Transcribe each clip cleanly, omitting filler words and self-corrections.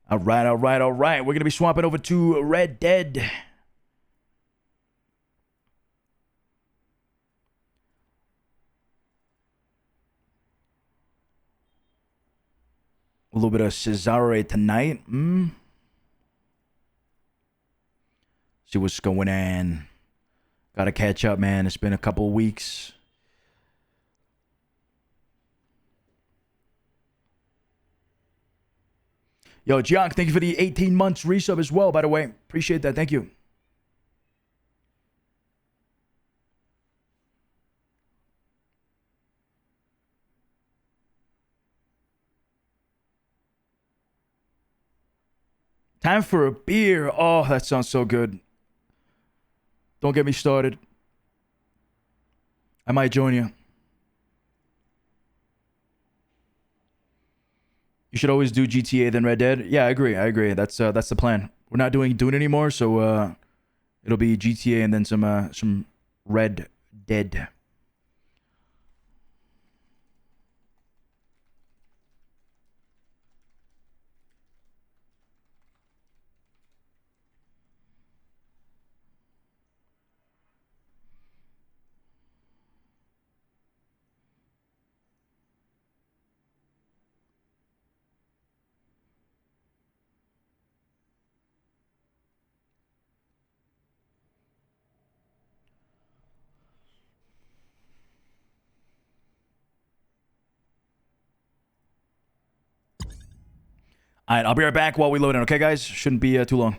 All right, all right, all right. We're going to be swapping over to Red Dead. A little bit of Cesare tonight. See what's going on. Gotta catch up, man. It's been a couple of weeks. Yo, Jock, thank you for the 18 months resub as well, by the way. Appreciate that. Thank you. Time for a beer. Oh, that sounds so good. Don't get me started. I might join you. You should always do GTA then Red Dead. Yeah, I agree. I agree. That's the plan. We're not doing Dune anymore, so it'll be GTA and then some Red Dead. All right, I'll be right back while we load in. Okay, guys? Shouldn't be too long.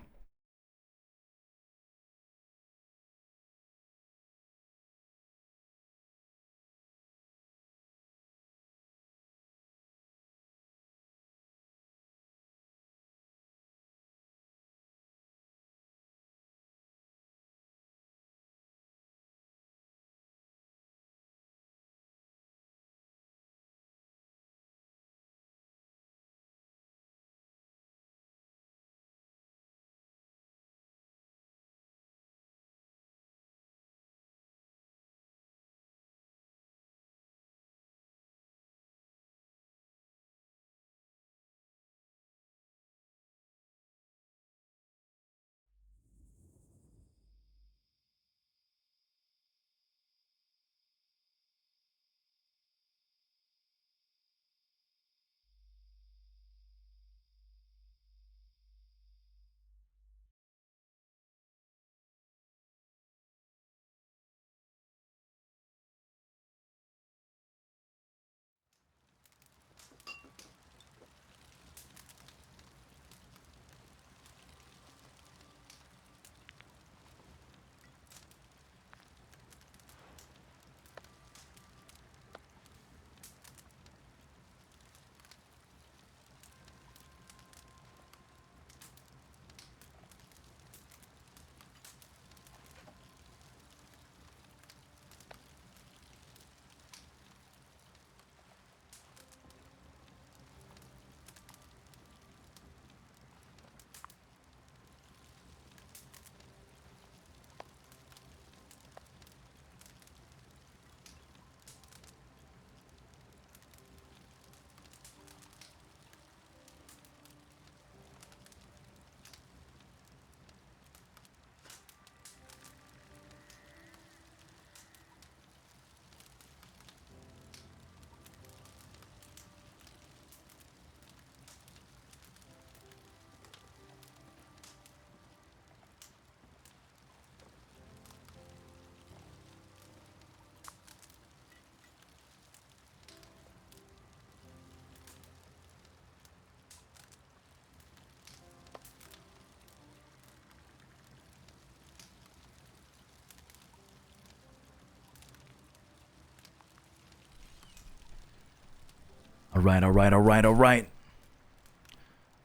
All right, all right, all right, all right.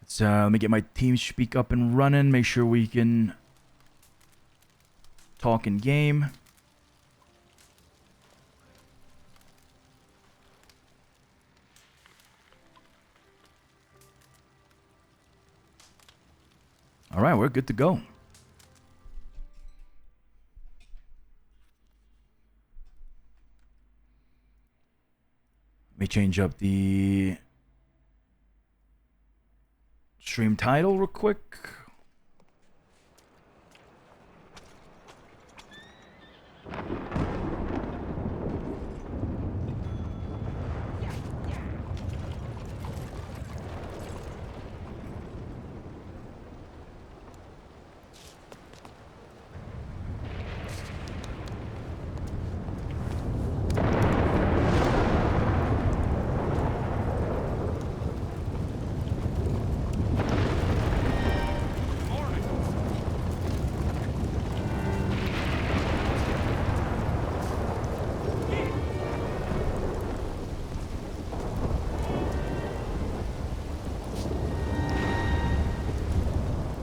Let's let me get my team speak up and running. Make sure we can talk in game. All right, we're good to go. Let me change up the Stream title real quick.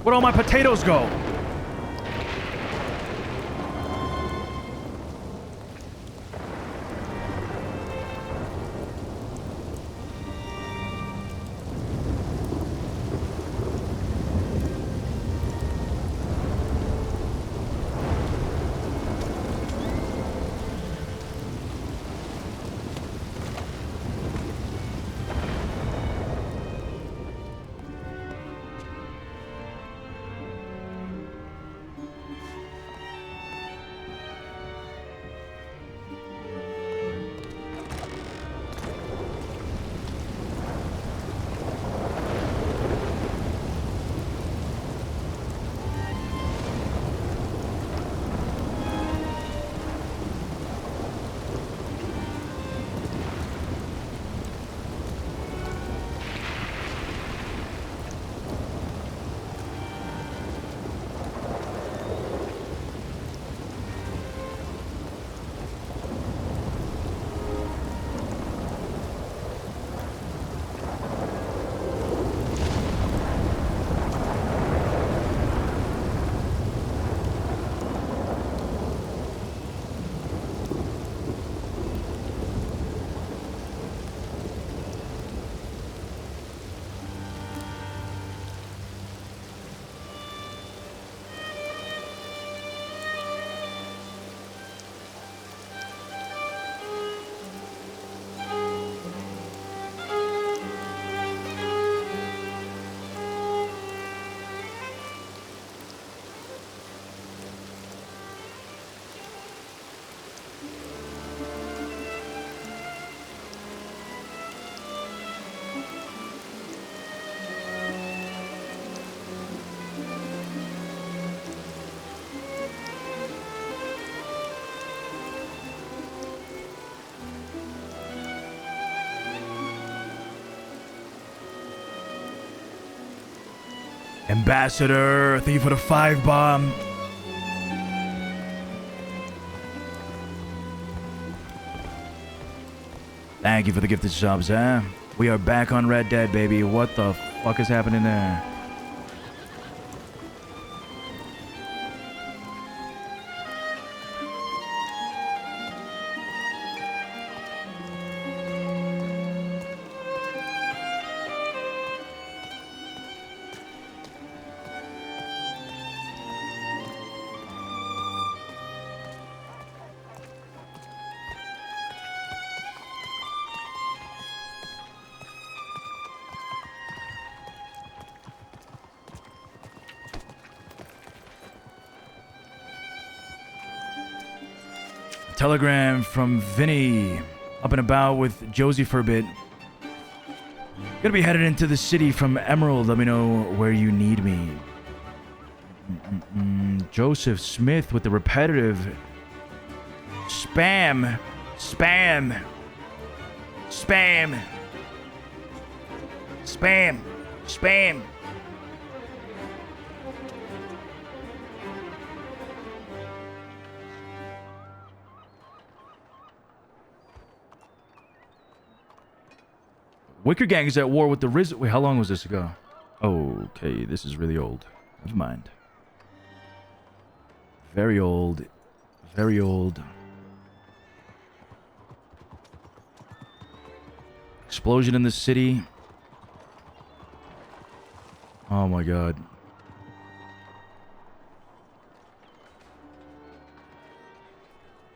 Where'd all my potatoes go? Ambassador, thank you for the 5 bomb. Thank you for the gifted subs, huh? We are back on Red Dead, baby. What the fuck is happening there? Telegram from Vinny. Up and about with Josie for a bit. Gonna be headed into the city from Emerald. Let me know where you need me. Joseph Smith with the repetitive spam. Spam. Spam. Spam. Spam. Wicker Gang is at war with the Riz. Wait, how long was this ago? Okay, this is really old. Never mind. Very old. Very old. Explosion in the city. Oh my god.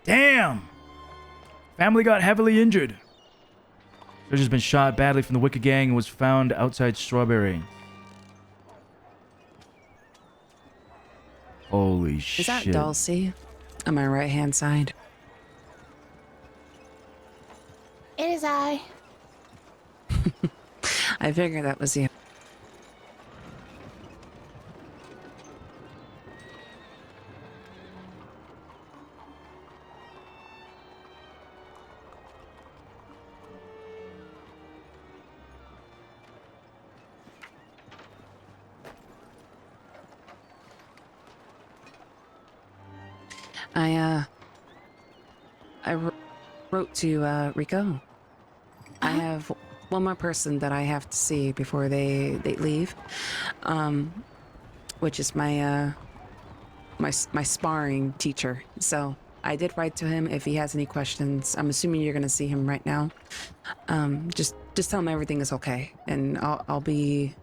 Damn! Family got heavily injured. George has been shot badly from the Wicked Gang and was found outside Strawberry. Holy shit. Is that Dulcie on my right-hand side? It is I. I figured that was you. I wrote to Rico. I have one more person that I have to see before they leave, which is my my sparring teacher. So I did write to him if he has any questions. I'm assuming you're gonna see him right now. Just tell him everything is okay, and I'll be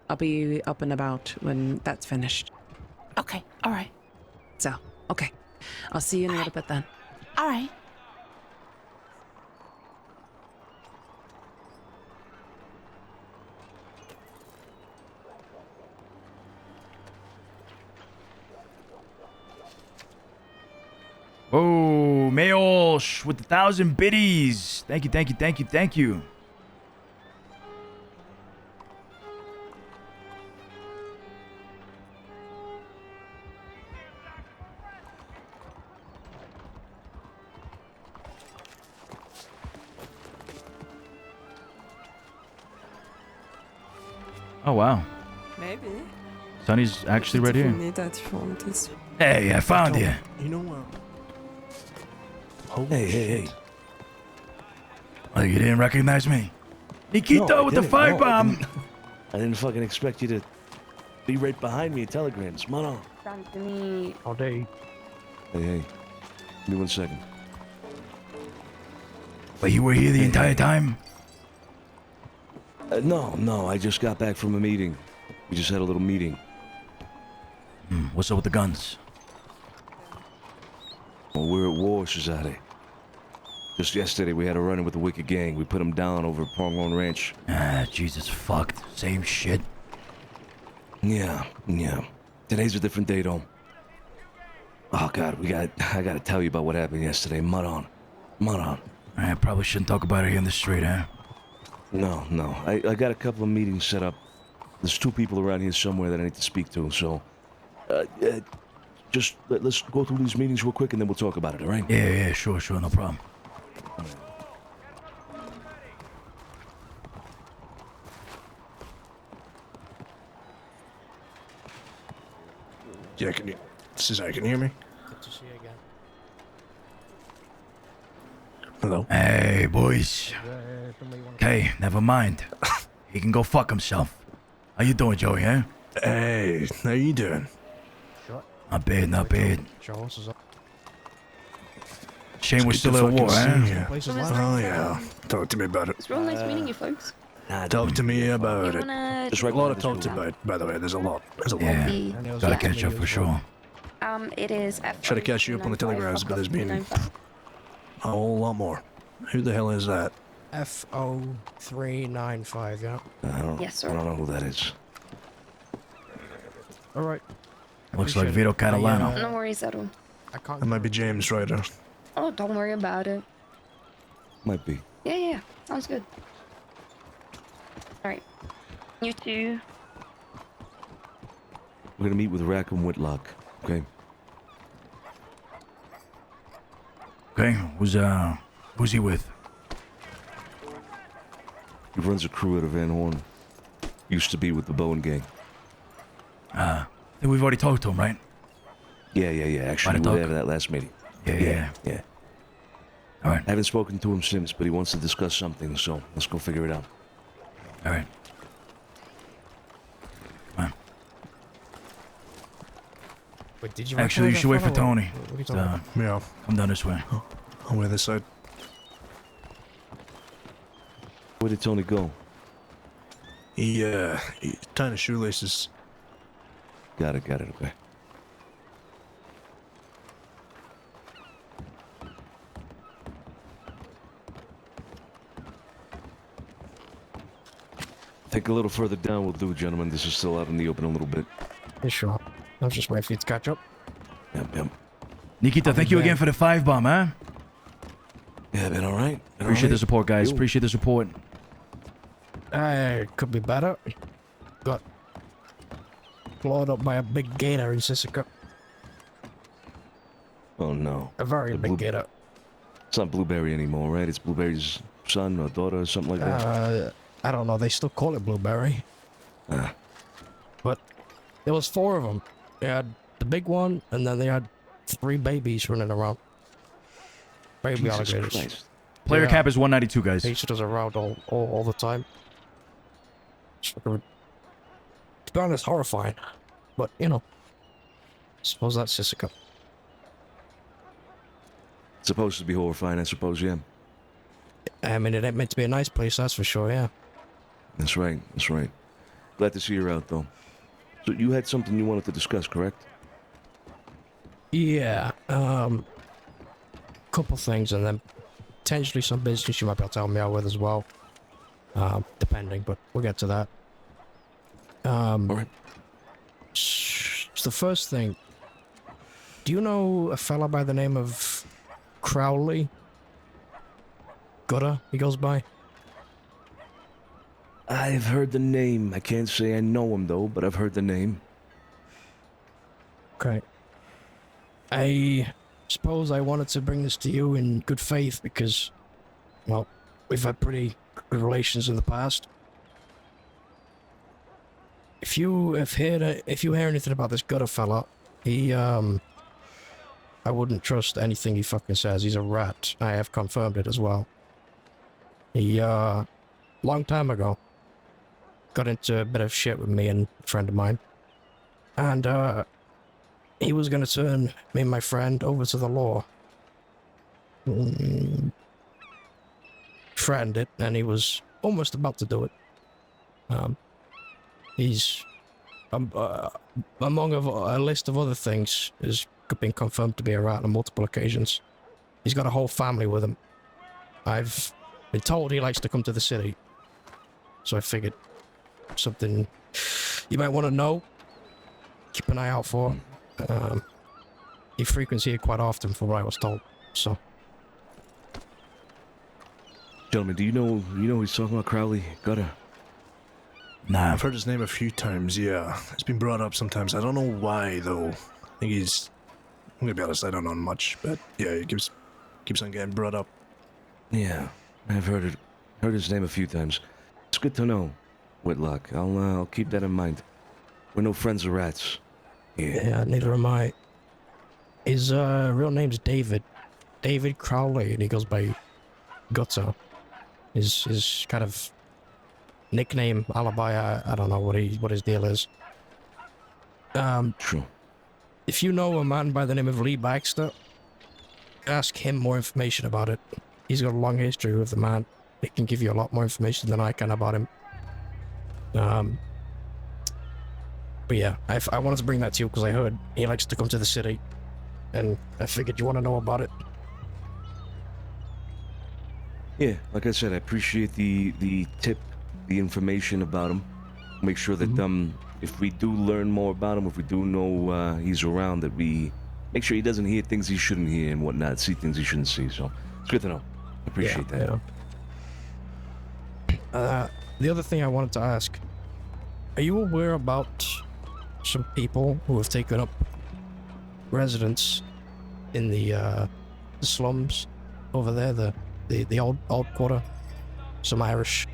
up and about when that's finished. Okay, all right. So okay, I'll see you in a little bit then. All right. Oh, Mayosh with the 1,000 biddies. Thank you, thank you, thank you, thank you. Oh, wow. Maybe. Sonny's actually right here. Hey, I found you. You know what? Hey. Oh, you didn't recognize me? Nikito No, I with the didn't. fire bomb. I didn't fucking expect you to be right behind me at telegrams. Come on. All day. Hey. Give me 1 second. But you were here the entire time? No. I just got back from a meeting. We just had a little meeting. What's up with the guns? Well, we're at war, Cesare. Just yesterday, we had a run-in with the Wicked Gang. We put them down over at Pronglone Ranch. Ah, Jesus fucked. Same shit. Yeah. Today's a different day, though. Oh, God, I gotta tell you about what happened yesterday. Mud on. I probably shouldn't talk about it here in the street, huh? No. I got a couple of meetings set up. There's 2 people around here somewhere that I need to speak to, so... just let's go through these meetings real quick and then we'll talk about it, all right? Yeah, sure, no problem. Yeah, Cesare, can you hear me? Good to see you again. Hello? Hey, boys. Okay, never mind. He can go fuck himself. How you doing, Joey, huh? Hey, how you doing? Not bad. Charles is up. Shame we're It's still good to at war, fucking huh? see ya. Places Oh, yeah. Talk to me about it. It's real nice meeting you folks. Talk to me about You it. wanna Just A right lot to talk about, by the way. There's a lot. Yeah, be gotta catch up for sure. it is Try to catch you up on the telegrams, but there's been a whole lot more. Who the hell is that? F0395, yeah. I don't know who that is. Alright. Looks like Vito Catalano. No worries at all. I can't. That might be James Ryder. Oh, don't worry about it. Might be. Yeah. Sounds good. Alright. You two. We're gonna meet with Rackham Whitlock, okay? Okay, who's he with? He runs a crew out of Van Horn. Used to be with the Bowen Gang. I think we've already talked to him, right? Yeah. Actually, we talk? were there at that last meeting. Yeah. All right. I haven't spoken to him since, but he wants to discuss something, so let's go figure it out. All right. Come on. Wait, did you Actually, you recognize should wait that for fellow? Tony. What are you talking about? Yeah, Come down this way. I'll wear this side. Where did Tony go? He tying his shoelaces. Got it, okay. I think a little further down will do, gentlemen. This is still out in the open a little bit. Yeah, sure. I was just waiting for you to catch up. Yep. Nikita, thank you again for the 5 bomb, huh? Yeah, been all right. Appreciate the support, guys. Appreciate the support. Could be better. Got clawed up by a big gator in Sisika. Oh no. A very big gator. It's not Blueberry anymore, right? It's Blueberry's son or daughter or something like that. I don't know. They still call it Blueberry. But there was 4 of them. They had the big one, and then they had 3 babies running around. Baby Jesus alligators. Christ. Player Yeah. cap is 192, guys. They chased us around all the time. It's fucking, to be honest, horrifying. But, you know, suppose that's Sisika. Supposed to be horrifying, I suppose, yeah. I mean, it ain't meant to be a nice place, that's for sure, yeah. That's right. Glad to see you're out, though. So you had something you wanted to discuss, correct? Yeah, couple things, and then potentially some business you might be able to help me out with as well. Depending, but we'll get to that. All right. So the first thing, do you know a fella by the name of Crowley? Gutter, he goes by? I've heard the name. I can't say I know him, though, but I've heard the name. Okay. I suppose I wanted to bring this to you in good faith because, well, we've had pretty good relations in the past. If you hear anything about this Gutter fella, he, I wouldn't trust anything he fucking says. He's a rat. I have confirmed it as well. He, long time ago, got into a bit of shit with me and a friend of mine. And, he was gonna turn me and my friend over to the law. Threatened it, and he was almost about to do it. He's, among a list of other things, has been confirmed to be a rat on multiple occasions. He's got a whole family with him. I've been told he likes to come to the city. So I figured something you might want to know, keep an eye out for. He frequents here quite often from what I was told, so. Gentlemen, do you know who he's talking about, Crowley? Gutter? Nah. I've heard his name a few times, yeah. It's been brought up sometimes. I don't know why, though. I think he's... I'm gonna be honest, I don't know much, but yeah, he keeps on getting brought up. Yeah, I've heard his name a few times. It's good to know, Whitlock. I'll keep that in mind. We're no friends of rats. Yeah, neither am I. His real name's David. David Crowley, and he goes by Gutter. His kind of nickname, alibi, I don't know what his deal is. True. If you know a man by the name of Lee Baxter, ask him more information about it. He's got a long history with the man. He can give you a lot more information than I can about him. But yeah, I wanted to bring that to you because I heard he likes to come to the city, and I figured you want to know about it. Yeah, like I said, I appreciate the tip, the information about him. Make sure that if we do learn more about him, if we do know he's around, that we make sure he doesn't hear things he shouldn't hear and whatnot, see things he shouldn't see. So it's good to know. I appreciate that. Yeah. The other thing I wanted to ask, are you aware about some people who have taken up residence in the slums over there, the old quarter? Some Irish.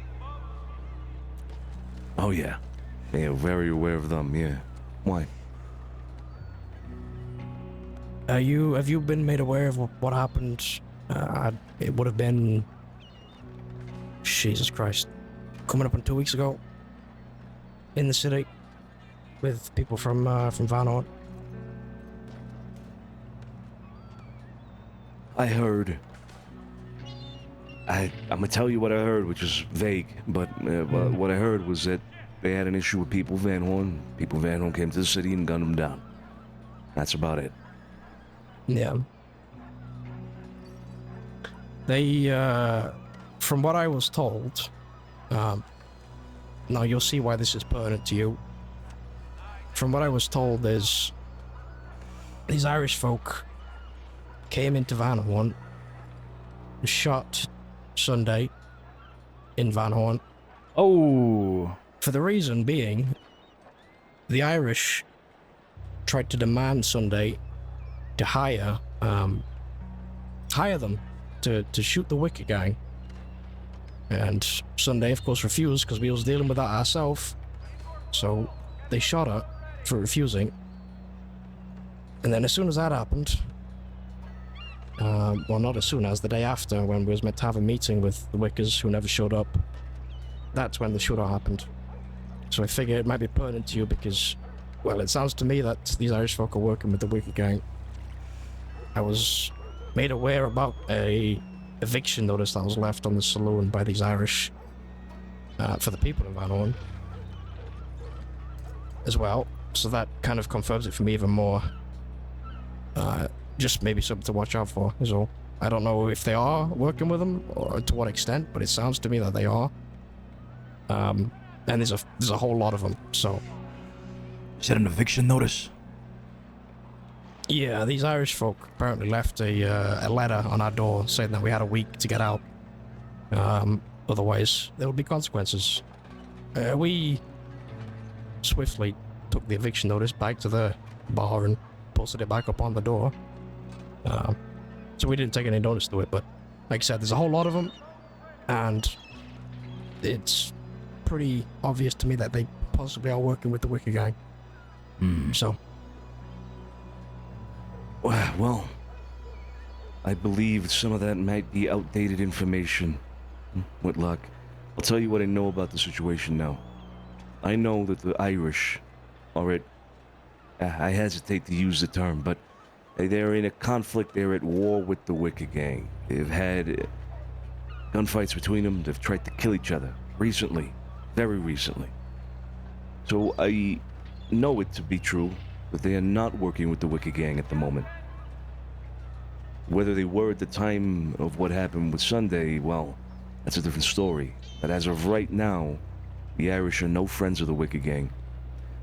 Oh yeah, very aware of them. Yeah, why? Have you been made aware of what happened? It would have been, Jesus Christ, coming up on 2 weeks ago in the city with people from Van Horn. I heard. I'm gonna tell you what I heard, which is vague, but what I heard was that they had an issue with People Van Horn. People Van Horn came to the city and gunned them down. That's about it. Yeah. They, from what I was told, now you'll see why this is pertinent to you. From what I was told, there's these Irish folk came into Van Horn, shot Sunday in Van Horn, Oh. for the reason being the Irish tried to demand Sunday to hire them to shoot the Wicker Gang. And Sunday, of course, refused because we was dealing with that ourselves. So they shot her for refusing. And then as soon as that happened, well, not as soon as, the day after, when we was meant to have a meeting with the Wickers who never showed up, that's when the shootout happened. So I figure it might be pertinent to you because, well, it sounds to me that these Irish folk are working with the Wicker Gang. I was made aware about a eviction notice that was left on the saloon by these Irish for the people in Van Horn as well. So that kind of confirms it for me even more. Just maybe something to watch out for is all. I don't know if they are working with them or to what extent, but it sounds to me that they are. And there's a whole lot of them. So Is that an eviction notice? yeah, these Irish folk apparently left a letter on our door saying that we had a week to get out. Otherwise, there will be consequences. We swiftly took the eviction notice back to the bar and posted it back up on the door. So we didn't take any notice to it, but like I said, there's a whole lot of them, and it's pretty obvious to me that they possibly are working with the Wicker Gang. So, Well, I believe some of that might be outdated information, Whitlock. I'll tell you what I know about the situation now. I know that the Irish are at... I hesitate to use the term, but they're in a conflict. They're at war with the Wicker Gang. They've had gunfights between them. They've tried to kill each other recently, very recently. So I know it to be true that they are not working with the Wicker Gang at the moment. Whether they were at the time of what happened with Sunday, well, that's a different story. But as of right now, the Irish are no friends of the Wicker Gang.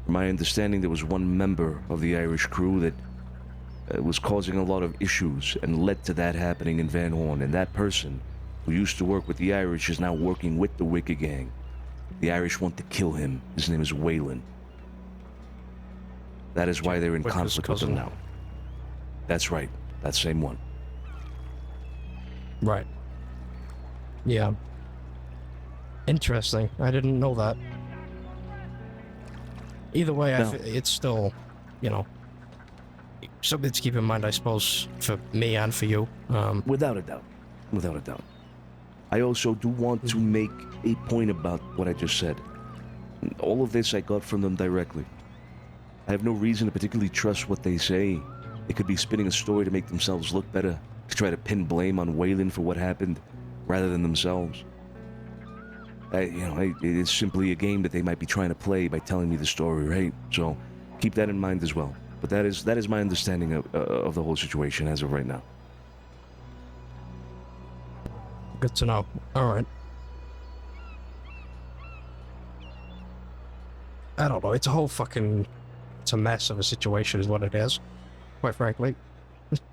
From my understanding, there was one member of the Irish crew that was causing a lot of issues and led to that happening in Van Horn. And that person, who used to work with the Irish, is now working with the Wicker Gang. The Irish want to kill him. His name is Waylon. That is why they're in Wicker's conflict with him cousin. now. That's right. That same one. right. Yeah. Interesting. I didn't know that. Either way, No. it's still, you know, something to keep in mind, I suppose, for me and for you. Without a doubt. Without a doubt. I also do want to make a point about what I just said. All of this I got from them directly. I have no reason to particularly trust what they say. They could be spinning a story to make themselves look better, to try to pin blame on Waylon for what happened, rather than themselves. It's simply a game that they might be trying to play by telling me the story, right? So keep that in mind as well. But that is my understanding of the whole situation as of right now. Good to know. All right. I don't know. It's a mess of a situation, is what it is. Quite frankly,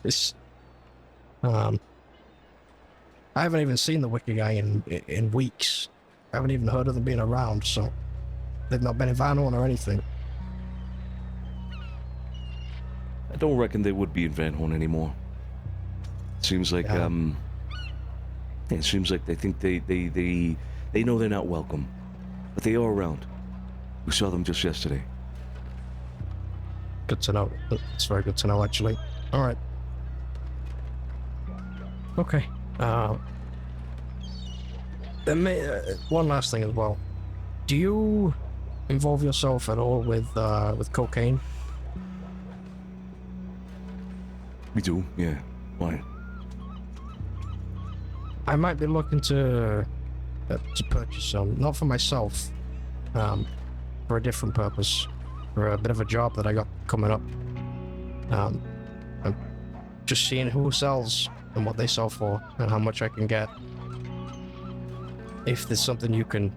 it's. I haven't even seen the Wicker Gang in weeks. I haven't even heard of them being around, so they've not been in Van Horn or anything. I don't reckon they would be in Van Horn anymore. Seems like Yeah. it seems like they think they know they're not welcome, but they are around. We saw them just yesterday. Good to know. It's very good to know, actually. All right. Okay. Then one last thing as well. Do you involve yourself at all with cocaine? We do, yeah. Why? I might be looking to purchase some, not for myself, for a different purpose, for a bit of a job that I got coming up. I'm just seeing who sells and what they sell for and how much I can get. If there's something you can,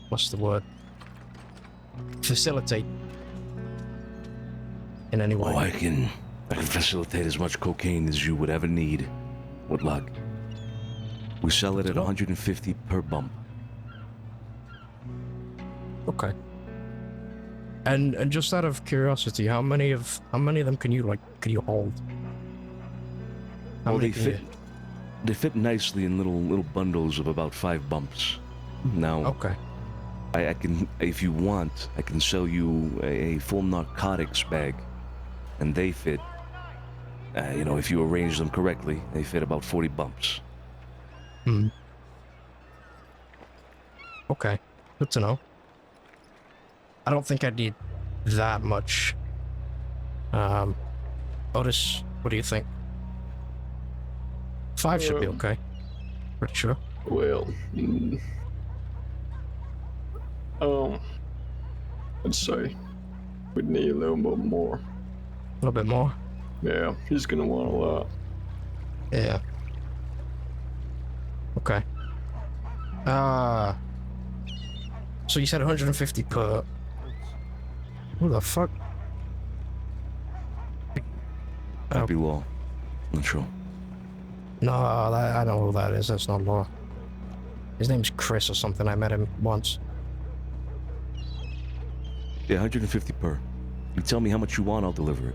what's the word? Facilitate. in any way? Oh, I can facilitate as much cocaine as you would ever need. With luck. We sell it at 150 per bump. Okay. And just out of curiosity, how many of them can you hold? How Well, many they can fit. They fit nicely in little bundles of about 5 bumps. Now, Okay. I can, if you want, I can sell you a full narcotics bag, and they fit. If you arrange them correctly, they fit about 40 bumps. Hmm. Okay. Good to know. I don't think I need that much. Otis, what do you think? 5 should be okay. Pretty sure. Well, I'd say we'd need a little bit more. A little bit more. Yeah, he's gonna want a lot. Yeah. Okay. So you said 150 per. Who the fuck? Happy Law. Not sure. No, I know who that is. That's not Law. His name's Chris or something. I met him once. Yeah, 150 per. You tell me how much you want, I'll deliver it.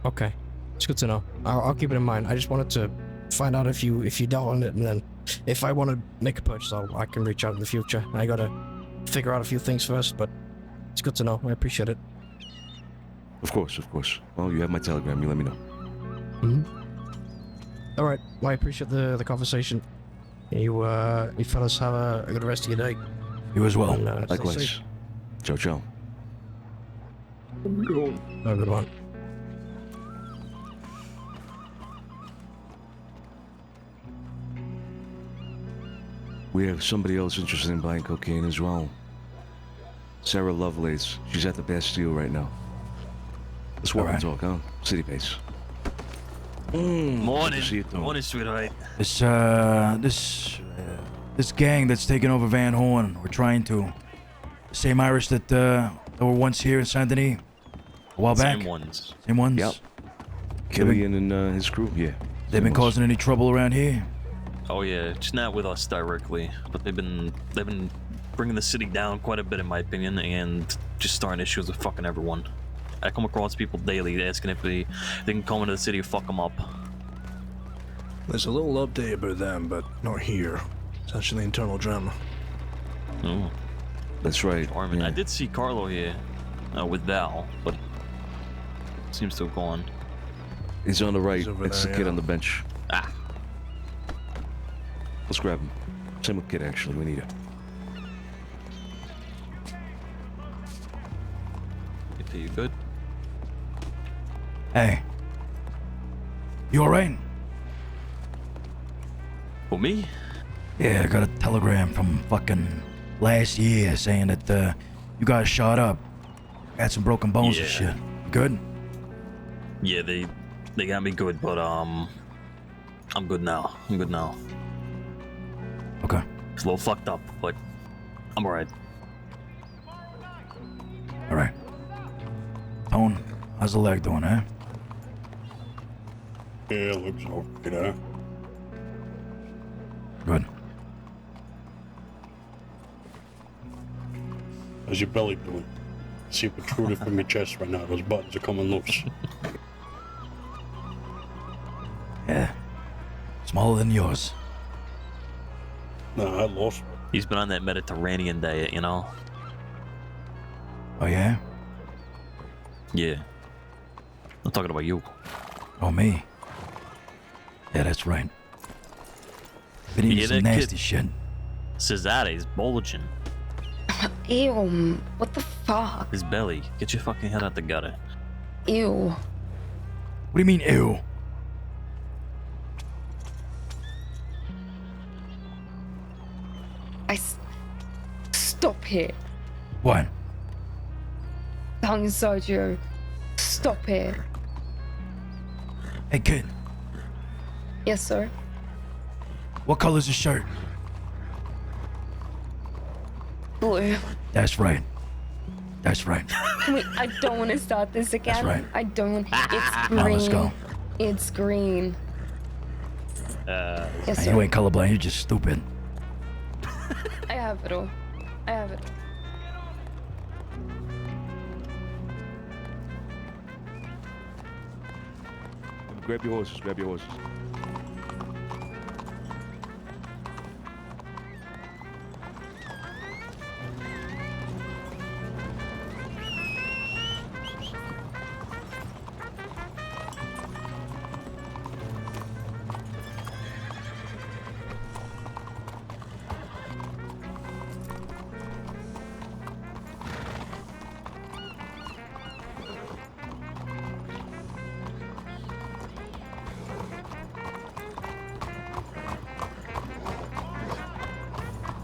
Okay, it's good to know. I'll keep it in mind. I just wanted to find out if you dealt on it, and then if I want to make a purchase, I can reach out in the future. I gotta figure out a few things first, but it's good to know. I appreciate it. Of course. Well, you have my telegram. You let me know. All right. Well, I appreciate the conversation. You fellas have a good rest of your day. You as well. And, stay Likewise. safe. Ciao, ciao. Good one. Have a good one. We have somebody else interested in buying cocaine as well. Sarah Lovelace. She's at the Bastille right now. Let's walk and talk, huh? City base. Morning. See you, Tom. Morning, sweetheart. This gang that's taken over Van Horn, we're trying to. The same Irish that were once here in Saint Denis a while back. Same ones. Same ones. Yep. Killian and his crew, yeah. They've been causing any trouble around here? Oh yeah, just not with us directly, but they've been bringing the city down quite a bit, in my opinion, and just starting issues with fucking everyone. I come across people daily asking if they can come into the city and fuck them up. There's a little update about them, but not here. It's actually internal drama. Oh, That's right. Armin. Yeah. I did see Carlo here with Val, but seems to have gone. He's on the right. He's over It's the there, kid yeah. on the bench. Ah, Let's grab him. Same with Kid, actually. We need it. okay, you good? Hey. You alright? For me? Yeah, I got a telegram from fucking last year saying that you guys shot up. Had some broken bones and Yeah. shit. Good? Yeah, they got me good, but I'm good now. Okay. It's a little fucked up, but I'm alright. Alright. Tone, how's the leg doing, eh? Yeah, looks okay. Good. How's your belly doing? See it protruded from your chest right now. Those buttons are coming loose. Yeah. Smaller than yours. Nah, I lost one. He's been on that Mediterranean diet, you know? Oh, yeah? Yeah. I'm talking about you. Oh, me? Yeah, that's right. Been You eating hear some that, kid? nasty shit. Cesare's bulging. Ew, what the fuck? His belly. Get your fucking head out the gutter. Ew. What do you mean, ew? Stop it. What? Tongue inside you. Stop it. Hey, kid. Yes, sir. What color's the shirt? Blue. That's right. That's right. I don't want to start this again. That's right. I don't. It's green. Now let's go. It's green. Yes, sir. You ain't colorblind. You're just stupid. I have it all. I have it. Grab your horses. Grab your horses.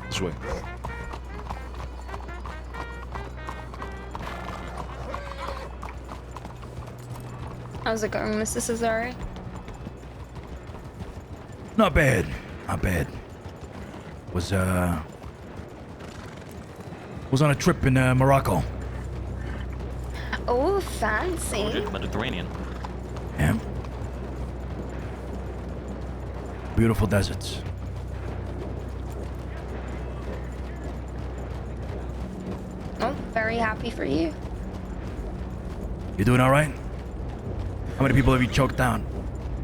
This way. How's it going, Mr. Cesare? Not bad. Not bad. Was on a trip in Morocco. Oh, fancy. Mediterranean. Yeah. Beautiful deserts. Oh, very happy for you. You doing all right? How many people have you choked down?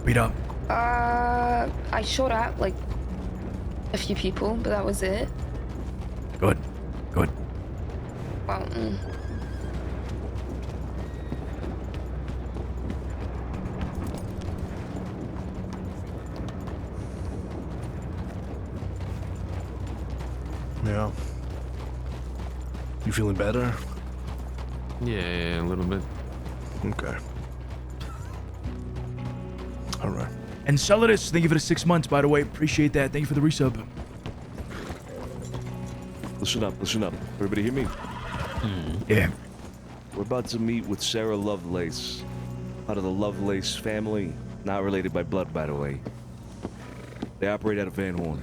Beat up? I shot at like a few people, but that was it. Good. Good. Well, Yeah. You feeling better? Yeah, a little bit. Okay. All right. And Celadus, thank you for the 6 months, by the way. Appreciate that. Thank you for the resub. Listen up. Listen up. Everybody hear me? Yeah. We're about to meet with Sarah Lovelace, part of the Lovelace family, not related by blood, by the way. They operate out of Van Horn.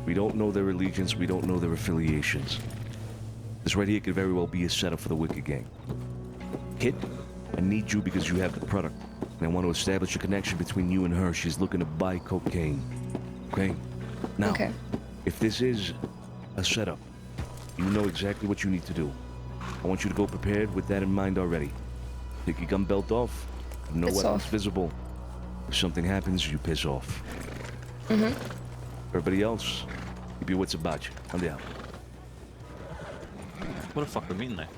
We don't know their allegiance, we don't know their affiliations. This right here could very well be a setup for the Wicked Gang. Kid, I need you because you have the product, and I want to establish a connection between you and her. She's looking to buy cocaine. Okay? Now, okay. if this is a setup, you know exactly what you need to do. I want you to go prepared with that in mind already. Take your gun belt off, no It's weapons off. visible. If something happens, you piss off. Mm-hmm. Everybody else, keep your wits about you. I'm down. What the fuck we mean there?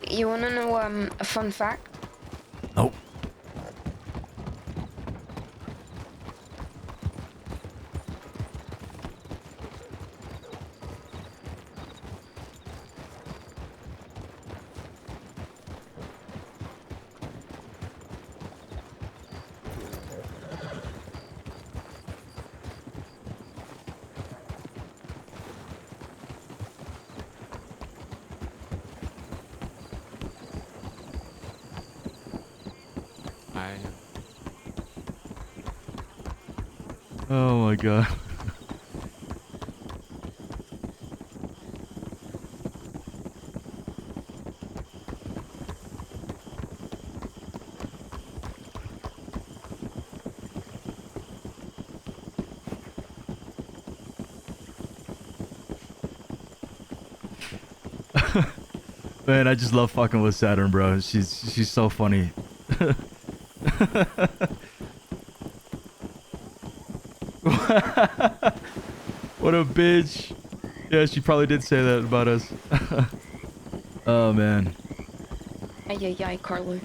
You wanna know a fun fact? Nope. Oh my god. Man, I just love fucking with Saturn, bro. She's so funny. What a bitch. Yeah, she probably did say that about us. Oh, man. Ay, ay, ay, Carlo.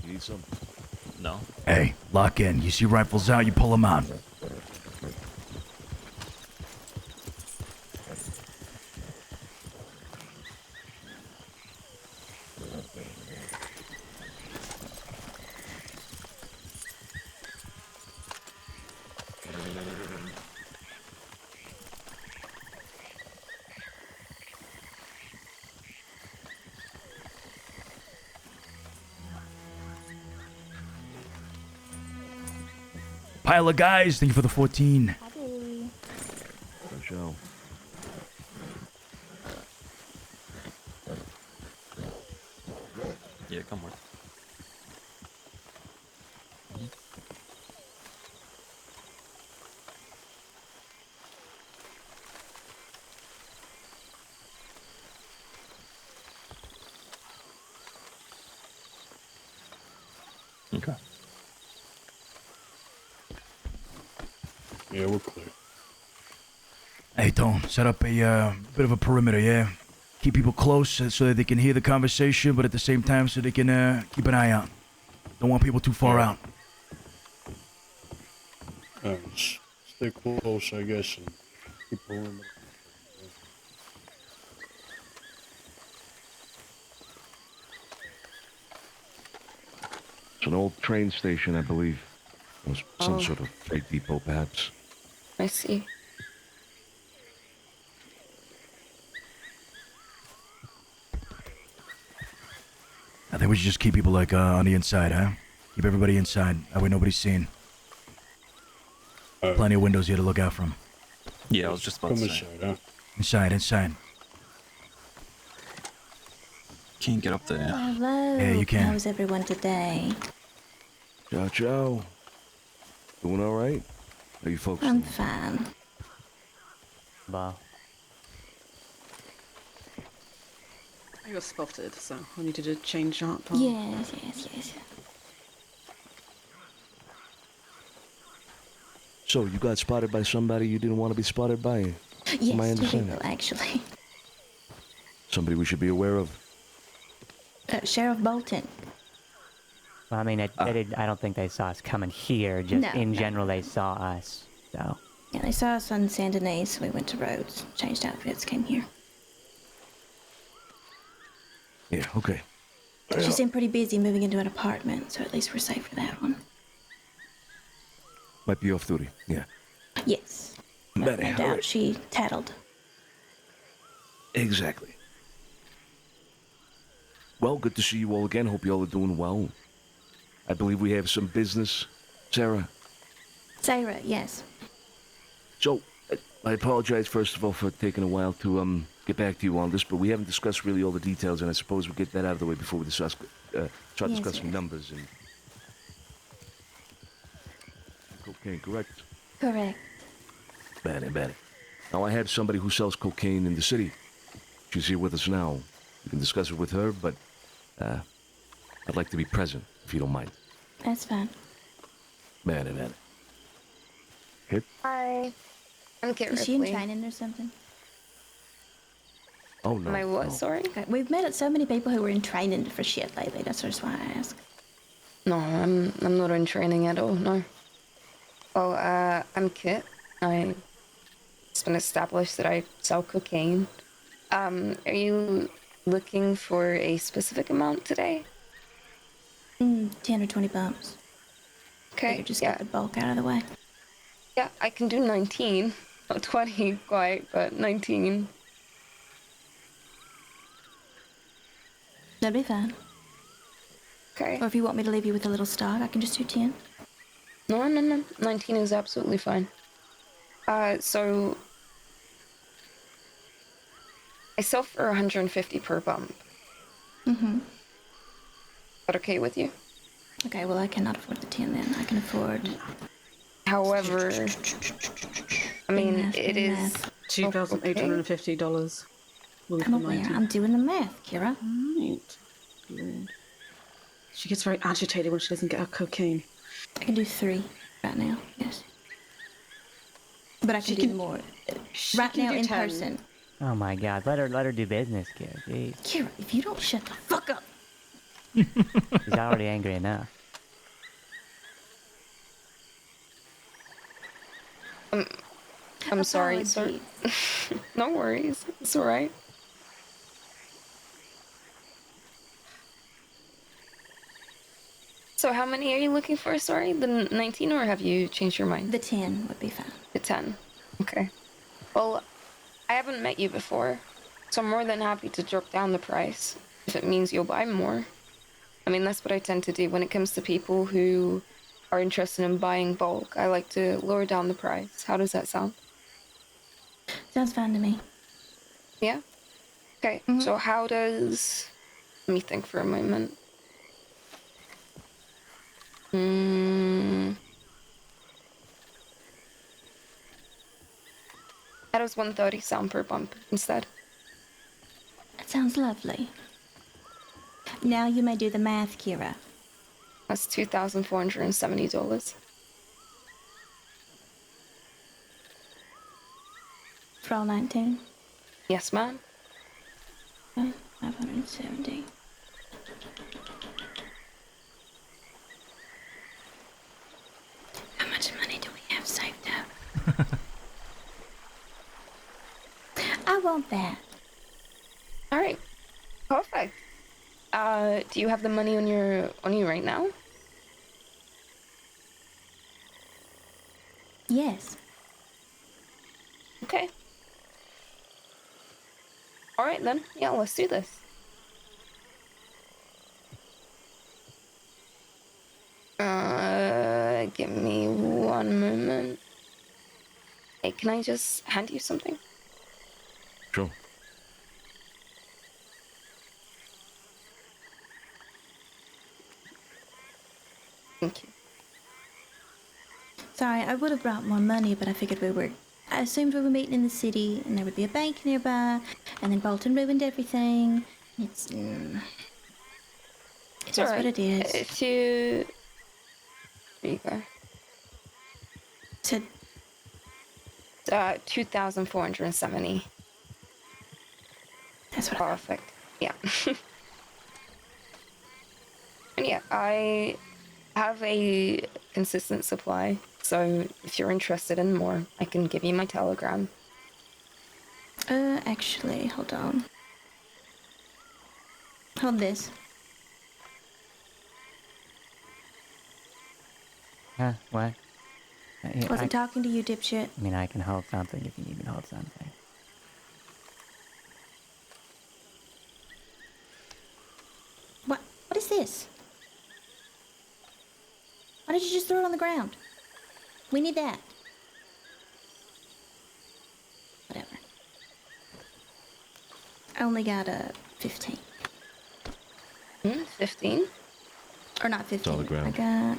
You need some? No. Hey, lock in. You see rifles out, you pull them out. Pile of guys, thank you for the 14. Joe. Yeah, come on. Okay. Yeah, we're clear. Hey, Tone, set up a bit of a perimeter, yeah? Keep people close so that they can hear the conversation, but at the same time so they can keep an eye out. Don't want people too far out. Stay close, I guess, and keep pulling. It's an old train station, I believe. Or some Oh. sort of freight depot, perhaps. I see. I think we should just keep people, like, on the inside, huh? Keep everybody inside. That way nobody's seen. Plenty of windows here to look out from. Yeah, I was just about Come to say. inside, huh? Inside. Can't get up there. Hello. Yeah, you can. How is everyone today? Ciao. Doing all right? How you folks I'm doing? fine. Wow. I got spotted, so I needed to change that. Yes. So, you got spotted by somebody you didn't want to be spotted by? Am I Yes, two understanding? people, actually. Somebody we should be aware of? Sheriff Bolton. Well, I mean, I don't think they saw us coming here. Just No, in no. general, they saw us. So. Yeah, they saw us on Saint Denis, so we went to Rhodes, changed outfits, came here. Yeah, okay. She seemed pretty busy moving into an apartment, so at least we're safe for that one. Might be off duty, yeah. Yes. No Betty, doubt alright. she tattled. Exactly. Well, good to see you all again. Hope you all are doing well. I believe we have some business. Sarah? Sarah, yes. So, I apologize, first of all, for taking a while to get back to you on this, but we haven't discussed really all the details, and I suppose we'll get that out of the way before we discuss, start Yes, discussing sir. numbers and... Cocaine, correct? Correct. Bad. Now, I have somebody who sells cocaine in the city. She's here with us now. You can discuss it with her, but I'd like to be present, if you don't mind. That's fine. Bad. Hit? Hi. I'm Kit Is she in Ripley. training or something? Oh, no. Am I what? no. Sorry? Okay, we've met so many people who were in training for shit lately. That's just why I ask. No, I'm not in training at all. No. Oh, I'm Kit. It's been established that I sell cocaine. Are you looking for a specific amount today? 10 or 20 bumps. Okay. Figure just yeah. get the bulk out of the way. Yeah, I can do 19. Not 20 quite, but 19. That'd be fine. Okay. Or if you want me to leave you with a little stock, I can just do 10. No. 19 is absolutely fine. So I sell for 150 per bump. Mm-hmm. Is that okay with you? Okay, well, I cannot afford the 10 then. I can afford... However, I mean, math, it doing is math. $2,850. I'm aware. I'm doing the math, Kira. Right. Weird. She gets very agitated when she doesn't get her cocaine. I can do 3 right now, yes. But I can do more. Right can now, do in 10. person. Oh my God! Let her do business, kid. Jeez. Kira, if you don't shut the fuck up. She's already angry enough. I'm sorry, sir. No worries. It's alright. So how many are you looking for, sorry? The 19, or have you changed your mind? The 10 would be fine. The 10. Okay. Well, I haven't met you before, so I'm more than happy to drop down the price if it means you'll buy more. I mean, that's what I tend to do when it comes to people who are interested in buying bulk. I like to lower down the price. How does that sound? Sounds fine to me. Yeah? Okay, so how does... Let me think for a moment. How does 130 sound per bump instead? That sounds lovely. Now you may do the math, Kira. That's $2,470. For all 19? Yes, ma'am. 570. How much money do we have saved up? I want that. All right. Perfect. Do you have the money on you right now? Yes. Okay. All right then. Yeah, let's do this. Give me one moment. Hey, can I just hand you something? Sure. Thank you. Sorry, I would have brought more money, but I figured I assumed we were meeting in the city, and there would be a bank nearby, and then Bolton ruined everything. It's all what right. it is. If you... There you go. To 2,470. That's what Perfect. Yeah. And yeah, I have a consistent supply, so if you're interested in more, I can give you my telegram. Actually, hold on. Hold this. Huh? What? Here, Wasn't talking to you, dipshit. I mean, I can hold something if you need me to hold something. What is this? Why did you just throw it on the ground? We need that. Whatever. I only got a 15. 15? Or not 15. It's on the ground. I got...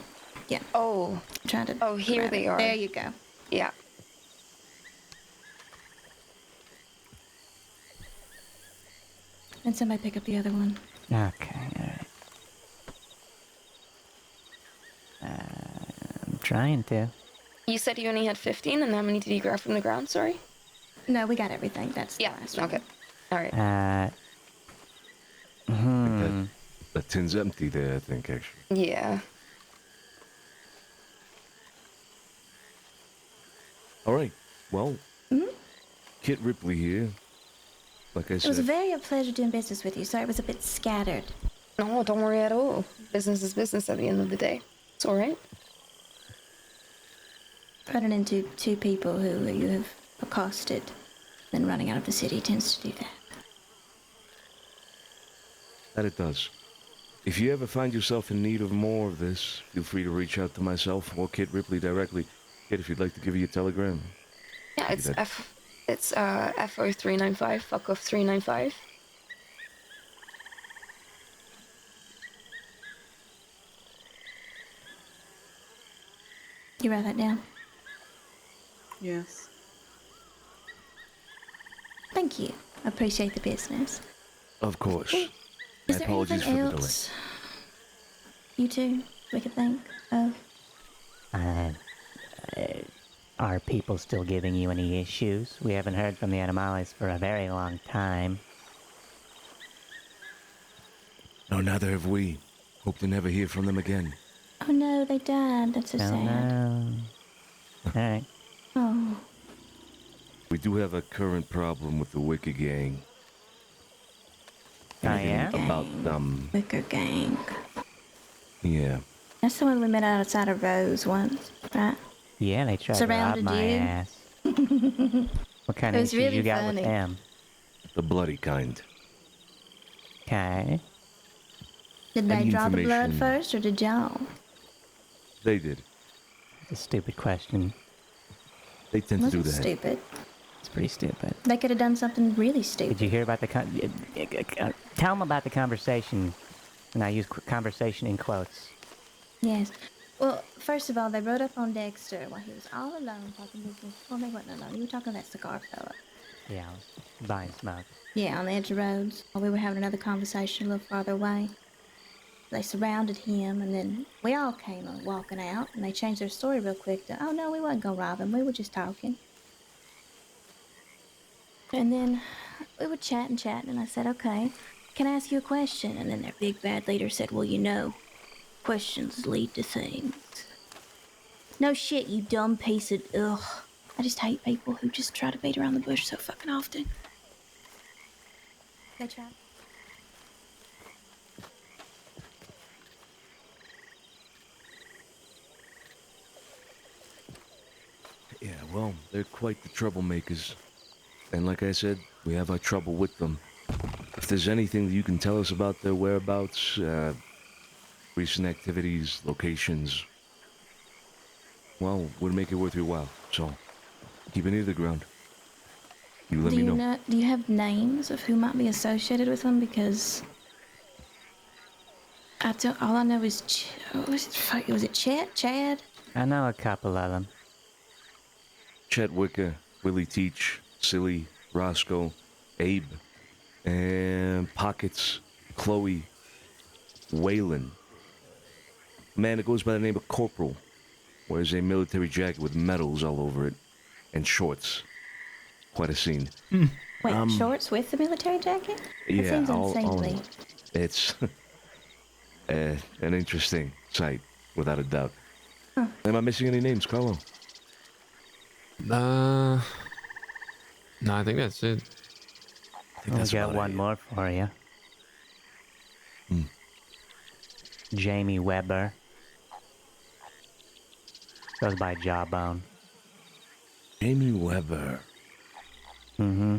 Yeah. Oh. I'm trying to... Oh, here grab they it. are. There you go. Yeah. And somebody pick up the other one. Okay, alright. I'm trying to. You said you only had 15, and how many did you grab from the ground, sorry? No, we got everything. That's the Yeah, last one. okay. Alright. That tin's empty there, I think, actually. Yeah. All right. Well, Kit Ripley here. Like I It was said, very a pleasure doing business with you. Sorry, it was a bit scattered. No, don't worry at all. Business is business at the end of the day. It's alright. Running into two people who you have accosted, then running out of the city tends to do that. that it does. If you ever find yourself in need of more of this, feel free to reach out to myself or Kit Ripley directly. Kit, if you'd like to give you a telegram. Yeah, it's FO395, fuck off 395. You write that down? Yes. Thank you. I appreciate the business. Of course. Is My there apologies anything for the delay. else you two we could think of? Are people still giving you any issues? We haven't heard from the Animales for a very long time. No, neither have we. Hope to never hear from them again. Oh no, they died. That's so sad. No. Alright. Oh, We do have a current problem with the Wicker Gang. Oh, yeah? About, Wicker Gang. yeah. That's the one we met outside of Rose once, right? Yeah, they tried Surrounded to rob my you? ass. What kind It of was issues really you got funny. with them? The bloody kind. Okay. Did they Any draw the blood information- first, or did y'all? They did. It's a stupid question. They tend to do Wasn't that. stupid. It's pretty stupid. They could have done something really stupid. Did you hear about the tell them about the conversation, and I use conversation in quotes. Yes. Well, first of all, they rode up on Dexter while he was all alone talking business. Well, they wasn't alone. You were talking to that cigar fella. Yeah, I was buying smoke. Yeah, on the edge of roads. While we were having another conversation a little farther away. They surrounded him, and then we all came walking out, and they changed their story real quick to, oh no, we wasn't gonna rob him. We were just talking. And then we were chatting, and I said, okay, can I ask you a question? And then their big bad leader said, well, you know, questions lead to things. No shit, you dumb piece of, ugh. I just hate people who just try to beat around the bush so fucking often. They try. Yeah, well, they're quite the troublemakers. And like I said, we have our trouble with them. If there's anything that you can tell us about their whereabouts, recent activities, locations, well, would make it worth your while. So, keep an ear to the ground. You let me know. Do you have names of who might be associated with them? Because all I know is was it Chet? Chad? I know a couple of them. Chet Wicker, Willie Teach, Silly, Roscoe, Abe, and Pockets, Chloe, Waylon. A man that goes by the name of Corporal wears a military jacket with medals all over it and shorts. Quite a scene. Wait, shorts with the military jacket? That Yeah, seems all unseemly. it's an interesting sight, without a doubt. Am I missing any names, Carlo? No, I think that's it. I'll get one more for you. Jamie Weber. Goes by Jawbone. Jamie Weber. Mm-hmm.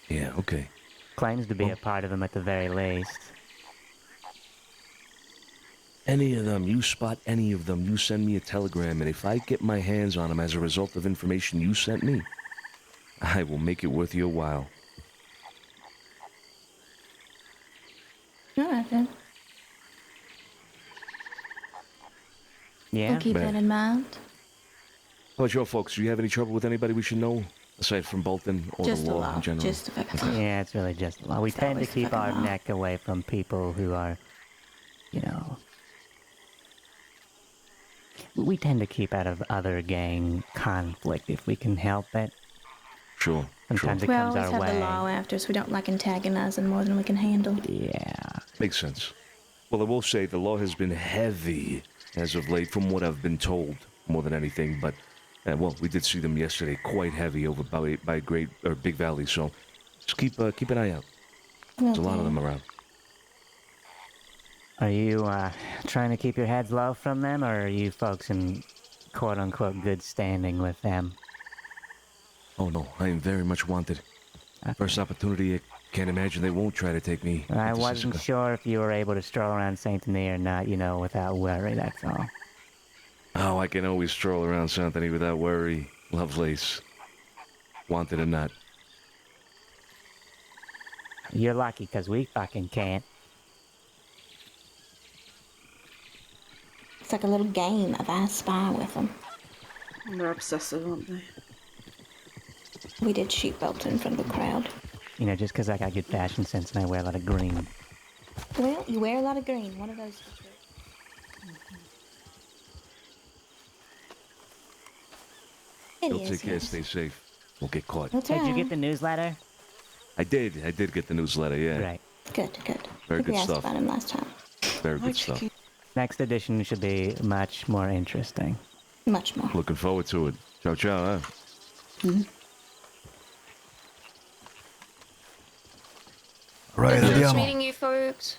Yeah, okay. Claims to be a part of him at the very least. Any of them, you spot any of them, you send me a telegram, and if I get my hands on them as a result of information you sent me, I will make it worth your while. All right then. Yeah? We'll keep that in mind. How about your folks? Do you have any trouble with anybody we should know, aside from Bolton or Just the the law law. in general? Just the fucking law. Yeah, it's really just law. We tend to always the keep our fucking law. neck away from people who are, you know... We tend to keep out of other gang conflict if we can help it. Sure. Sometimes it We comes always our have way. the law after, so we don't like antagonizing more than we can handle. Yeah. Makes sense. Well, I will say the law has been heavy as of late, from what I've been told, more than anything. But, well, we did see them yesterday, quite heavy over by Big Valley. So, just keep an eye out. There's a lot of them around. Are you trying to keep your heads low from them, or are you folks in quote-unquote good standing with them? Oh no, I am very much wanted. First opportunity, I can't imagine they won't try to take me. I into wasn't Sisika. sure if you were able to stroll around Saint Denis or not, you know, without worry, that's all. Oh, I can always stroll around Saint Denis without worry. Lovelace. Wanted or not. You're lucky, because we fucking can't. It's like a little game of I Spy with them. They're obsessive, aren't they? We did shoot Bolton in front of a crowd. You know, just because I got good fashion sense and I wear a lot of green. Well, you wear a lot of green. One of those for sure. It You'll is, take care, yes. stay safe. Won't get caught. That's Did you right. get the newsletter? I did get the newsletter, yeah. Right. Good. Very I think we good asked stuff. about him last time. Very good stuff. Next edition should be much more interesting. Much more. Looking forward to it. Ciao, ciao, huh? Right, Nice andiamo. meeting you folks.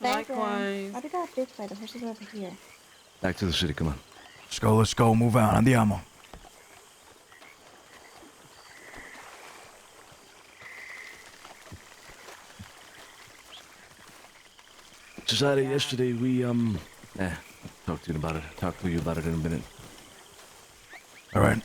Likewise. I'll be back this way. The horses are over here. Back to the city, come on. Let's go, move on, andiamo. Cesare, yesterday we, talk to you about it in a minute. All right.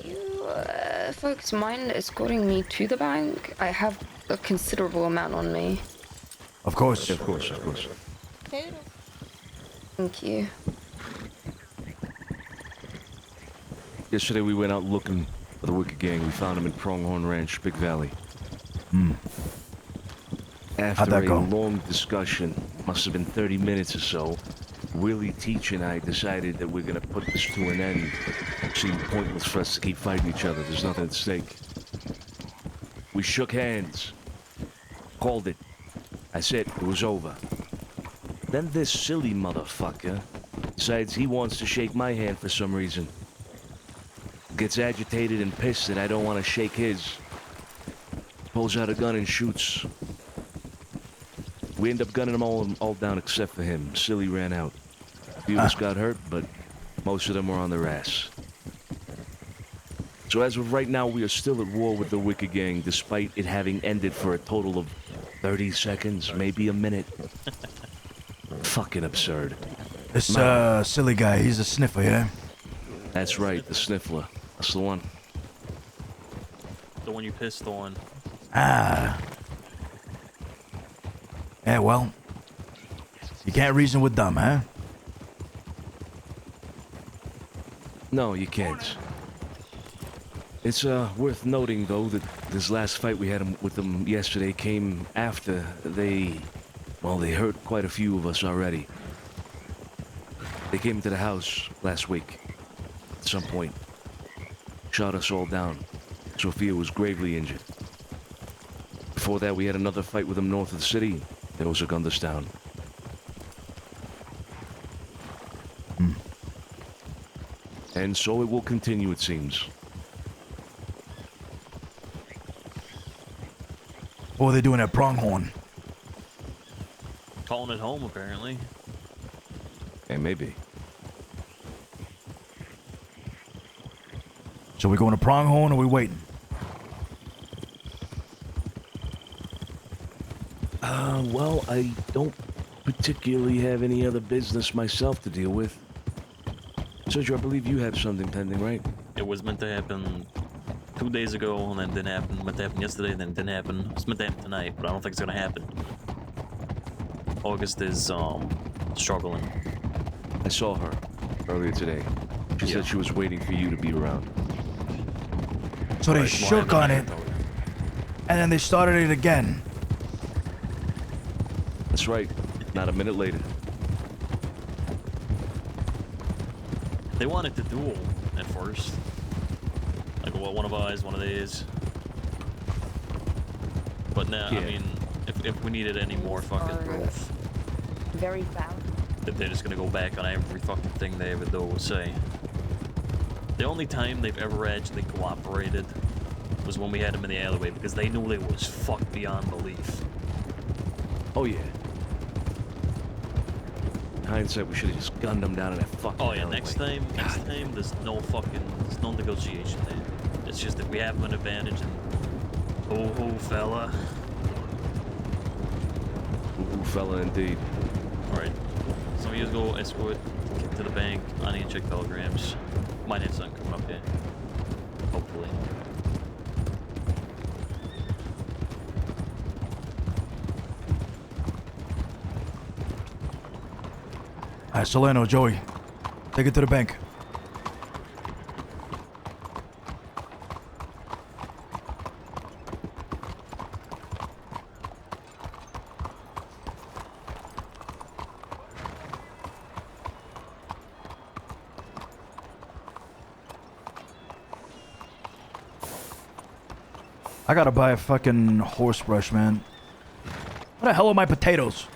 You folks mind escorting me to the bank? I have a considerable amount on me. Of course. Of course. Thank you. Yesterday we went out looking for the Wicked Gang. We found them in Pronghorn Ranch, Big Valley. After that a go? long discussion, must have been 30 minutes or so, Willie, Teach, and I decided that we're gonna put this to an end. It seemed pointless for us to keep fighting each other. There's nothing at stake. We shook hands. Called it. That's it. It was over. Then this silly motherfucker decides he wants to shake my hand for some reason. Gets agitated and pissed that I don't want to shake his. Pulls out a gun and shoots. We end up gunning them all down except for him. Silly ran out. A few of us got hurt, but most of them were on their ass. So as of right now, we are still at war with the Wicked Gang, despite it having ended for a total of 30 seconds, maybe a minute. Fucking absurd. This silly guy, he's a sniffer, yeah? That's right, the Sniffler. That's the one. The one you pissed on. Ah. Yeah, well, you can't reason with them, huh? No, you can't. It's worth noting, though, that this last fight we had with them yesterday came after they hurt quite a few of us already. They came to the house last week, at some point. Shot us all down. Sophia was gravely injured. Before that, we had another fight with them north of the city. They also gunned us down. And so it will continue, it seems. What are they doing at Pronghorn? Calling it home, apparently. Yeah, maybe. So we going to Pronghorn or we waiting? Well, I don't particularly have any other business myself to deal with. Sergio, I believe you have something pending, right? It was meant to happen 2 days ago, and then didn't happen. Meant to happen yesterday, then didn't happen. It's meant to happen tonight, but I don't think it's gonna happen. August is struggling. I saw her earlier today. She said she was waiting for you to be around. So they shook on it, and then they started it again. That's right. Not a minute later. They wanted to duel at first. Like, well, one of us, one of these. But now, I mean, if we needed any more fucking proof, Very valid. that they're just gonna go back on every fucking thing they ever do say. The only time they've ever actually cooperated was when we had them in the alleyway, because they knew they was fucked beyond belief. Oh, yeah. In hindsight, we should have just gunned them down in that fucking Oh yeah, alleyway. next time, there's no negotiation there. It's just that we have an advantage, and ho fella. Ooh, fella, indeed. Alright, some of you go escort to the bank. I need to check telegrams. Might have something coming up here. Hopefully. Alright, Solano, Joey, take it to the bank. I gotta buy a fucking horse brush, man. What the hell are my potatoes?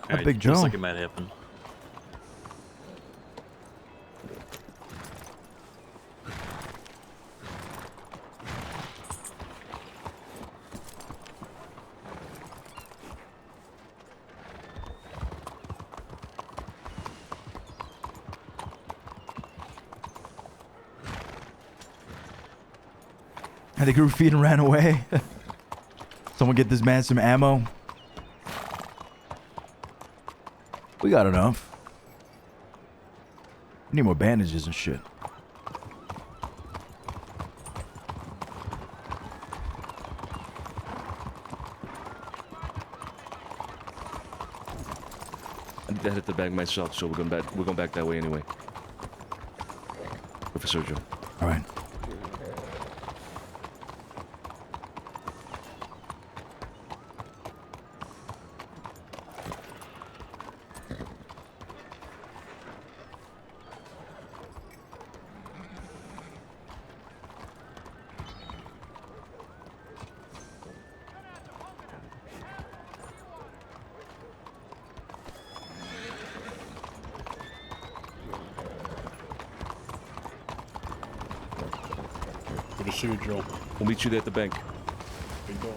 Alright, Big Joe. looks like it might happen. And they grew feet and ran away. Someone get this man some ammo. We got enough. We need more bandages and shit. I'm headed to the bank myself, so we're going back that way anyway. Professor Joe. All right. Good to see you, Joe. We'll meet you there at the bank. How you doing?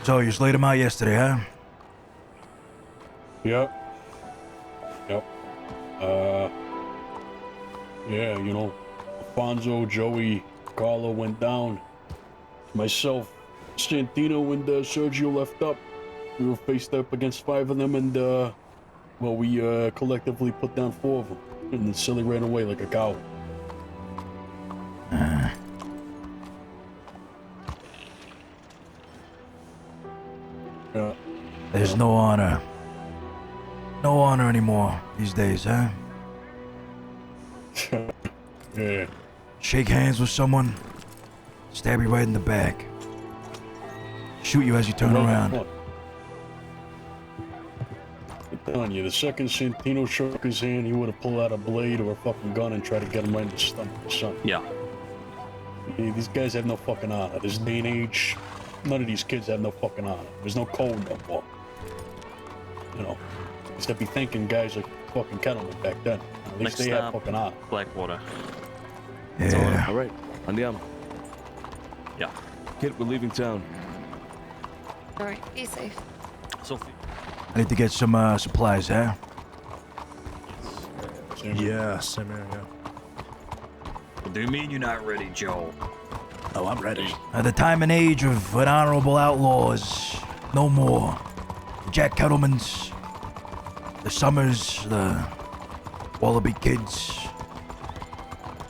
So you just laid him out yesterday, huh? Yep. Yeah, you know, Alfonso, Joey, Carlo went down. Myself, Santino, and Sergio left up. We were faced up against 5 of them, and, well, we collectively put down 4 of them. And then Silly ran away like a cow. Yeah. There's no honor. No honor anymore these days, huh? Yeah. Shake hands with someone, stab you right in the back, shoot you as you turn around. I'm telling you, the second Santino shook his hand, he would have pulled out a blade or a fucking gun and tried to get him right in the stomach or something. Yeah. These guys have no fucking honor. This day and age, none of these kids have no fucking honor. There's no code no more. You know, instead be thanking guys like fucking Kettleman back then. At least Next they had stop, fucking art. Blackwater. Yeah. All right. Andiamo. Yeah. Kid, we're leaving town. All right, be safe. Sophie. I need to get some supplies, eh? Yeah, same here, yeah. What do you mean you're not ready, Joe? Oh, I'm ready. At the time and age of honorable outlaws, no more. The Jack Kettlemans, the Summers, the Wallaby kids.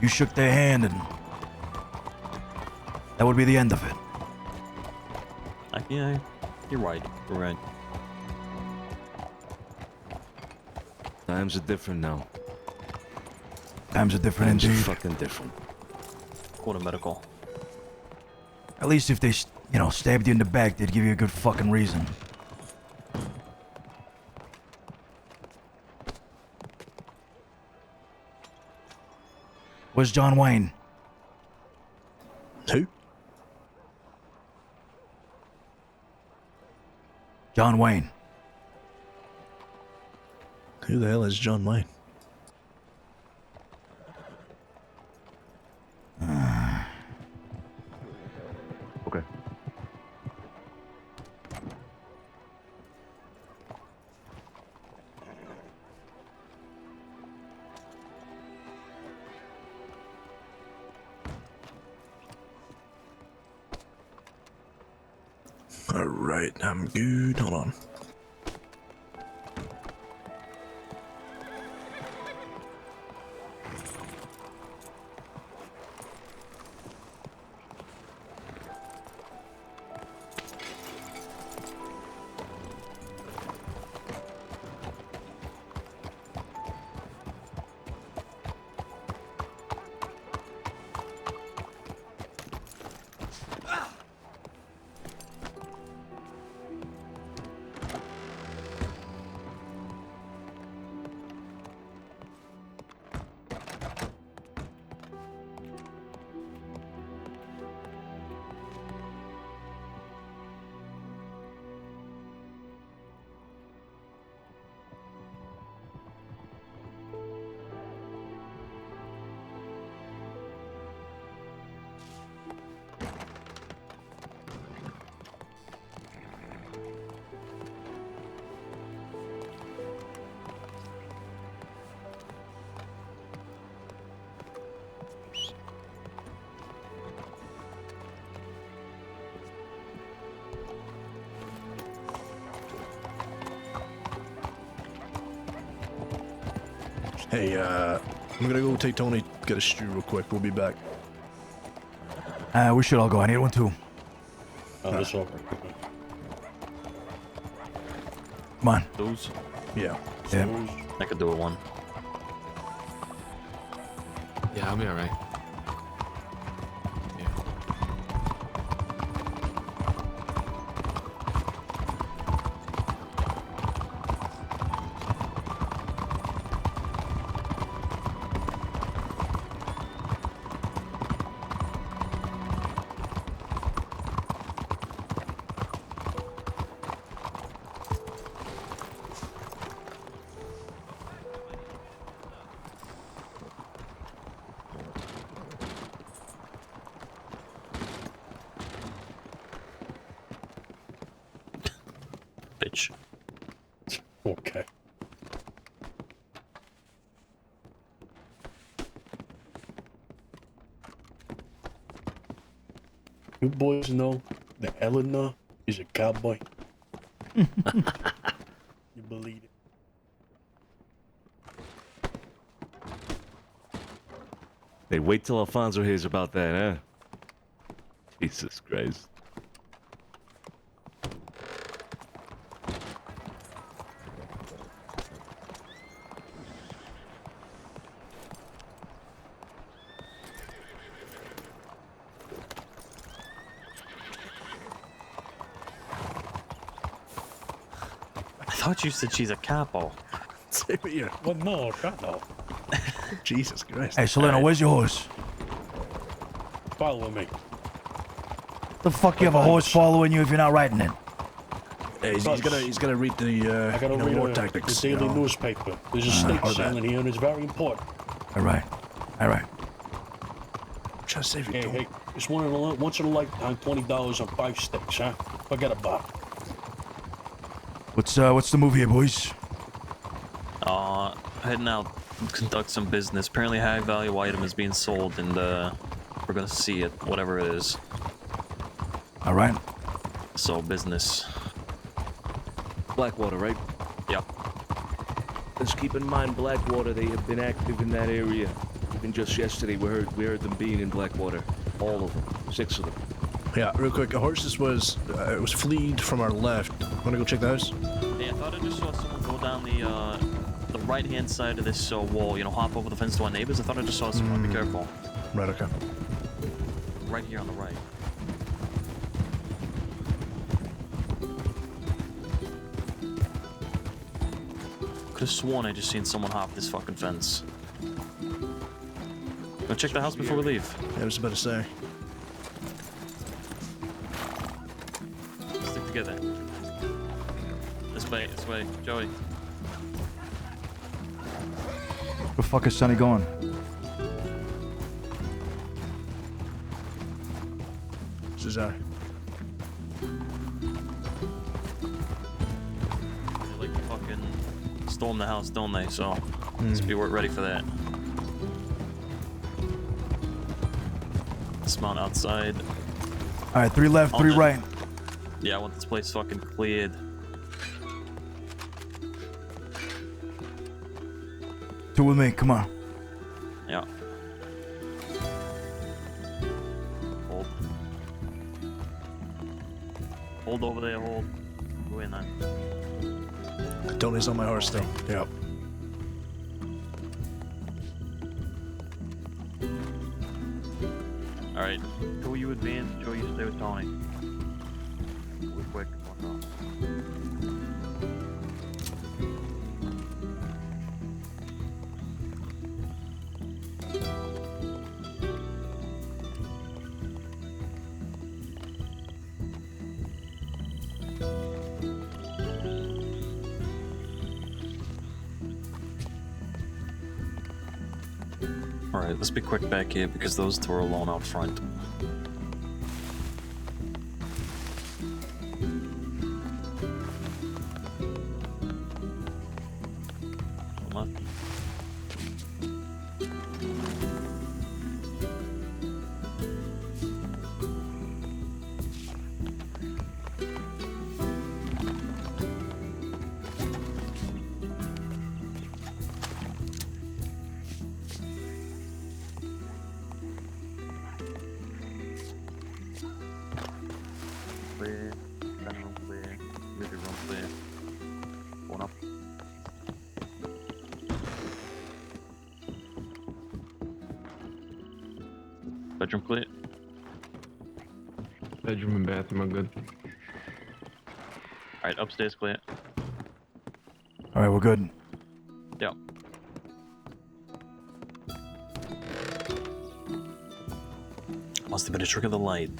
You shook their hand and that would be the end of it. Yeah, you're right. You're right. Times are different now. Times are different Times are indeed. fucking different. Go to medical. At least if they, stabbed you in the back, they'd give you a good fucking reason. Where's John Wayne? Who? John Wayne. Who the hell is John Wayne? Okay. All right, I'm good. Hold on. Hey, I'm gonna go take Tony, get a stew real quick. We'll be back. We should all go. I need one too. That's over. Come on. Those? Yeah. Yeah. I could do it one. Yeah, I'll be alright. Bitch. Okay. You boys know that Eleanor is a cowboy? You believe it? Hey, wait till Alfonso hears about that, huh? Jesus Christ. I thought you said she's a capo. Same here. Well, no, shut up. Jesus Christ. Hey, Solano, where's your horse? Follow me. The fuck you have a horse following you if you're not riding it? Hey, he's gonna read the I gotta read war the tactics. daily newspaper. There's a state or that. selling here, and it's very important. All right. All right. I'm trying to save you, Hey, Tony. hey, it's once in a lifetime, $20 on 5 sticks, huh? Forget about it. What's the move here, boys? Heading out to conduct some business. Apparently a high value item is being sold, and we're gonna see it, whatever it is. All right. So, business. Blackwater, right? Yep. Let's keep in mind, Blackwater, they have been active in that area. Even just yesterday, we heard them being in Blackwater. All of them. 6 of them. Yeah, real quick. Horses was it was fleed from our left. Wanna go check the house? Hey, I thought I just saw someone go down the right-hand side of this wall, you know, hop over the fence to our neighbors. I thought I just saw someone. Be careful. Right. Okay. Right here on the right. Could've sworn I just seen someone hop this fucking fence. Go check the house before we leave. Yeah, I was about to say. Stick together. This way, Joey. Where the fuck is Sonny going? Cesare. They like to fucking storm the house, don't they? So let's be ready for that. Dismount outside. All right, 3 left, 3 right. Yeah, I want this place fucking cleared. 2 with me. Come on. Yeah. Hold. Hold over there, hold. Go in then. Tony's on my horse still. Yep. Alright. Joe, you advance. Joe, you stay with Tony. Real quick. Watch out. Alright, let's be quick back here because those 2 are alone out front. Left. Clear, dining room clear, living room clear. Going up. Bedroom clear. Bedroom and bathroom are good. Alright, upstairs clear. All right, we're good. Yep. Must have been a trick of the light.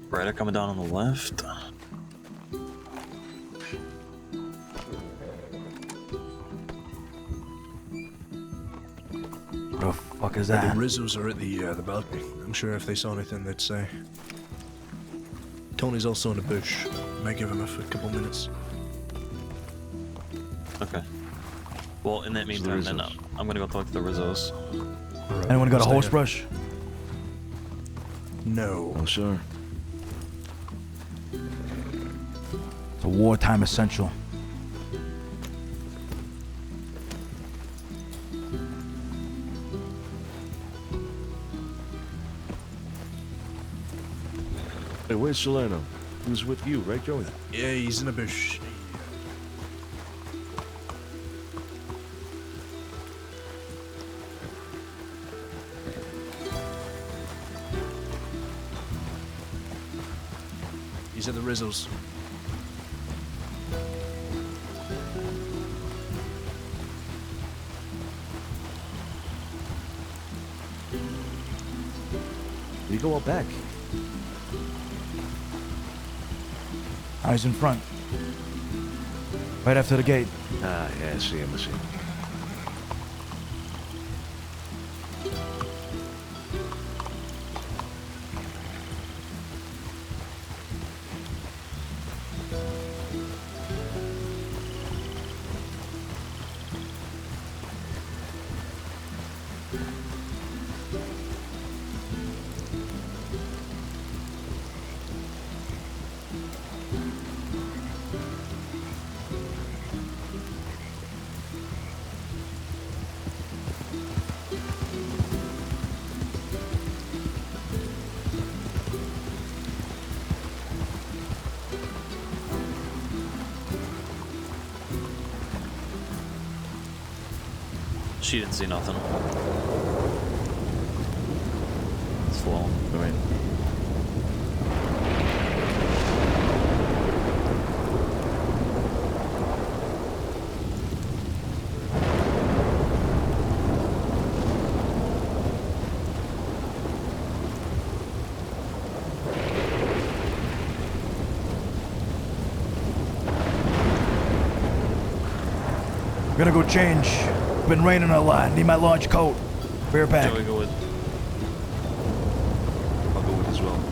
Rider coming down on the left. What the fuck is The that? Rizzos are at the balcony. I'm sure if they saw anything, they'd say. Tony's also in the bush. Might give him a couple minutes. Okay. Well, in that meantime, then I'm gonna go talk to the Rizzos. Right. Anyone got a Stay horse here. brush? No. Oh, sir. It's a wartime essential. Hey, where's Salerno? He was with you, right, Joey? Yeah, he's in a bush. He's at the Rizzos. You go out back. Eyes in front. Right after the gate. Ah, yeah, I see him. She didn't see nothing. Slow. All right. I'm gonna go change. Been raining a lot. Need my launch coat. Bear back. Joey, go with. I'll go with as well.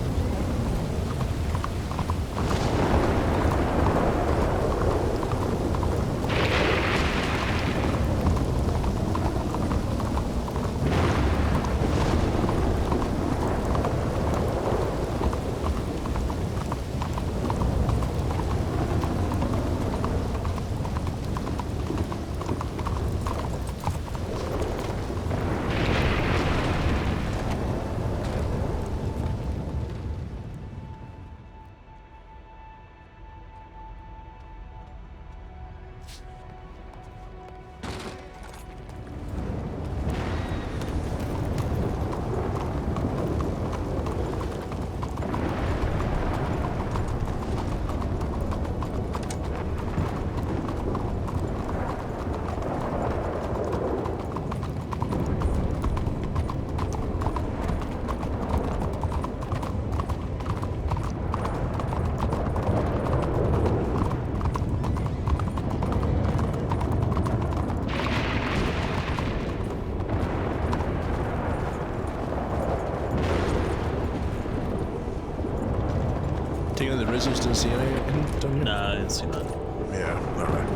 Taking the results, didn't see anything down here? Nah, I didn't see that. Yeah, alright.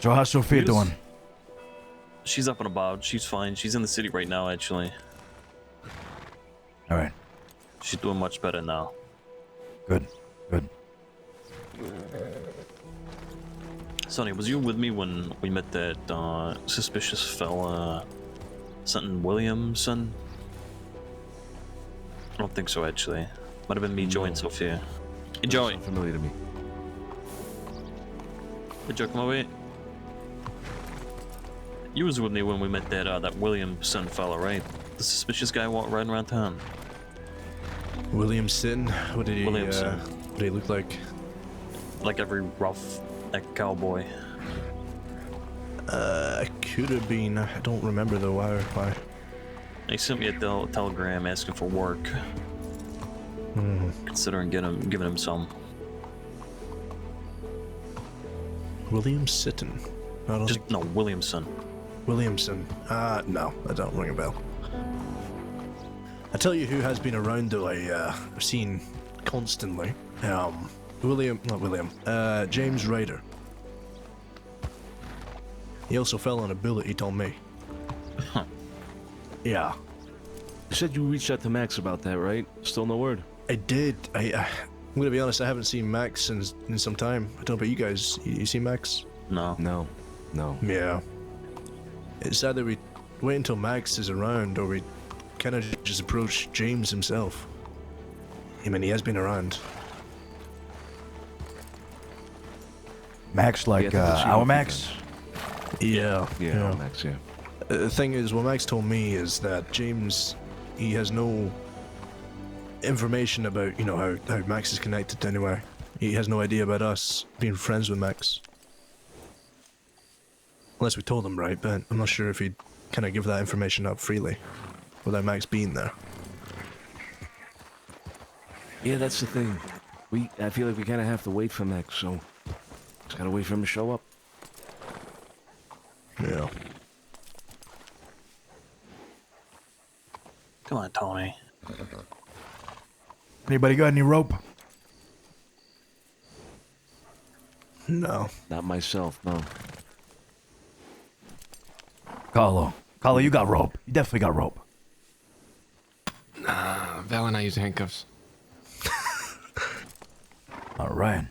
So how's Sophia Yes. doing? She's up and about. She's fine. She's in the city right now, actually. All right. She's doing much better now. Good. Good. Sonny, was you with me when we met that suspicious fella, something Williamson? I don't think so, actually. Might have been me, Joey, and Sophia. Hey, Joey. Sounds familiar to me. Hey, Joe, come over here. You was with me when we met that Williamson fella, right? The suspicious guy riding around town. Williamson? What did he, Williamson. what did he look like? Like every rough cowboy. Could have been. I don't remember though. Why? He sent me a telegram asking for work. Considering giving him some. William Sitton. I don't think... No, Williamson. Williamson. No, I don't ring a bell. I tell you who has been around though. I've seen constantly. James Ryder. He also fell on a bullet, he told me. Huh. Yeah. You said you reached out to Max about that, right? Still no word? I did. I'm gonna be honest, I haven't seen Max in some time. I don't know about you guys. You see Max? No. No. Yeah. It's either we wait until Max is around or we kind of just approach James himself. I mean, he has been around. Max, like Yeah, I think that's our you. Max? Yeah. Yeah, Max, yeah. The thing is, what Max told me is that James, he has no information about, how Max is connected to anywhere. He has no idea about us being friends with Max. Unless we told him, right? But I'm not sure if he'd kind of give that information up freely without Max being there. Yeah, that's the thing. I feel like we kind of have to wait for Max, so just gotta wait for him to show up. Yeah. Come on, Tony. Anybody got any rope? No. Not myself, no. Carlo, you got rope. You definitely got rope. Val and I use handcuffs. All right.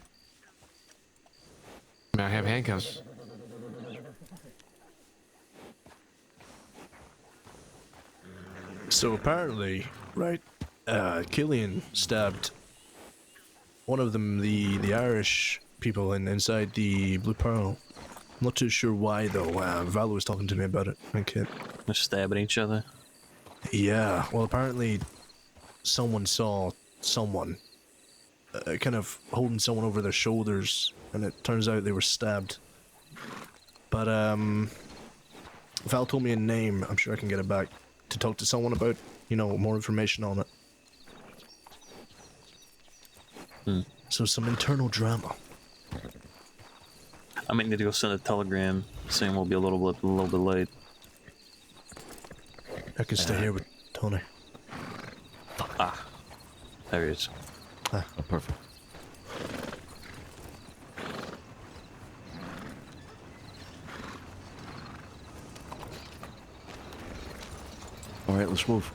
May I have handcuffs? So apparently, right, Killian stabbed one of them, the Irish people inside the Blue Pearl. I'm not too sure why though. Val was talking to me about it. Okay. They're stabbing each other. Yeah. Well, apparently, someone saw someone kind of holding someone over their shoulders, and it turns out they were stabbed. But Val told me a name. I'm sure I can get it back to talk to someone about, more information on it. So some internal drama. I might need to go send a telegram saying we'll be a little bit late. I can stay here with Tony. Ah, there he is. Oh, perfect. All right, let's move.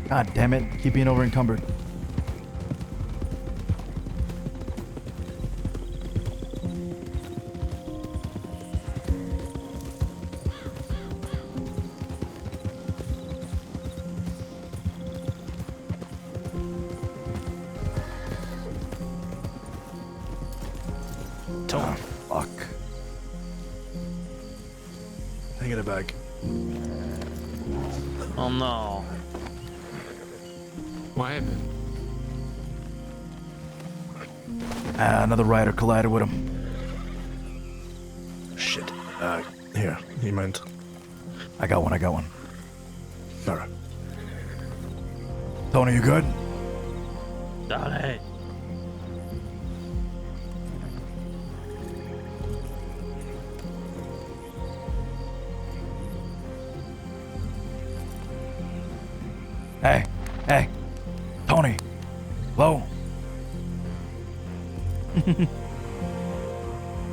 God damn it. Keep being over encumbered. Tom, Fuck. I get it back. Oh no. What happened? Another rider collided with him. Shit. Here, you mind? I got one. Alright. Tony, you good? Tony. Hey. Tony. Hello?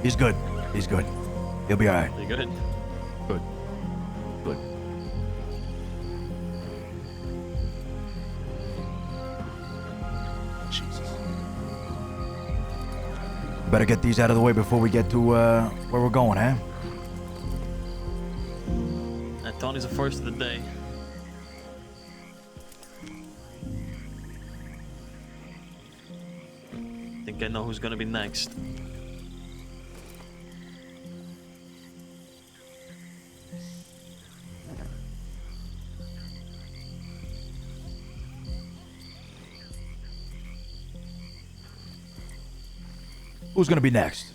He's good. He'll be alright. You good? Good. Jesus. Better get these out of the way before we get to where we're going, eh? Tony's the first of the day. Think I know who's gonna be next. Who's gonna be next?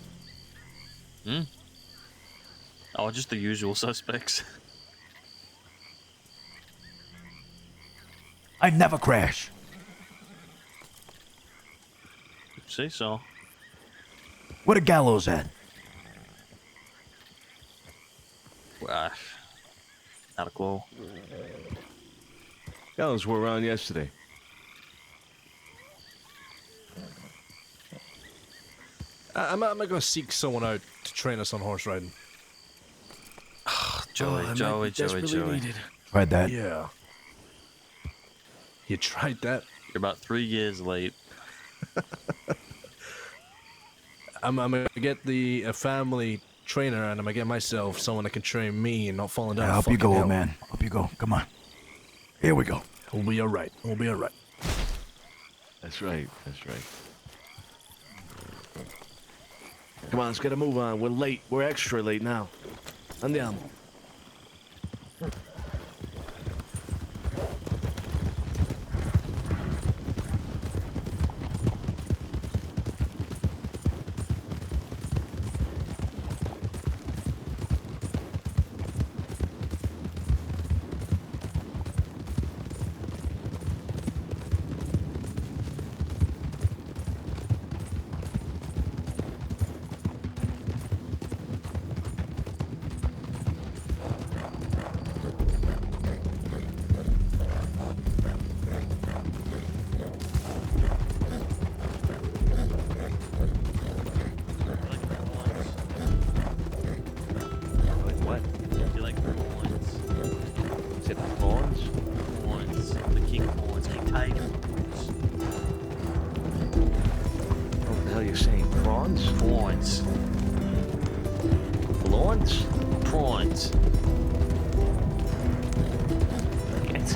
Oh, just the usual suspects. I never crash. Say so. Where the gallows at? Not a clue. Gallows were around yesterday. I'm gonna seek someone out to train us on horse riding. Joey. Tried that. Yeah. You tried that? You're about 3 years late. I'm gonna get a family trainer, and I'm gonna get myself someone that can train me and not falling down. I hope you go, old man. Hope you go. Come on. Here we go. We'll be alright. We'll be alright. That's right. That's right. Come on, let's get a move on. We're late. We're extra late now. Andiamo.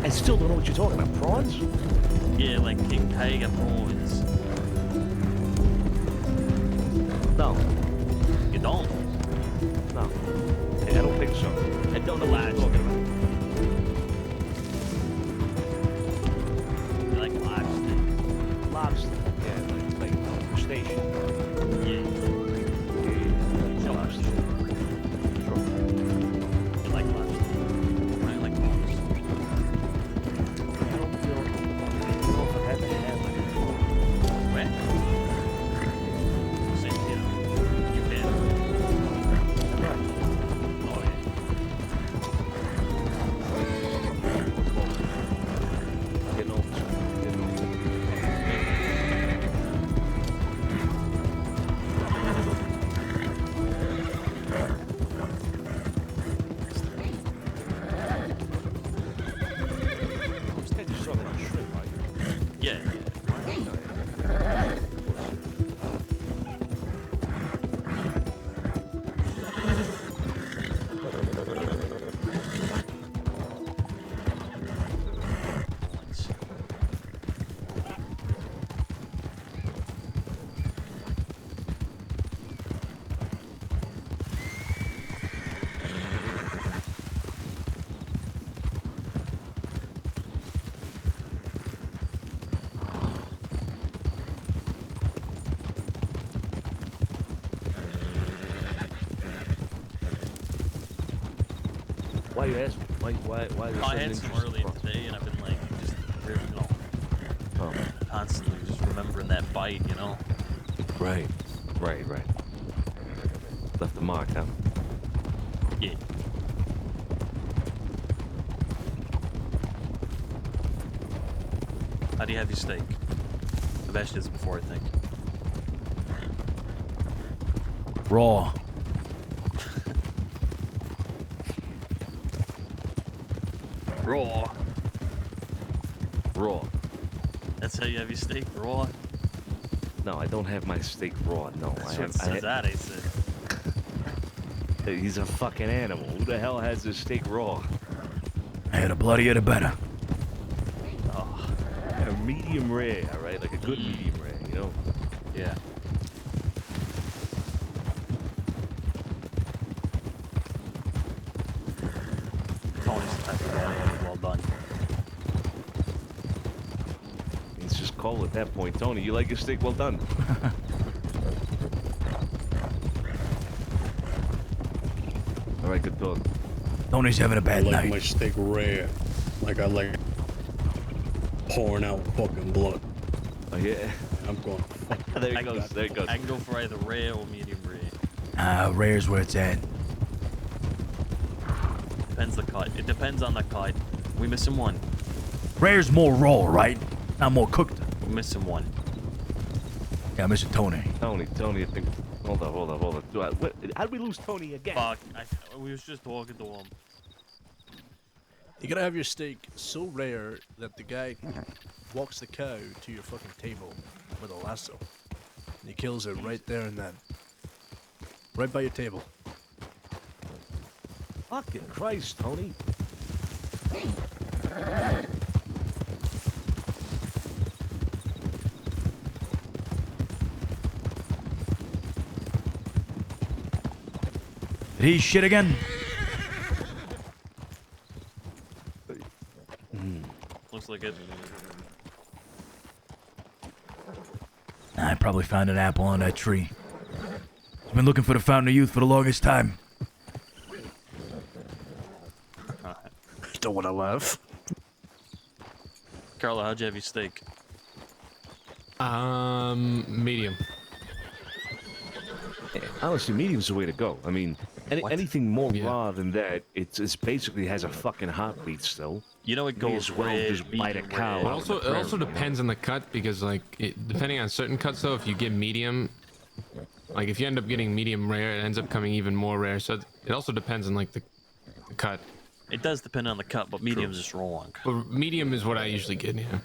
I still don't know what you're talking about. Prawns? Yeah, like King Tiger prawns. No. You don't? No. I don't think so. I don't know what you're talking about. You like lobster? Lobster. Yeah, like crustacean. Yeah. Lobster. Sure. You like lobster? I like prawns. I don't know if I've ever had like Where? Same here. You can. Oh, yeah. Getting over. Yeah. Why you asking? Why I had some earlier today, and I've been like, just, you know, constantly just remembering that bite, you know? Right. Left the mark, huh? Yeah. How do you have your steak? I've asked you this before, I think. Raw. Raw. That's how you have your steak, raw? No, I don't have my steak raw. No, That's what Cesare said. He's a fucking animal. Who the hell has his steak raw? Hey, the bloodier the better. Oh, a medium rare, all right? Like a good medium rare, you know? Yeah. Tony's the type of guy who well done. It's just cold at that point. Tony, you like your steak well done? All right, good talk. Tony's having a I bad like night. my steak rare. Like I like pouring out fucking blood. Oh yeah. I'm going. There he goes. There he goes. I can go for either rare or medium rare. Rare's where it's at. Depends the cut. It depends on the cut. We missing one. Rare's more raw, right? Not more cooked. We're missing one. Yeah, I'm missing Tony. Tony, I think. Hold on. How did we lose Tony again? Fuck. We was just talking to him. You gotta have your steak so rare that the guy walks the cow to your fucking table with a lasso. And he kills it right there and then. Right by your table. Fucking Christ, Tony. Did he shit again? Looks like it. I probably found an apple on that tree. He's been looking for the Fountain of Youth for the longest time. You don't want to laugh. Carla, how'd you have your steak? Medium. Honestly, medium's the way to go. I mean, anything more raw than that, it's basically has a fucking heartbeat still. You know it May goes as well rare, just bite a medium cow. rare. It also depends on the cut because like depending on certain cuts though, if you get medium, like if you end up getting medium rare, it ends up coming even more rare. So it also depends on like the cut. It does depend on the cut, but medium's just wrong. But medium is what I usually get. Yeah.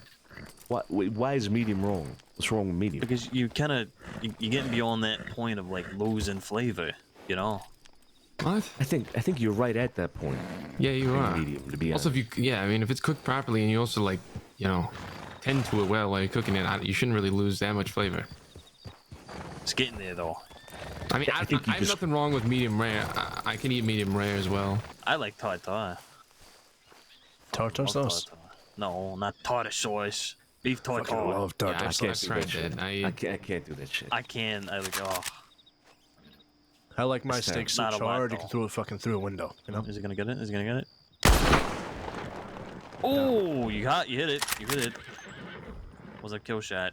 Why is medium wrong? What's wrong with medium? Because you kind of you're getting beyond that point of like losing flavor, you know. What? I think you're right at that point. Yeah, you are. Medium, to be Also, honest. if you, I mean, if it's cooked properly and you also like, you know, tend to it well while you're cooking it, you shouldn't really lose that much flavor. It's getting there though. I mean, I have nothing wrong with medium rare. I can eat medium rare as well. I like tartar. Tartar sauce? No, not tartar sauce. Beef tartar. I love tartar I can't sauce. do that shit. I can't do that shit. I can. I like. Oh. I like my steak so Not a lot, charred you though. can throw it fucking through a window. You know? Is he gonna get it? Is he gonna get it? Oh, you hit it. You hit it. Was a kill shot.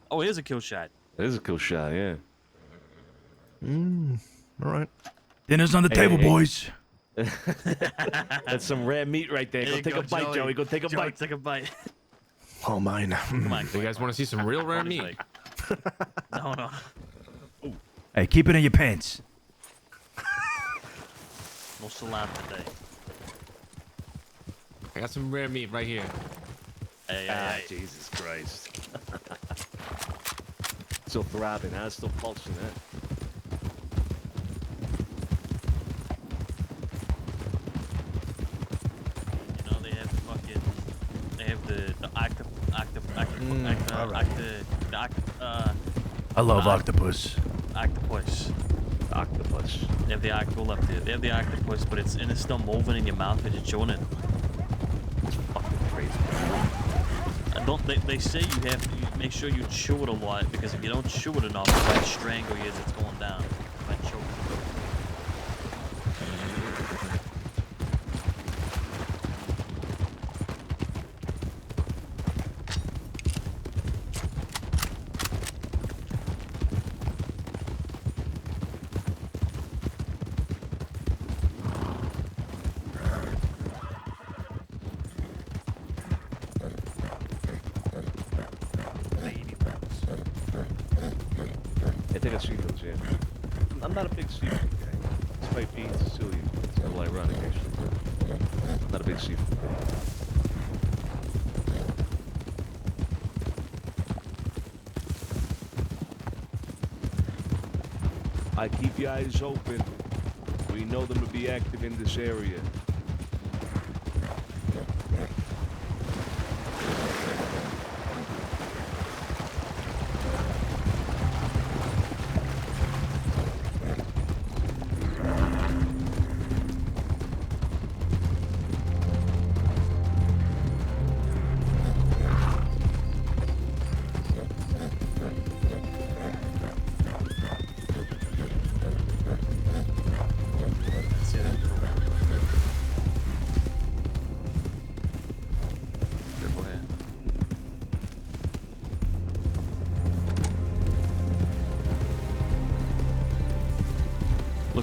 Oh, it is a kill shot. It is a kill shot, yeah. All right. Dinner's on the table, boys. That's some rare meat right there. Go take a bite, Joey. Go take a bite. Take a bite. Oh, mine. Come on. You guys want to see some real rare meat? No. Hey, keep it in your pants. No salami today. I got some rare meat right here. Hey. Jesus Christ. Still throbbing, huh? Still pulsing, huh? You know they have fucking. They have the I love octopus. octopus. Octopus. They have the octopus left there. They have the octopus, but it's still moving in your mouth as you're chewing it. It's fucking crazy. They say you have to make sure you chew it a lot because if you don't chew it enough, it might strangle you as it's going down. It might choke you. I think I see those, yeah. I'm not a big seafood guy. Despite being Sicilian. It's a little ironic, actually. I'm not a big seafood guy. I keep your eyes open. We know them to be active in this area. See that?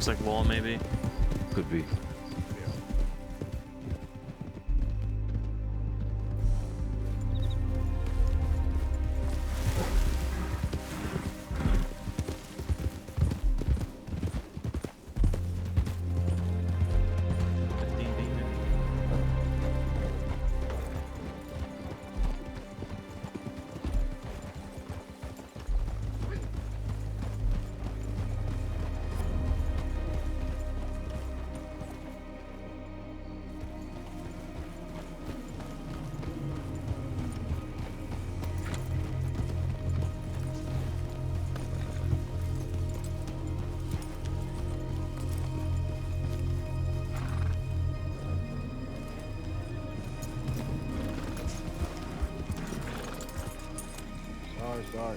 Looks like law, maybe. Could be. Sorry.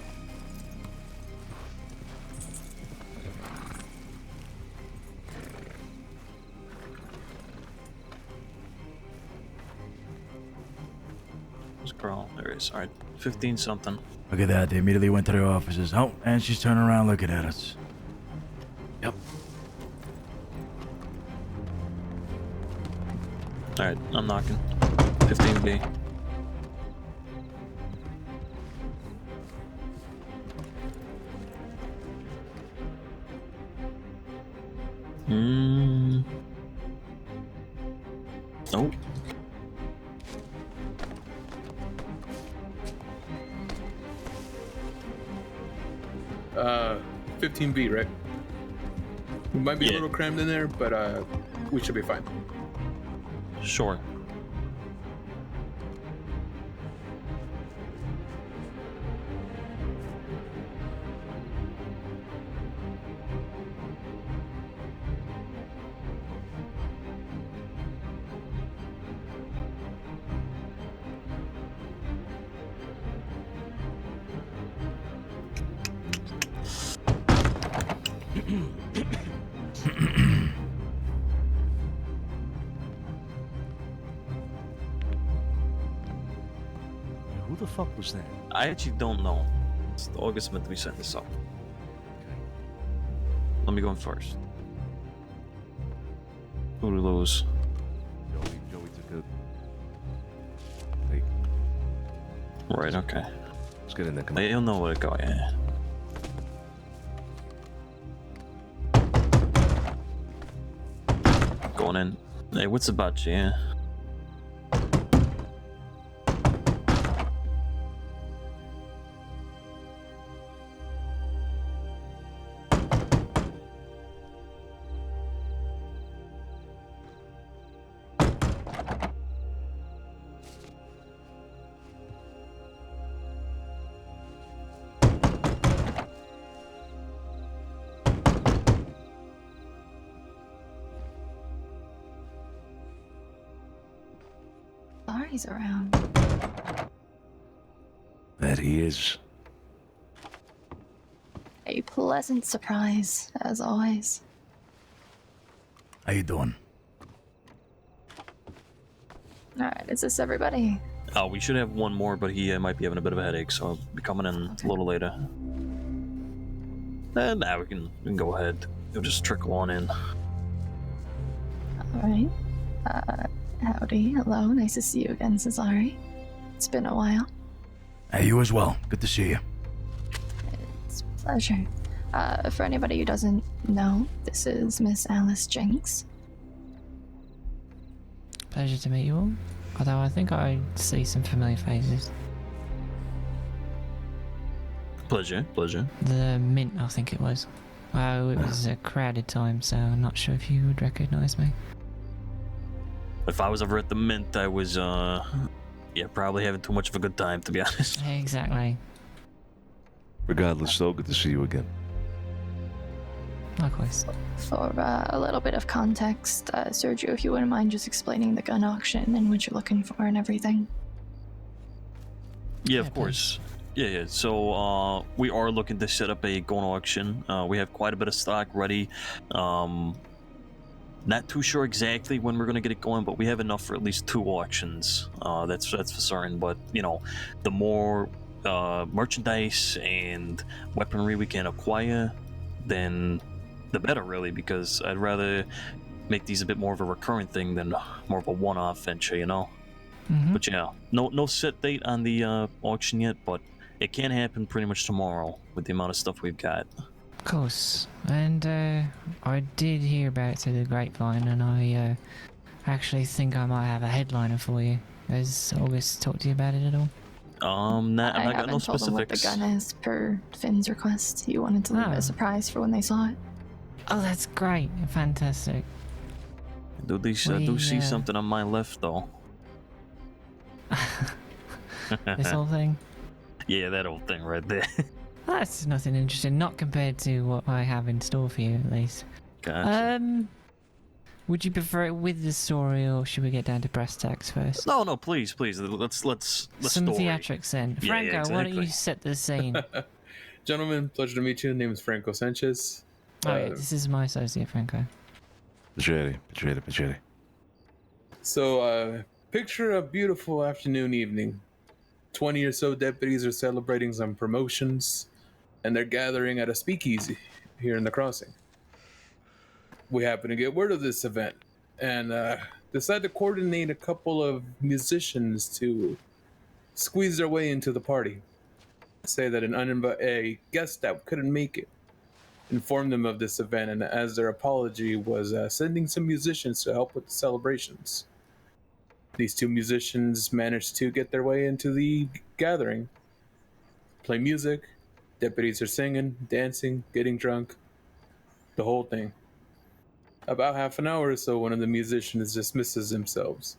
This girl, there it is. Alright, 15 something. Look at that. They immediately went to their offices. Oh, and she's turning around looking at us. Yep. Alright, I'm knocking. 15B. Oh. 15B, right? We might be a little crammed in there, but we should be fine. Sure. Who the fuck was that? I actually don't know. It's August meant to be setting this up. Let me go in first. Who do we lose? Joey took a... Hey. Right, okay. Let's get in there, come on. He'll know where to go, yeah. Going in. Hey, what's about you, yeah? Ari's around. That he is. A pleasant surprise, as always. How you doing? Alright, is this everybody? Oh, we should have one more, but he might be having a bit of a headache, so I'll be coming in a little later. Nah, we can go ahead. He'll just trickle on in. Alright. Howdy, hello, nice to see you again, Cesare. It's been a while. Hey, you as well. Good to see you. It's a pleasure. For anybody who doesn't know, this is Miss Alice Jenks. Pleasure to meet you all. Although I think I see some familiar faces. Pleasure. The Mint, I think it was. Well, it was a crowded time, so I'm not sure if you would recognize me. If I was ever at the Mint, I was, probably having too much of a good time, to be honest. Exactly. Regardless, though, good to see you again. Likewise. For a little bit of context, Sergio, if you wouldn't mind just explaining the gun auction and what you're looking for and everything. Yeah, of course. Yeah. So, we are looking to set up a gun auction. We have quite a bit of stock ready. Not too sure exactly when we're going to get it going, but we have enough for at least 2 auctions. That's for certain. But, the more merchandise and weaponry we can acquire, then the better, really, because I'd rather make these a bit more of a recurrent thing than more of a one-off venture, you know? But yeah, no set date on the auction yet, but it can happen pretty much tomorrow with the amount of stuff we've got. Of course. And I did hear about it through the grapevine, and I actually think I might have a headliner for you. Has August talked to you about it at all? I'm not got no haven't told them what the specifics. gun is per Finn's request. He wanted to leave it a surprise for when they saw it. Oh, that's great. Fantastic. I do see something on my left, though. This whole thing? Yeah, that old thing right there. That's nothing interesting, not compared to what I have in store for you, at least. Gotcha. Would you prefer it with the story, or should we get down to brass tacks first? No, please. Let's Some story. theatrics then. Yeah, Franco, why don't you exactly. set the scene? Gentlemen, pleasure to meet you. Name is Franco Sanchez. Oh, yeah, this is my associate, Franco. Piacere. So, picture a beautiful afternoon evening. 20 or so deputies are celebrating some promotions, and they're gathering at a speakeasy here in the crossing. We happen to get word of this event, and decide to coordinate a couple of musicians to squeeze their way into the party. Say that a guest that couldn't make it informed them of this event, and as their apology was sending some musicians to help with the celebrations. These two musicians managed to get their way into the gathering, play music, deputies are singing, dancing, getting drunk, the whole thing. About half an hour or so, one of the musicians dismisses themselves,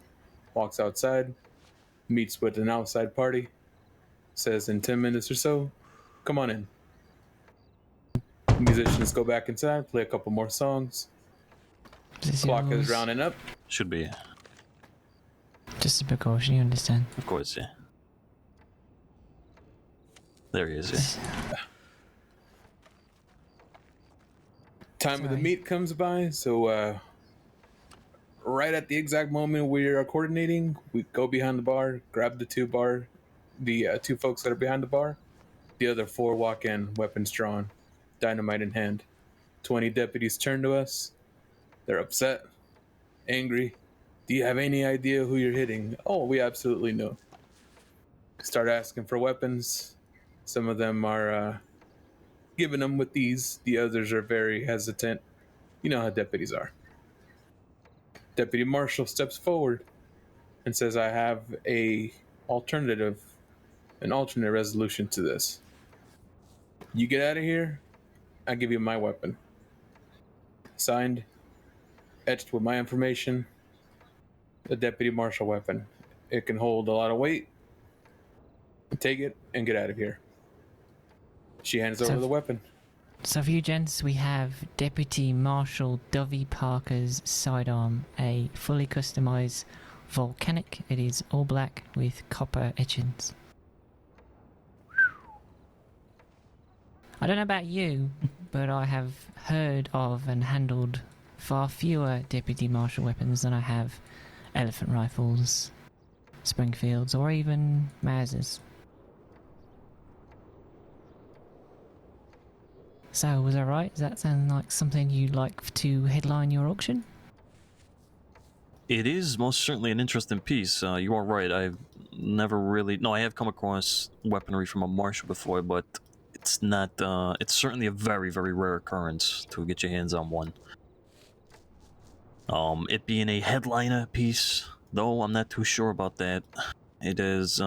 walks outside, meets with an outside party, says in 10 minutes or so, come on in. Musicians go back inside, play a couple more songs. Clock is rounding up. Should be. Just a precaution, you understand? Of course, yeah. There he is, yeah. Time of the meet comes by, so right at the exact moment we are coordinating, we go behind the bar, grab the two folks that are behind the bar. The other four walk in, weapons drawn, dynamite in hand. 20 deputies turn to us. They're upset, angry. Do you have any idea who you're hitting? Oh, we absolutely know. Start asking for weapons. Some of them are giving them with these. The others are very hesitant. You know how deputies are. Deputy Marshal steps forward and says, I have an alternate resolution to this. You get out of here, I give you my weapon. Signed, etched with my information, the Deputy Marshal weapon. It can hold a lot of weight. Take it and get out of here. She hands over the weapon. So for you gents, we have Deputy Marshal Dovey Parker's sidearm, a fully customized volcanic. It is all black with copper etchings. I don't know about you, but I have heard of and handled far fewer Deputy Marshal weapons than I have elephant rifles, Springfields, or even Mausers. So, was that right? Does that sound like something you'd like to headline your auction? It is most certainly an interesting piece. You are right. I've never really... No, I have come across weaponry from a marshal before, but it's not... it's certainly a very, very rare occurrence to get your hands on one. It being a headliner piece, though, I'm not too sure about that. It is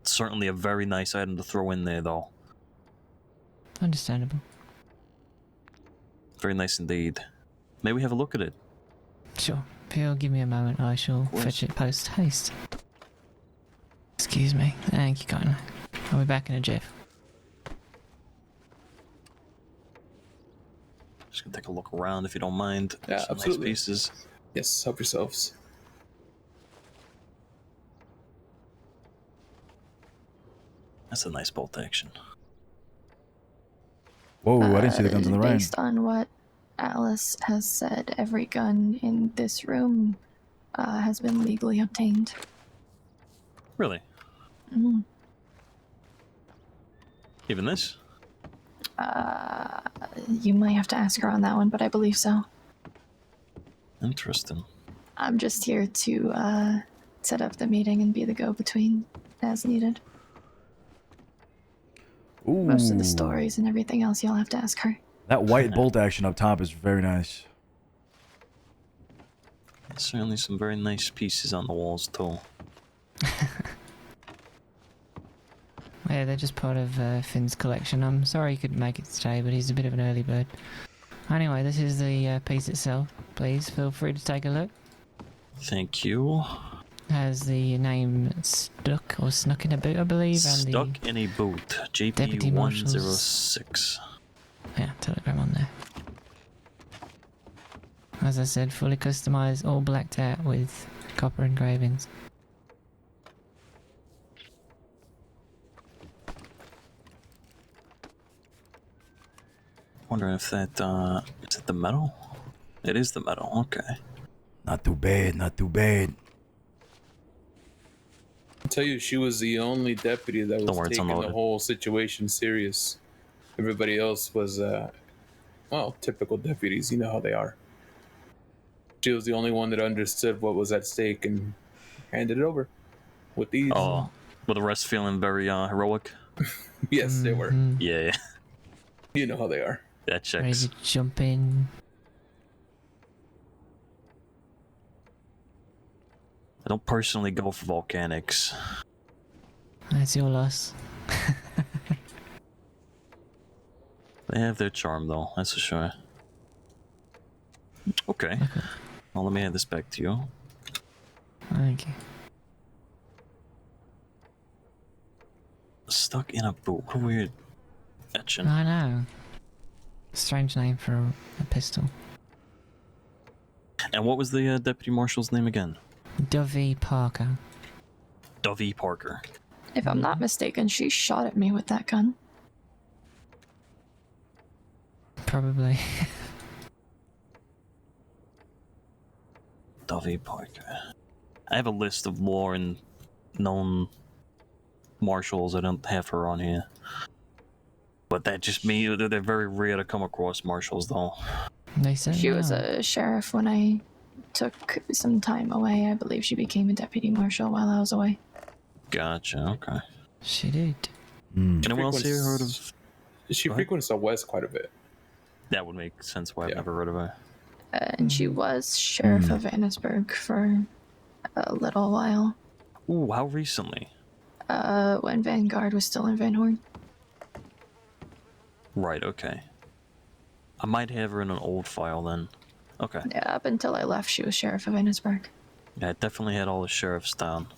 certainly a very nice item to throw in there, though. Understandable. Very nice indeed. May we have a look at it? Sure. If you'll give me a moment, I shall fetch it post haste. Excuse me. Thank you, kindly. I'll be back in a jiff. Just gonna take a look around if you don't mind. Yeah, some absolutely. Nice pieces. Yes, help yourselves. That's a nice bolt action. Whoa, I didn't see the guns on the right. Based on what Alice has said, every gun in this room has been legally obtained. Really? Mm. Even this? You might have to ask her on that one, but I believe so. Interesting. I'm just here to set up the meeting and be the go-between as needed. Ooh. Most of the stories and everything else you'll have to ask her. That white bolt action up top is very nice. Certainly some very nice pieces on the walls too. Yeah, they're just part of Finn's collection. I'm sorry he couldn't make it today, but he's a bit of an early bird. Anyway, this is the piece itself. Please feel free to take a look. Thank you. Has the name stuck or snuck in a boot, I believe, Stuck and the in a boot. Deputy Marshal's- JP106. yeah, telegram on there. As I said, fully customized, all blacked out with copper engravings. Wondering if that is it the metal? It is the metal. Okay. Not too bad. Not too bad. I'll tell you, she was the only deputy that was worry, it's taking the unloaded. whole situation serious. Everybody else was, well, typical deputies. You know how they are. She was the only one that understood what was at stake and handed it over with ease. Oh, with the rest feeling very heroic. Yes, they were. Yeah, You know how they are. that Ready checks. to jump in. I don't personally go for volcanics. That's your loss. They have their charm though, that's for sure. Okay. Well, let me hand this back to you. Thank you. Stuck in a boot. What a weird etching. I know. Strange name for a pistol. And what was the deputy marshal's name again? Dovey Parker. Dovey Parker. If I'm not mistaken, she shot at me with that gun. Probably. Dovey Parker. I have a list of lore and known marshals. I don't have her on here. But that just means they're very rare to come across marshals, though. They said She was a sheriff when I took some time away. I believe she became a deputy marshal while I was away. Gotcha, okay. She did. Anyone else here heard of... She frequents the West quite a bit. That would make sense why I've never heard of her. And she was sheriff of Annisburg for a little while. Ooh, how recently? When Vanguard was still in Van Horn. Right, okay. I might have her in an old file then. Okay. Yeah, up until I left, she was sheriff of Annisburg. Yeah, I definitely had all the sheriffs down.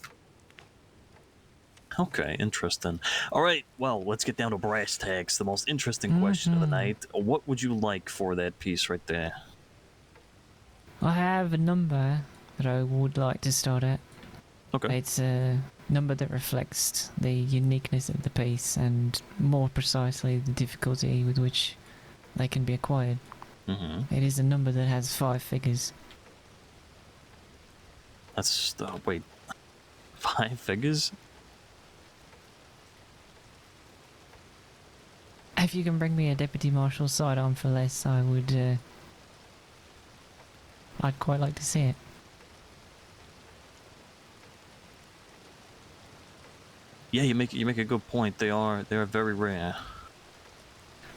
Okay, interesting. Alright, well, let's get down to brass tacks. The most interesting question of the night. What would you like for that piece right there? I have a number that I would like to start at. Okay. It's a number that reflects the uniqueness of the piece and more precisely the difficulty with which they can be acquired. It is a number that has 5 figures. That's, wait, 5 figures? If you can bring me a deputy marshal sidearm for less, I would, I'd quite like to see it. Yeah, you make a good point. They are very rare.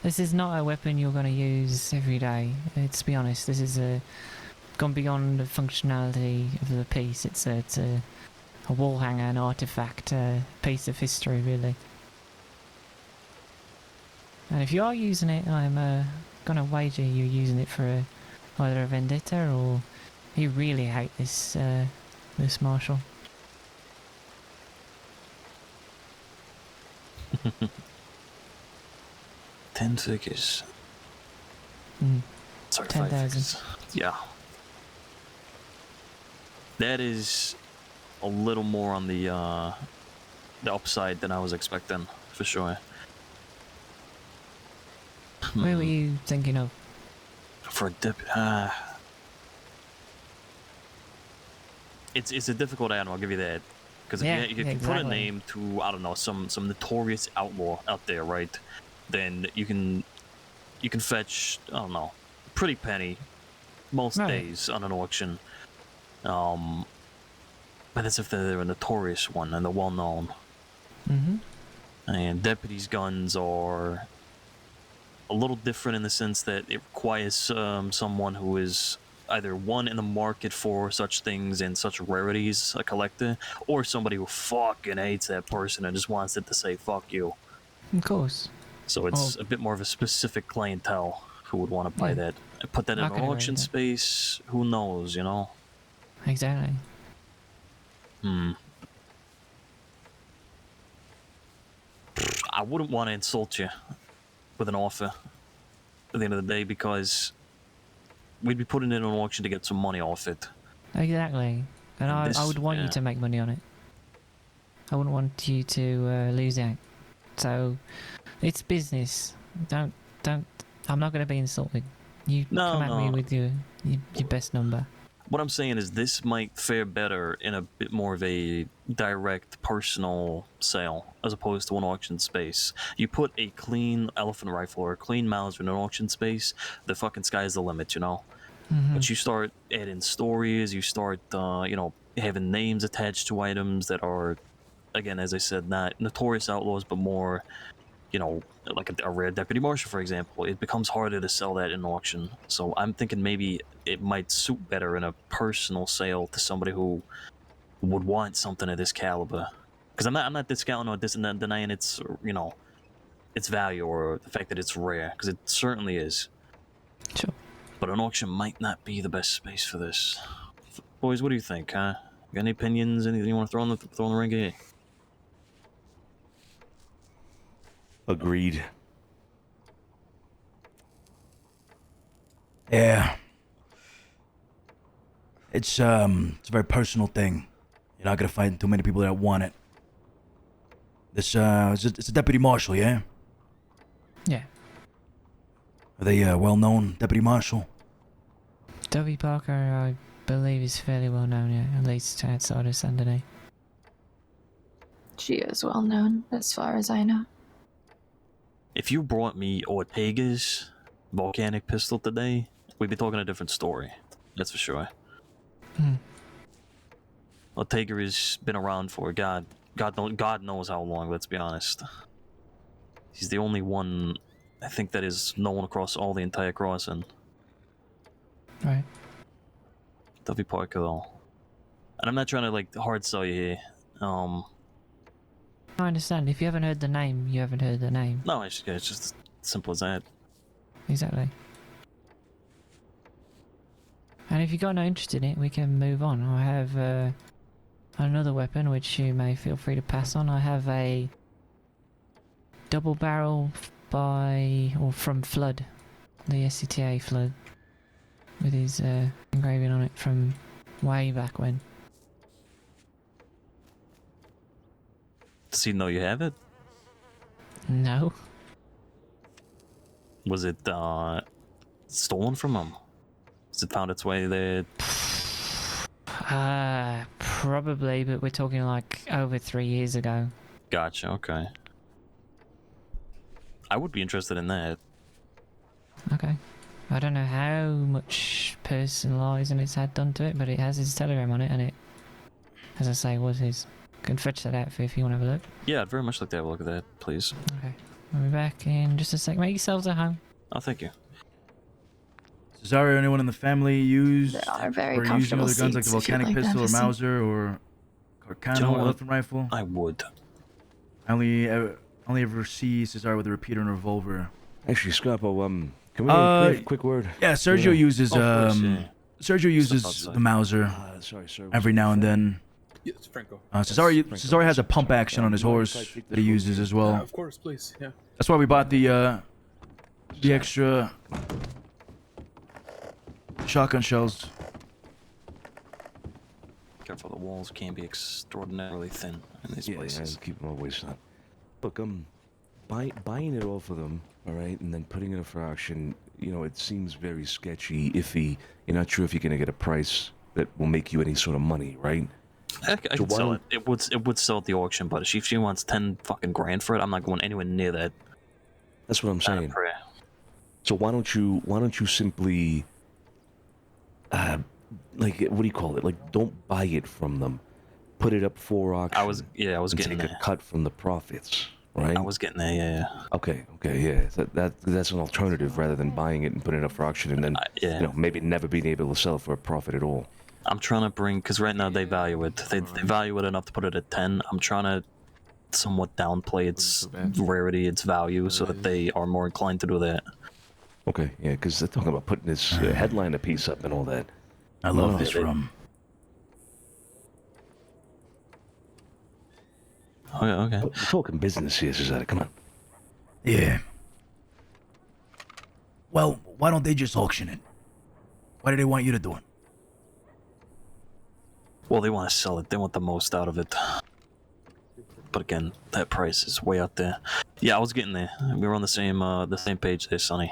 This is not a weapon you're going to use every day. Let's be honest. This is gone beyond the functionality of the piece. It's a wall hanger, an artifact, a piece of history, really. And if you are using it, I'm gonna wager you're using it for either a vendetta or you really hate this this marshal. 10 figures. Sorry, 5 10,000. figures. Yeah. That is a little more on the upside than I was expecting, for sure. Where were you thinking of? For a it's a difficult item, I'll give you that. Because if you put a name to, I don't know, some notorious outlaw out there, right? Then you can you can fetch, I don't know, a pretty penny most Right. days on an auction. But that's if they're a notorious one and they're well known. Mm-hmm. And deputies' guns are a little different in the sense that it requires someone who is either one in the market for such things and such rarities, a collector, or somebody who fucking hates that person and just wants it to say fuck you. Of course. So it's a bit more of a specific clientele who would want to buy that. And put that in I an can agree auction with that. space, who knows, you know? Exactly. I wouldn't want to insult you with an offer at the end of the day because we'd be putting it in an auction to get some money off it. Exactly. And I This- would want you yeah. to make money on it. I wouldn't want you to lose out. So, it's business. Don't. I'm not going to be insulted. You come at me with your best number. What I'm saying is this might fare better in a bit more of a direct personal sale as opposed to an auction space. You put a clean elephant rifle or a clean Mauser in an auction space, the fucking sky's the limit, you know? But you start adding stories, you start, having names attached to items that are, again, as I said, not notorious outlaws, but more, like a rare deputy marshal, for example. It becomes harder to sell that in auction. So I'm thinking maybe it might suit better in a personal sale to somebody who would want something of this caliber. Because I'm not discounting or denying its, its value or the fact that it's rare, because it certainly is. Sure. But an auction might not be the best space for this. Boys, what do you think, huh? Got any opinions? Anything you want to throw in the ring here? Agreed. Yeah. It's a very personal thing. You're not gonna find too many people that want it. This it's a deputy marshal, yeah? Yeah. Are they well-known deputy marshal? W. Parker, I believe, is fairly well known, yeah, at least outside of Saturday. She is well known, as far as I know. If you brought me Ortega's volcanic pistol today, we'd be talking a different story. That's for sure. Ortega has been around for God knows how long. Let's be honest. He's the only one, I think, that is known across all the entire crossing. Right. W. Parker, though, and I'm not trying to hard sell you here. I understand. If you haven't heard the name, you haven't heard the name. No, it's just as simple as that. Exactly. And if you've got no interest in it, we can move on. I have another weapon which you may feel free to pass on. I have a double barrel from Flood, the SCTA Flood, with his engraving on it from way back when. Does he know you have it? No. Was it stolen from him? Has it found its way there? Probably, but we're talking over 3 years ago. Gotcha, okay. I would be interested in that. Okay. I don't know how much personalising it's had done to it, but it has his telegram on it, and it, as I say, was his. Can fetch that out for you if you want to have a look. Yeah, I'd very much like to have a look at that, please. Okay. I'll be back in just a sec. Make yourselves at home. Oh, thank you. Cesare, or anyone in the family used There are very or using comfortable other guns like the seats if you'd volcanic like to pistol or have a seat. Mauser or Carcano Do you know what? elephant rifle? I would. I only ever see Cesare with a repeater and a revolver. Actually, Scapo, can we have a quick word? Yeah, Sergio uses of course, yeah. Sergio uses outside. the Mauser Sorry, sir. every now and then. Yes, Franco. Cesare has a pump action on his horse that he uses as well. Of course, please. Yeah. That's why we bought the extra shotgun shells. Careful, the walls can be extraordinarily thin in these Yeah, places. keep them always up. Look, buying it off of them, all right, and then putting it up for auction, it seems very sketchy, iffy. You're not sure if you're going to get a price that will make you any sort of money, right? I could sell it. It would sell at the auction, but if she wants 10 fucking grand for it, I'm not going anywhere near that. That's what I'm saying. So why don't you simply, like, what do you call it? Like, don't buy it from them. Put it up for auction. I was and getting take there. a cut from the profits, right? I was getting there, yeah. Okay, yeah. That's an alternative rather than buying it and putting it up for auction and then, maybe never being able to sell it for a profit at all. I'm trying to bring, because right now they value it. They value it enough to put it at 10. I'm trying to somewhat downplay its rarity, its value, so that they are more inclined to do that. Okay, yeah, because they're talking about putting this headliner piece up and all that. I love this rum. Okay. We're talking business here, Cesare. Come on. Yeah. Well, why don't they just auction it? Why do they want you to do it? Well, they want to sell it. They want the most out of it. But again, that price is way out there. Yeah, I was getting there. We were on the same page there, Sonny.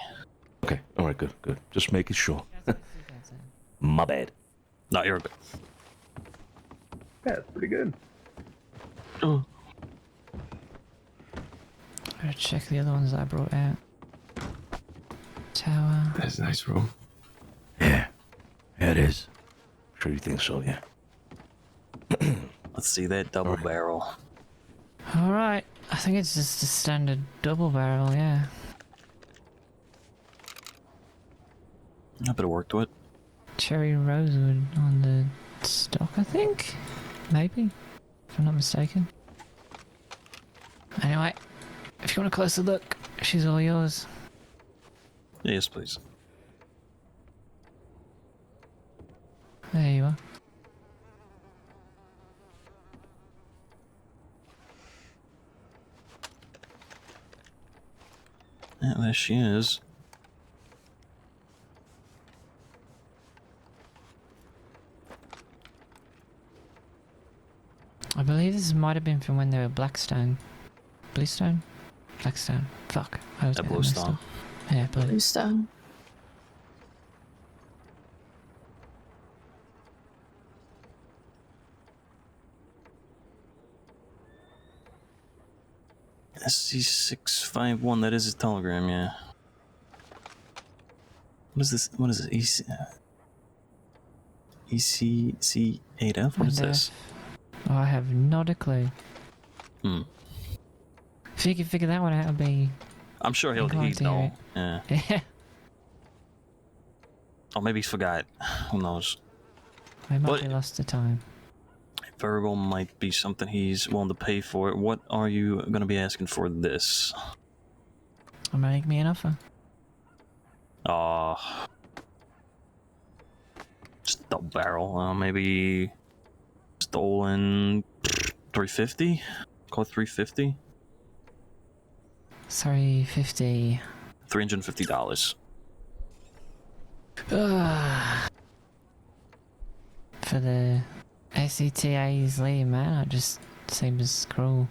Okay, all right, good. Just making sure. My bad. No, you're good. Yeah, it's pretty good. Oh. Gotta check the other ones that I brought out. Tower. That's a nice room. Yeah, it is. Sure you think so, yeah. Let's see that double barrel. Alright, I think it's just a standard double barrel, yeah. A bit of work to it. Cherry rosewood on the stock, I think? Maybe? If I'm not mistaken. Anyway, if you want a closer look, she's all yours. Yes, please. There you are. Yeah, there she is. I believe this might have been from when they were Blackstone. Bluestone? Blackstone. Fuck. I was Bluestone. Yeah, Bluestone. SC651, that is his telegram, yeah. What is this? What is it? ECC8F? What is this? Oh, I have not a clue. If you can figure that one out, it'd be... I'm sure he'll know. Yeah. Yeah. Oh, maybe he's forgot. Who knows? I might be lost to time. Very well might be something he's willing to pay for. What are you going to be asking for this? I'm gonna make me an offer. Just double barrel. Maybe stolen 350? Call it 350? Sorry, 50. $350. For the SCTA's leading man, it just seems cruel.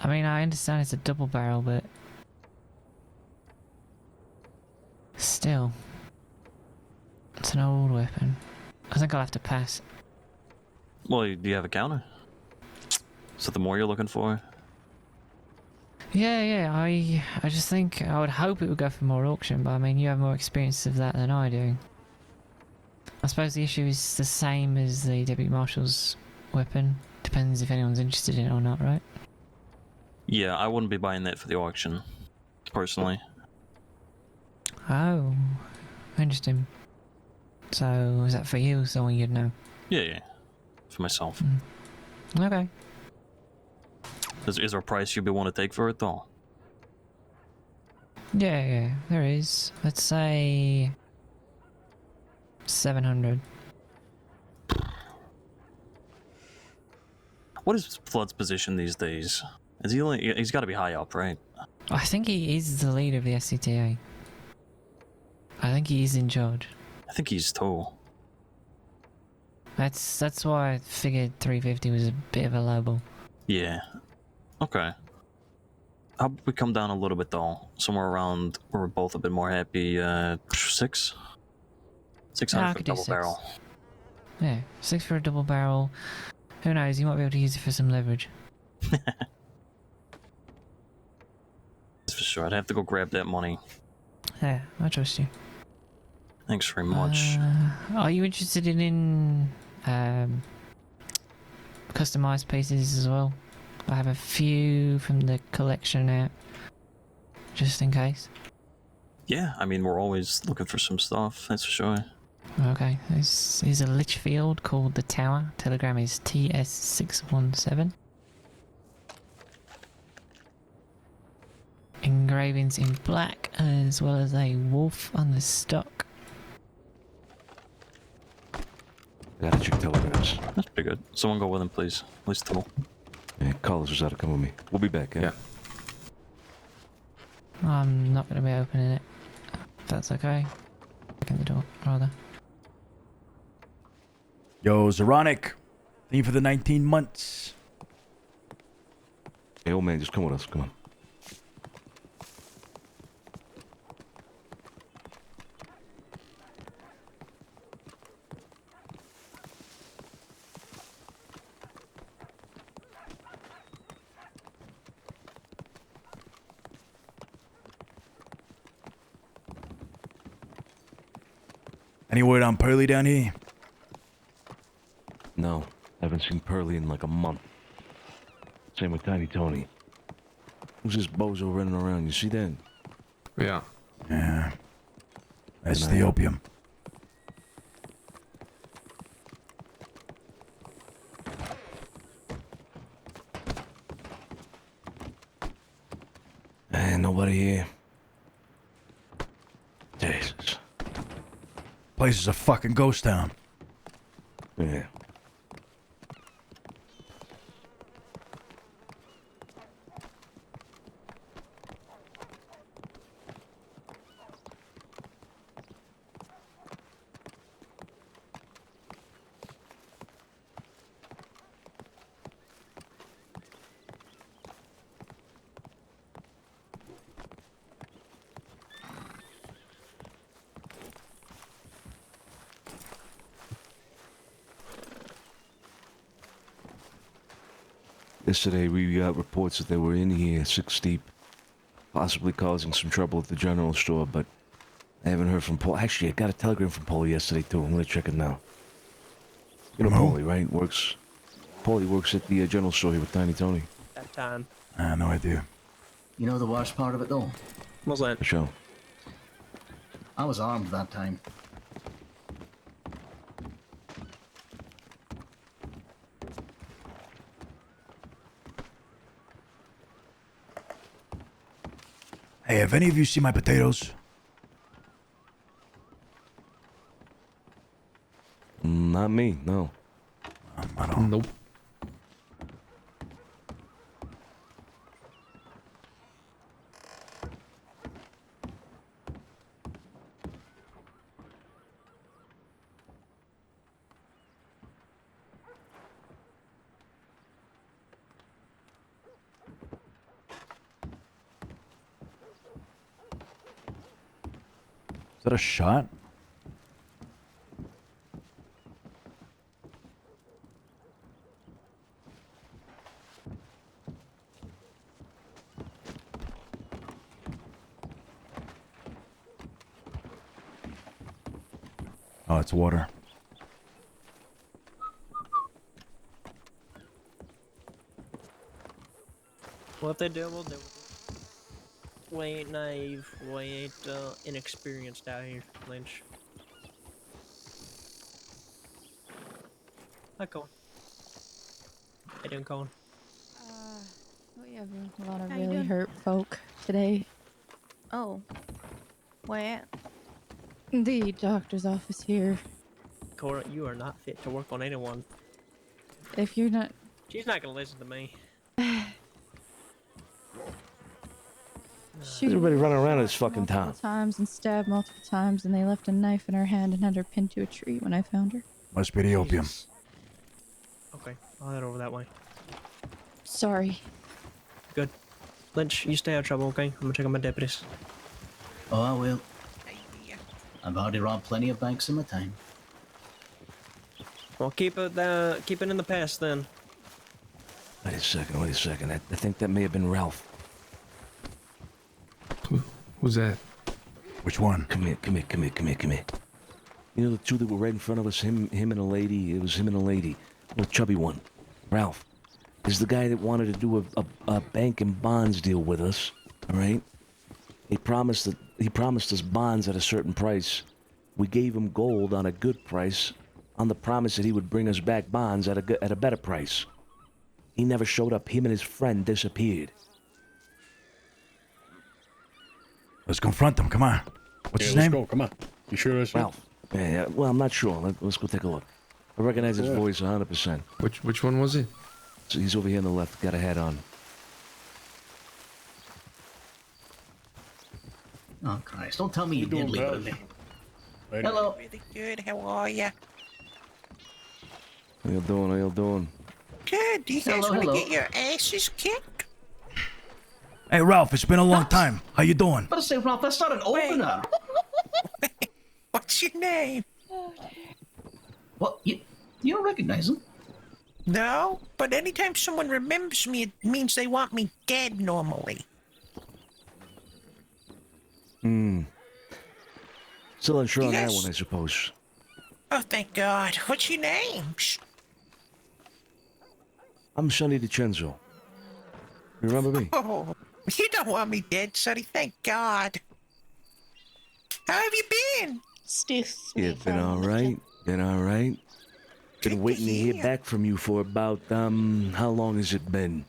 I mean, I understand it's a double barrel, but still, it's an old weapon. I think I'll have to pass. Well, do you have a counter? Is that the more you're looking for? Yeah, I just think, I would hope it would go for more auction, but I mean, you have more experience of that than I do. I suppose the issue is the same as the Deputy Marshal's weapon. Depends if anyone's interested in it or not, right? Yeah, I wouldn't be buying that for the auction, personally. Oh, interesting. So, is that for you or someone you'd know? Yeah, for myself. Okay. Is there a price you'd be willing to take for it, though? Yeah, there is. Let's say 700. What is Flood's position these days? Is he only, he's got to be high up, right? I think he is the leader of the SCTA. I think he is in charge. I think he's too. That's why I figured 350 was a bit of a lowball. Yeah. Okay. How about we come down a little bit though? Somewhere around where we're both a bit more happy. 600 for could do double 6. barrel. Yeah, 6 for a double barrel. Who knows? You might be able to use it for some leverage. sure. I'd have to go grab that money. Yeah, I trust you. Thanks very much. Are you interested in customized pieces as well? I have a few from the collection out, just in case. Yeah, I mean, we're always looking for some stuff, that's for sure. Okay, here's a lich field called the Tower. Telegram is TS617. Engravings in black, as well as a wolf on the stock. Gotta check telegrams. That's pretty good. Someone go with him, please. At least two. Yeah, Carlos was out to come with me. We'll be back, yeah? I'm not going to be opening it. If that's okay. Open the door, rather. Yo, Zaronic. Theme for the 19 months. Hey, old man, just come with us. Come on. Any word on Pearly down here? No, haven't seen Pearly in like a month. Same with Tiny Tony. Who's this bozo running around? You see that? Yeah. Yeah. That's the opium. And nobody here. Jesus. Place is a fucking ghost town. Yeah. Yesterday we got reports that they were in here 6 deep, possibly causing some trouble at the general store, but I haven't heard from Paul. Actually, I got a telegram from Paulie yesterday too. I'm gonna check it now. You know Paulie, right? Paulie works at the general store here with Tiny Tony. That time. No idea. You know the worst part of it though? What's that? For sure. I was armed that time. Hey, have any of you seen my potatoes? Not me, no. I don't. Nope. Is that a shot? Oh, it's water. Well, if they do, we'll do it. We ain't naive. We ain't inexperienced out here, Lynch. Hi, Colin. How you doing, Colin? We have a lot of really hurt folk today. Oh. Where? The doctor's office here. Cora, you are not fit to work on anyone. If you're not... She's not gonna listen to me. Everybody running around in this fucking multiple town. times and stabbed multiple times, and they left a knife in her hand and had her pinned to a tree when I found her. Must be the opium. Okay, I'll head over that way. Sorry. Good. Lynch, you stay out of trouble, okay? I'm gonna check on my deputies. Oh, I will. I've already robbed plenty of banks in my time. Well, keep it in the past then. Wait a second. I think that may have been Ralph. Who's that? Which one? Come here. You know the two that were right in front of us, him and a lady? It was him and a lady. The chubby one. Ralph. Is the guy that wanted to do a bank and bonds deal with us, all right? He promised us bonds at a certain price. We gave him gold on a good price on the promise that he would bring us back bonds at a better price. He never showed up. Him and his friend disappeared. Let's confront him. Come on. What's his name? Let's go. Come on. You sure it's Ralph? Yeah, well, I'm not sure. Let's go take a look. I recognize his voice 100%. Which one was it? So he's over here on the left. Got a hat on. Oh, Christ. Don't tell me you did leave it in there. Hello. Really good. How are ya? How you doing? Good. Do you guys want to get your asses kicked? Hey, Ralph, it's been a long time. How you doing? But I say, Ralph, that's not an opener. What's your name? What? You don't recognize him? No, but anytime someone remembers me, it means they want me dead normally. Still unsure on that one, I suppose. Oh, thank God. What's your name? I'm Sonny DiCenzo. You remember me? Oh, you don't want me dead, Sonny. Thank God. How have you been? Yeah, been all right. Been waiting to hear back from you for about, how long has it been?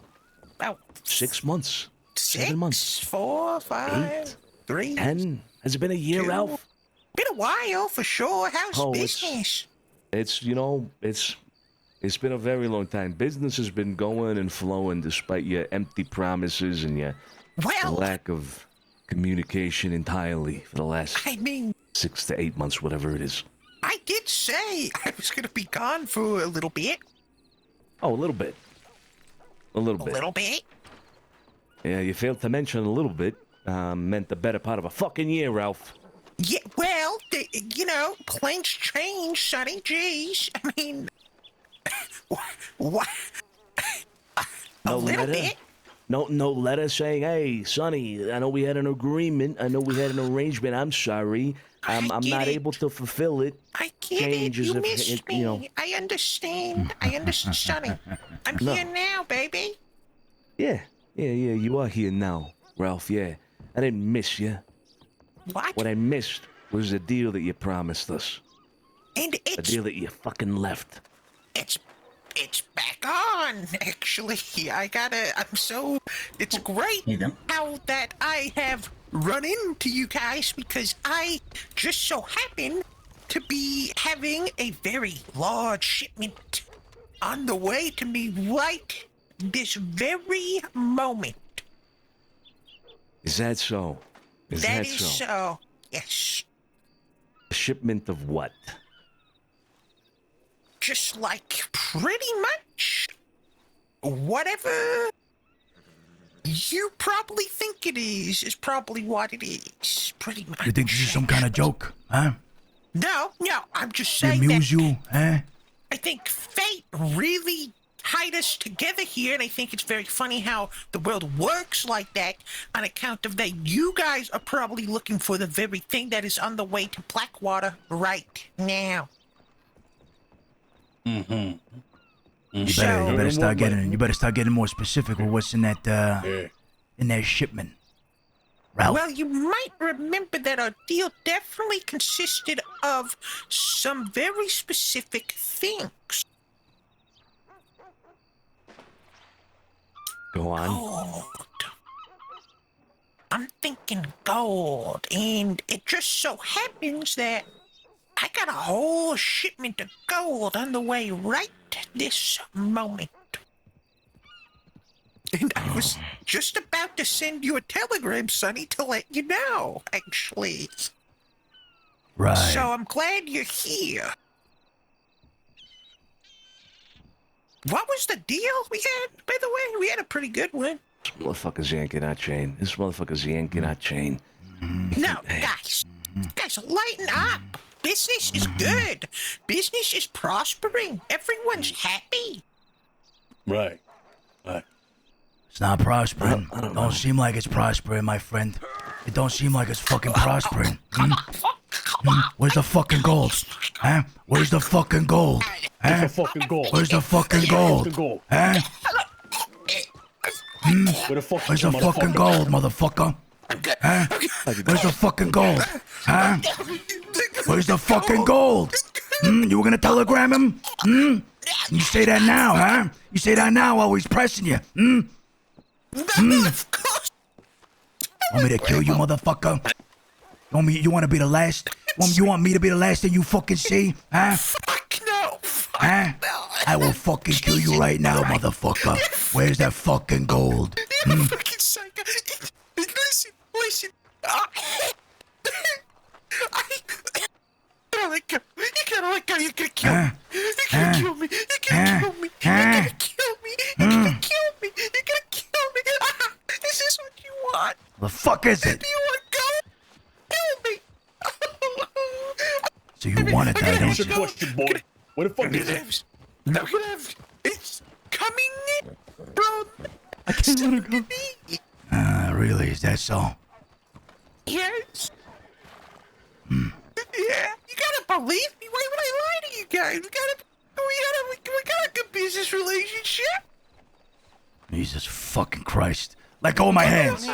About 6 months. 7 months. 4, 5, 8, 3, 10. Has it been a year, 2. Ralph? Been a while, for sure. How's Oh, business? It's been a very long time. Business has been going and flowing despite your empty promises and your lack of communication entirely for the last 6 to 8 months, whatever it is. I did say I was going to be gone for a little bit. Oh, a little bit. A little bit. Yeah, you failed to mention a little bit. Meant the better part of a fucking year, Ralph. Yeah, well, plans change, Sonny. Jeez. I mean, what? No letter? No letter saying, hey, Sonny, I know we had an agreement. I know we had an arrangement. I'm sorry. I'm not able to fulfill it. I get it. You missed me. I understand, Sonny. I'm here now, baby. Yeah, you are here now, Ralph, yeah. I didn't miss you. What? What I missed was the deal that you promised us. And the deal that you fucking left. It's back on, actually. It's great how that I have run into you guys because I just so happen to be having a very large shipment on the way to me right this very moment. Is that so? That is so, yes. A shipment of what? Just like pretty much whatever you probably think it is probably what it is. Pretty much. You think this is some kind of joke, huh? No, I'm just To saying amuse that you, huh? I think fate really tied us together here, and I think it's very funny how the world works like that on account of that you guys are probably looking for the very thing that is on the way to Blackwater right now. You better start getting more specific with what's in that shipment. Ralph? Well, you might remember that our deal definitely consisted of some very specific things. Go on. Gold. I'm thinking gold, and it just so happens that I got a whole shipment of gold on the way right this moment. And I was just about to send you a telegram, Sonny, to let you know, actually. Right. So I'm glad you're here. What was the deal we had, by the way? We had a pretty good one. This motherfucker's yanking our chain. No, guys, lighten up. Business is good. Business is prospering. Everyone's happy. Right. It's not prospering. Don't seem like it's prospering, my friend. It don't seem like it's fucking prospering. Where's the fucking gold? Huh? Where's the fucking gold? Huh? Where's the fucking gold? Where's the fucking gold? Huh? Where the fuck Where's the fucking gold, motherfucker? Huh? Where's the fucking gold? Huh? Where's the fucking gold? You were gonna telegram him? You say that now, huh? You say that now while he's pressing you? Want me to kill you, motherfucker? You want to be the last? You want me to be the last thing you fucking see? Huh? Fuck no. Huh? I will fucking kill you right now, motherfucker. Where's that fucking gold? You're fucking psycho. Listen. You gotta let go. You're gonna kill me. You're gonna kill me. You're gonna kill me. You're gonna kill me. You're gonna kill me. You're gonna kill me. Is this what you want? The fuck is it? Do you want to go? Kill me. So you want it, though, don't you? Question, boy. Where the fuck is it? Look at it. It's coming from. I can't let it go. Really? Is that so? Yes. Yeah, you gotta believe me. Why would I lie to you guys? We got a good business relationship. Jesus fucking Christ. Let go of my hands.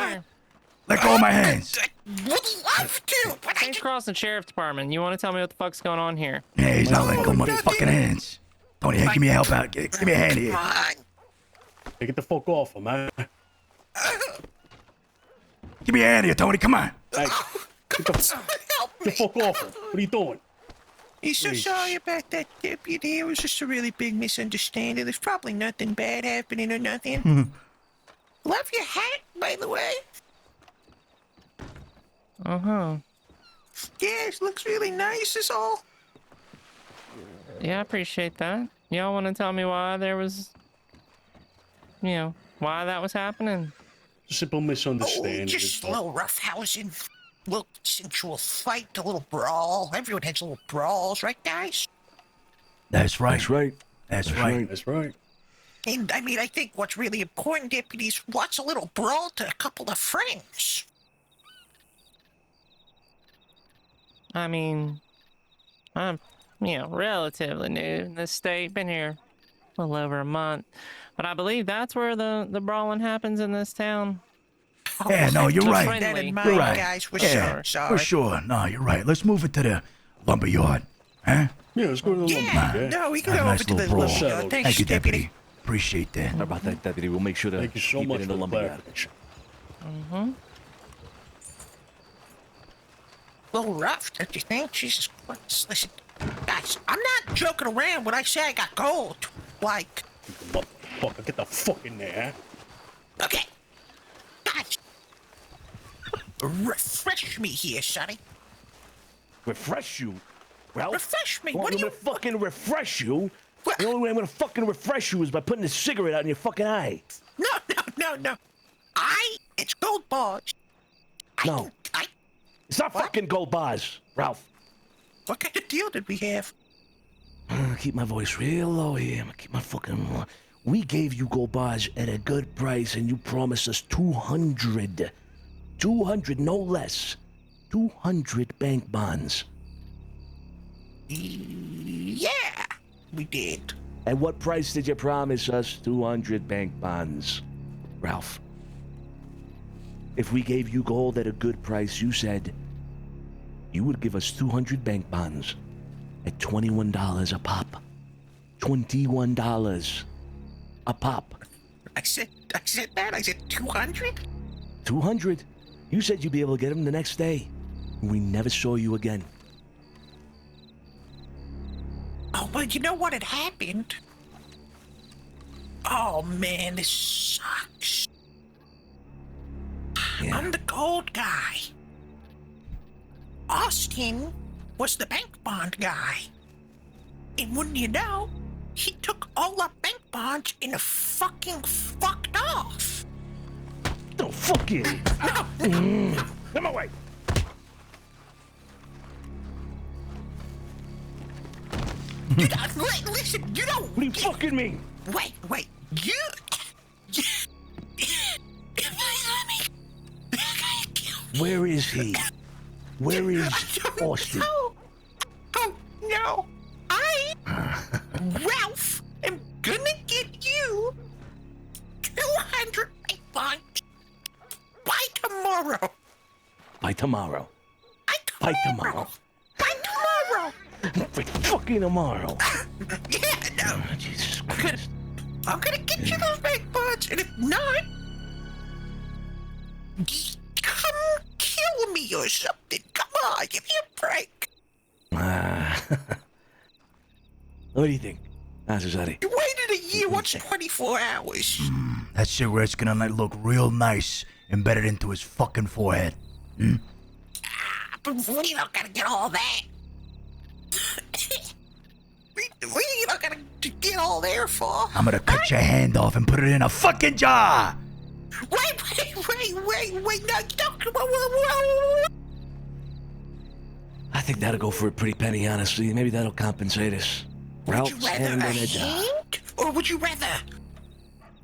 Let go of my hands. Would love to, but Kings Crossing Sheriff Department. You want to tell me what the fuck's going on here? Yeah, he's not letting go of my fucking hands. Tony, hey, give me a help out. Give me a hand here. Hey, get the fuck off him, man. Give me a hand here, Tony. Come on. Hey, get the fuck off him. What are you doing? He's so Please. sorry about that, deputy. It was just a really big misunderstanding. There's probably nothing bad happening or nothing. Love your hat, by the way. Uh-huh. Yeah, it looks really nice, is all. Yeah, I appreciate that. Y'all want to tell me why there was... why that was happening? Simple misunderstanding. Just a little roughhousing. A little sensual fight, a little brawl. Everyone has little brawls, right, guys? That's right. That's right. That's right. That's right. And, I mean, I think what's really important, deputies, what's a little brawl to a couple of friends? I mean, I'm, relatively new in this state. Been here a little over a month. But I believe that's where the brawling happens in this town. Yeah, no, you're right. Friendly. You're right. Guys, we're Yeah, sorry. for sure. No, you're right. Let's move it to the lumber yard. Huh? Yeah, let's go to the lumber yard. No, we can Have go a over nice to the little brawl. lumber yard. Thank you, deputy. Appreciate that. How about that, deputy? We'll make sure to Thank you so keep much it in for the the lumber yard. clarification. Mm-hmm. A little rough, don't you think? Jesus Christ. Listen, guys, I'm not joking around when I say I got gold. Like... Motherfucker, get the fuck in there. Okay. Guys. Refresh me here, sonny. Refresh you? Ralph? Refresh me? You want me to fucking refresh you? The only way I'm gonna fucking refresh you is by putting a cigarette out in your fucking eye. No. It's gold bars. No. It's not fucking gold bars, Ralph. What kind of deal did we have? I'm gonna keep my voice real low here. I'm gonna keep my fucking... We gave you gold bars at a good price, and you promised us 200. 200, no less. 200 bank bonds. Yeah, we did. At what price did you promise us 200 bank bonds, Ralph? If we gave you gold at a good price, you said you would give us 200 bank bonds at $21 a pop. $21 a pop. I said that? I said 200? 200. You said you'd be able to get them the next day. We never saw you again. Oh, well, you know what had happened? Oh, man, this sucks. Yeah. I'm the gold guy. Austin was the bank bond guy. And wouldn't you know, he took all our bank bonds and fucking fucked off. No, fuck you. No. Come away. Listen, you know... What do you fucking mean? Wait, you... Where is he? Where is Austin? Oh no! Ralph, am gonna get you 200 bucks by tomorrow. By tomorrow. By tomorrow. Fucking tomorrow. Yeah, no. Jesus Christ. I'm gonna get you those bank bonds, and if not, come kill me or something. Come on, give me a break. What do you think? Cesare? You waited a year. What's 24 hours? That cigarette's gonna look real nice embedded into his fucking forehead. Hmm? But we don't gotta get all that. we don't gotta get all there for. I'm gonna cut your hand off and put it in a fucking jar! Wait, no, don't. Whoa. I think that'll go for a pretty penny, honestly. Maybe that'll compensate us. Would you Ralph's rather hand a in a jar. hand, or would you rather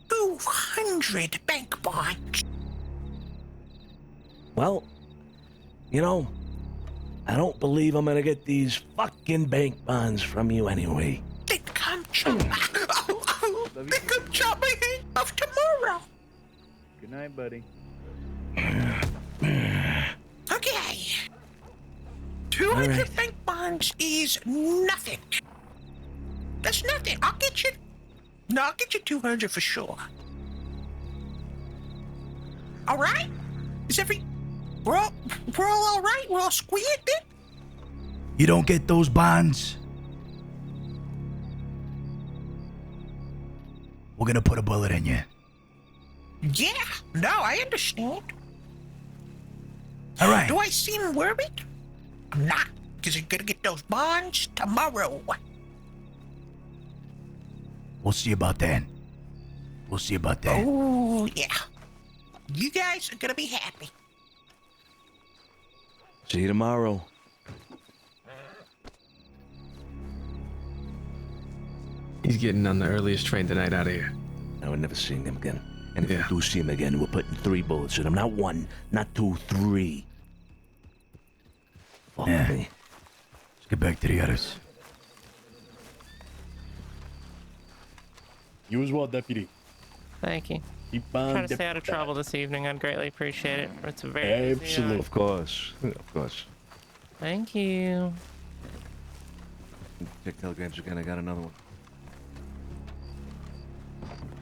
200 bank bonds? Well, you know, I don't believe I'm gonna get these fucking bank bonds from you anyway. Then come chop. Then come chop my hand off tomorrow. Good night, buddy. Okay. 200 right. bank bonds is nothing. That's nothing. I'll get you 200 for sure. All right? We're all all right? We're all squealing? You don't get those bonds? We're gonna put a bullet in you. Yeah. No, I understand. All right. Do I seem worried? I'm not, because you're gonna get those bonds tomorrow. We'll see about that. We'll see about that. Oh, yeah. You guys are gonna be happy. See you tomorrow. He's getting on the earliest train tonight out of here. I would never see him again. And if we do see him again, we're putting 3 bullets in him. Not 1, not 2, 3. Fuck me. Let's get back to the others. You as well, Deputy. Thank you. Keep on Try to stay out of trouble this evening. I'd greatly appreciate it. It's a very busy, Absolutely. Of course. Of course. Thank you. Check telegrams again. I got another one.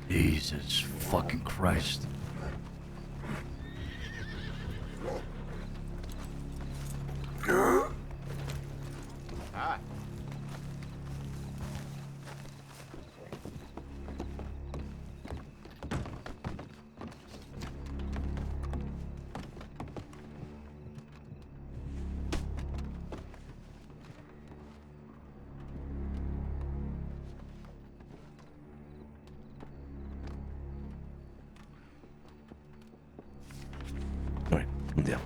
Jesus fucking Christ. Hi. All right. Yeah.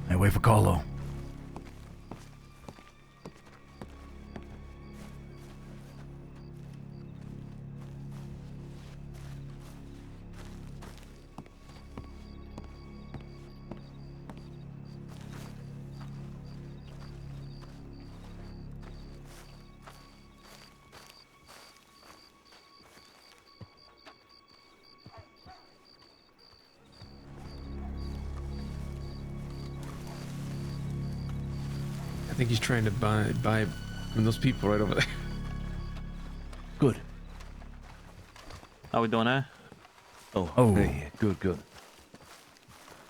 Hey, wait for Carlo. I think he's trying to buy from those people right over there. Good. How we doing, eh? Oh. Hey, good.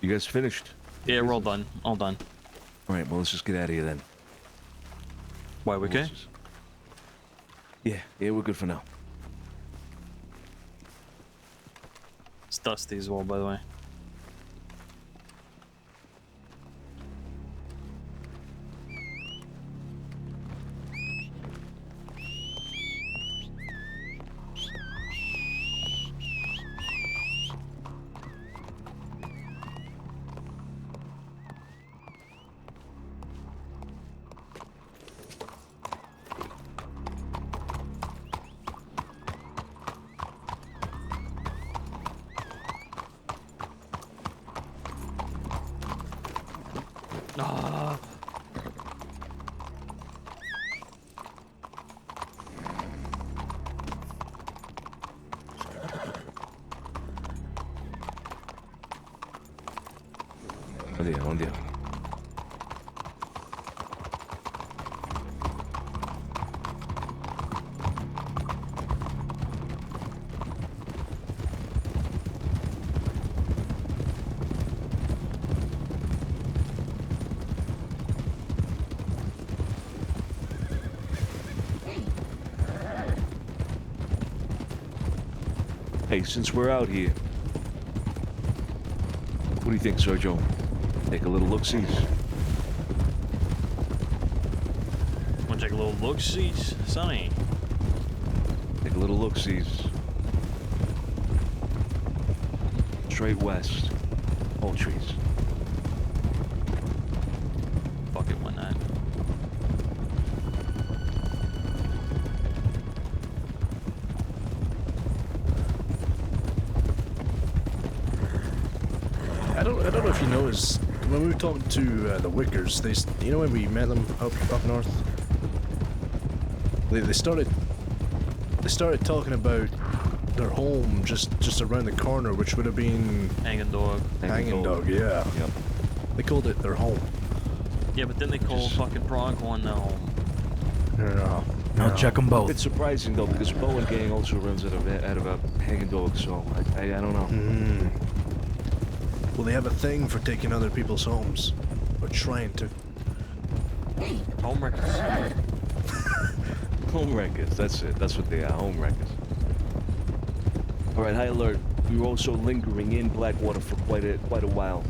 You guys finished? Yeah, we're all done. All done. All right, well, let's just get out of here then. Why, we okay? Yeah, we're good for now. It's dusty as well, by the way. Ah. Buen día. Hey, since we're out here, what do you think, Sergio? Take a little look-sees. Wanna take a little look-sees, Sonny? Take a little look-sees. Straight west. All trees. Fuck it, why not? I don't know if you noticed when we were talking to the Wickers. You know when we met them up north. They started talking about their home just around the corner, which would have been Hanging Dog. Hanging Dog, yeah. Yep. They called it their home. Yeah, but then they call fucking Pronghorn their home. No. I'll check them both. It's surprising though, because Bowen Gang also runs out of a Hanging Dog, so I don't know. Well, they have a thing for taking other people's homes, or trying to. Home wreckers. Home wreckers, that's it. That's what they are, home wreckers. Alright, high alert. We were also lingering in Blackwater for quite a while.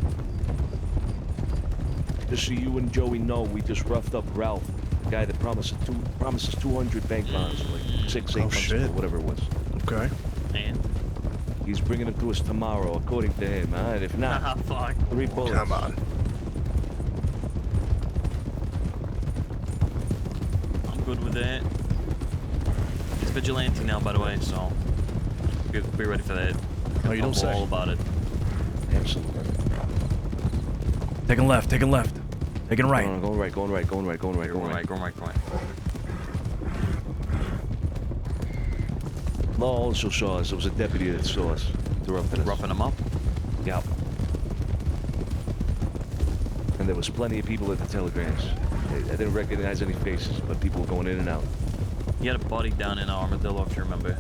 Just so you and Joey know, we just roughed up Ralph, the guy that promises 200 bank bonds, like 6-8 months ago, whatever it was. Okay. And? He's bringing them to us tomorrow, according to him, and if not, fuck. 3 bullets. Come on. I'm good with that. It's vigilante now, by the way, so be ready for that. Oh, you don't say. All about it. Absolutely. Taking left, taking left. Taking right. No, going right. Going right. Law also saw us. It was a deputy that saw us. Roughing him up? Yep. And there was plenty of people at the telegrams. I didn't recognize any faces, but people were going in and out. He had a body down in Armadillo, if you remember.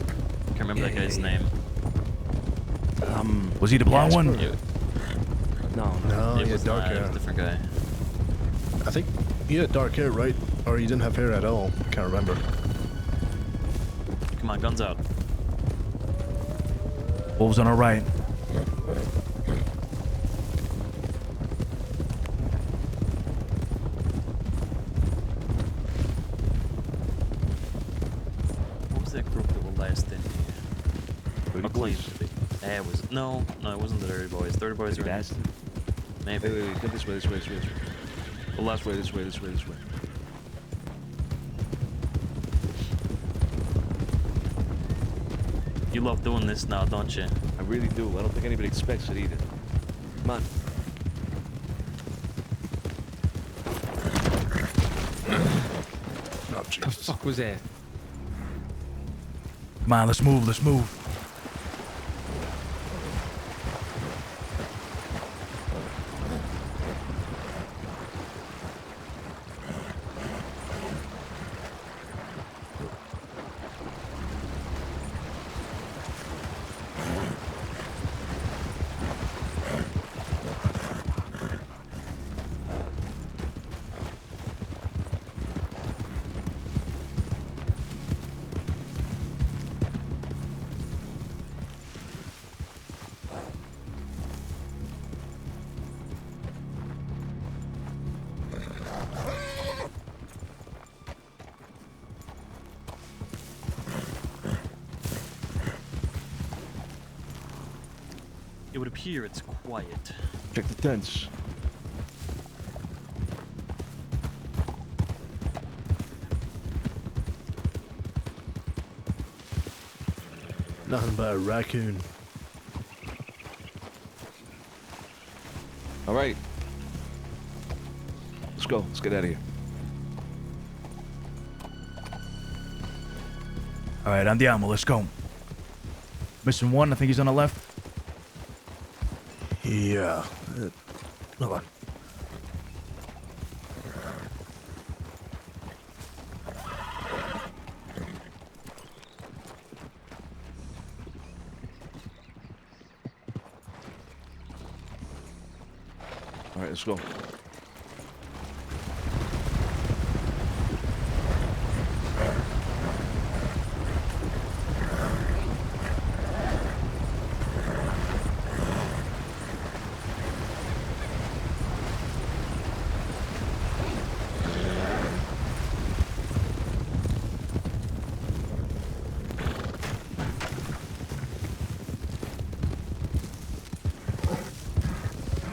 Can't remember that guy's name. Was he the blonde one? No, It he was had dark not, it hair. was a different guy. I think he had dark hair, right? Or he didn't have hair at all. I can't remember. Come on, guns out. Wolves on our right. What was that group that were last in here? Dirty Boys. That was no, it wasn't the Dirty Boys. Dirty Boys are in. Maybe. Wait, go this way. The left way. This way. You love doing this now, don't you? I really do. I don't think anybody expects it either. Come on. Oh, What the fuck was that? Come on, let's move. It would appear it's quiet. Check the tents. Nothing but a raccoon. All right. go. Let's get out of here. All right, andiamo. Let's go. Missing one. I think he's on the left. Yeah. Hold on. All right, let's go.